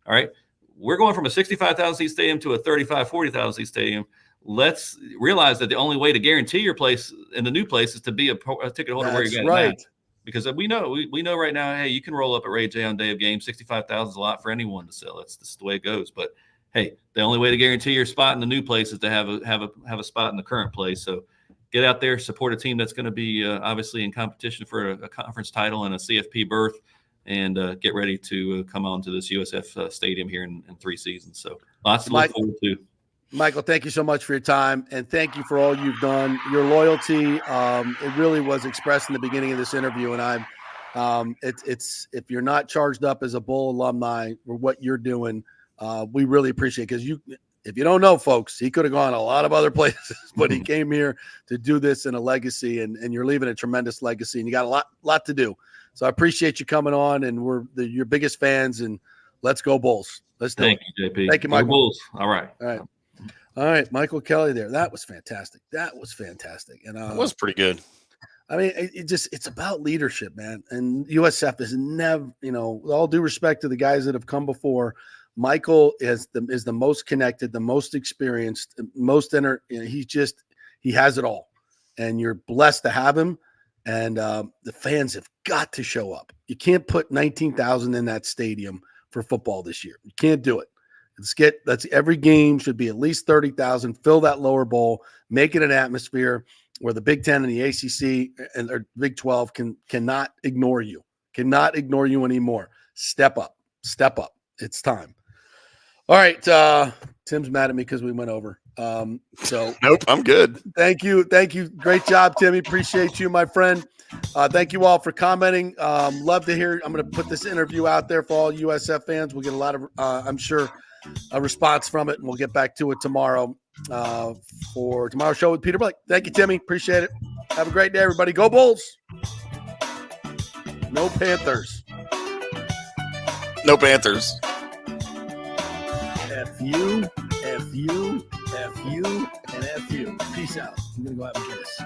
All right, we're going from a 65,000 seat stadium to a 40,000 seat stadium. Let's realize that the only way to guarantee your place in the new place is to be a ticket holder where you got it now. Because we know right now, hey, you can roll up at Ray J on day of game. 65,000 is a lot for anyone to sell. That's just the way it goes. But hey, the only way to guarantee your spot in the new place is to have a spot in the current place. So get out there, support a team that's going to be obviously in competition for a conference title and a CFP berth, and get ready to come on to this USF stadium here in 3 seasons. So lots to look forward to. Michael, thank you so much for your time, and thank you for all you've done. Your loyalty, it really was expressed in the beginning of this interview, and it's if you're not charged up as a Bull alumni for what you're doing, we really appreciate it, because if you don't know, folks, he could have gone a lot of other places, but he came here to do this in a legacy, and you're leaving a tremendous legacy, and you got a lot to do. So I appreciate you coming on, and we're your biggest fans, and let's go Bulls. Let's do it. Thank you, JP. Thank you, Michael. Go Bulls. All right. All right, Michael Kelly there. That was fantastic. And it was pretty good. I mean, it's about leadership, man. And USF is never, with all due respect to the guys that have come before, Michael is the most connected, the most experienced, most he has it all. And you're blessed to have him. And the fans have got to show up. You can't put 19,000 in that stadium for football this year. You can't do it. That's every game should be at least 30,000. Fill that lower bowl, make it an atmosphere where the Big Ten and the ACC and or Big 12 cannot ignore you. Cannot ignore you anymore. Step up. It's time. All right. Tim's mad at me because we went over. So nope, I'm good. Thank you. Great job, Timmy. Appreciate you, my friend. Thank you all for commenting. Love to hear. I'm going to put this interview out there for all USF fans. We'll get a lot of, I'm sure, a response from it, and we'll get back to it tomorrow for tomorrow's show with Peter Blake. Thank you, Timmy. Appreciate it. Have a great day, everybody. Go Bulls. No Panthers. No Panthers. F-U, F-U, F-U, and F-U. Peace out. I'm going to go have a kiss.